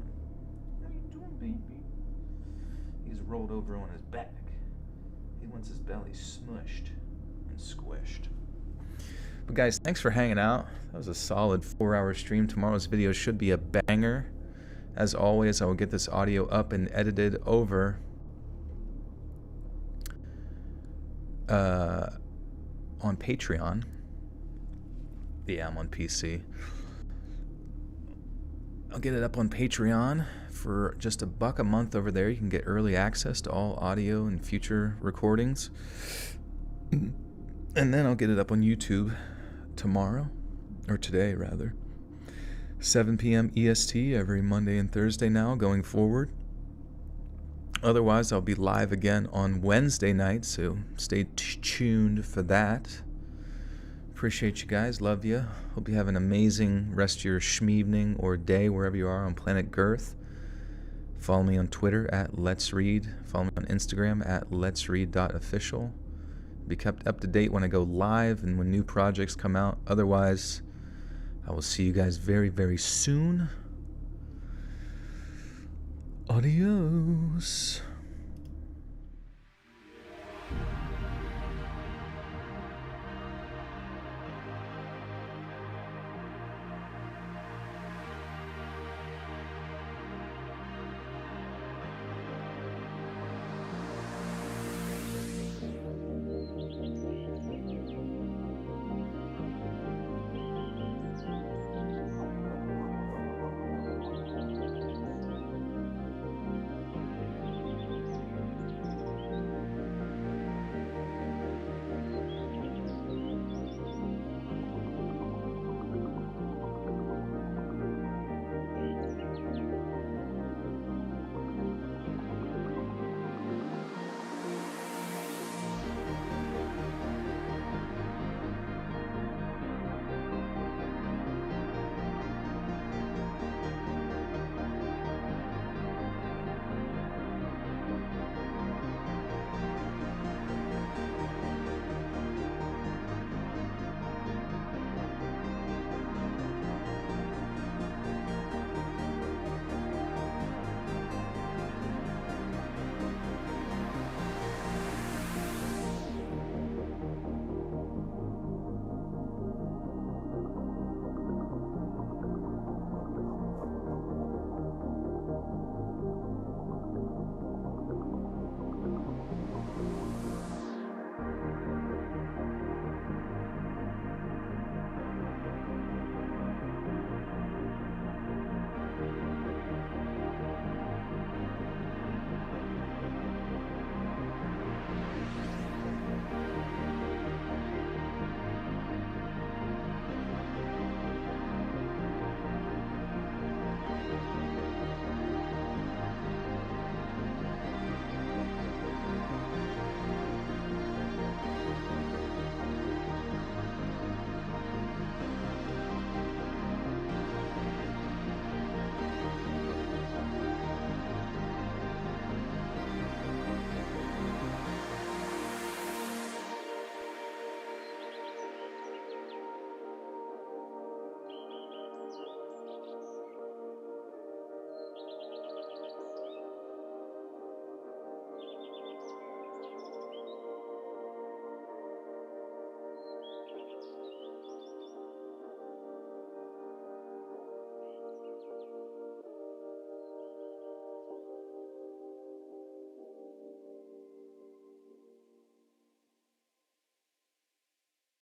What are you doing, baby? He's rolled over on his back. He wants his belly smushed and squished. But guys, thanks for hanging out. That was a solid 4-hour stream. Tomorrow's video should be a banger. As always, I will get this audio up and edited over on Patreon. Yeah, I'm on PC. I'll get it up on Patreon for just $1 a month over there. You can get early access to all audio and future recordings. And then I'll get it up on YouTube tomorrow, or today rather. 7 p.m. EST every Monday and Thursday now going forward. Otherwise, I'll be live again on Wednesday night, so stay tuned for that. Appreciate you guys. Love you. Hope you have an amazing rest of your schmeevening or day wherever you are on planet Girth. Follow me on Twitter at Let's Read. Follow me on Instagram at letsread.official. Be kept up to date when I go live and when new projects come out. Otherwise, I will see you guys very, very soon. Adios.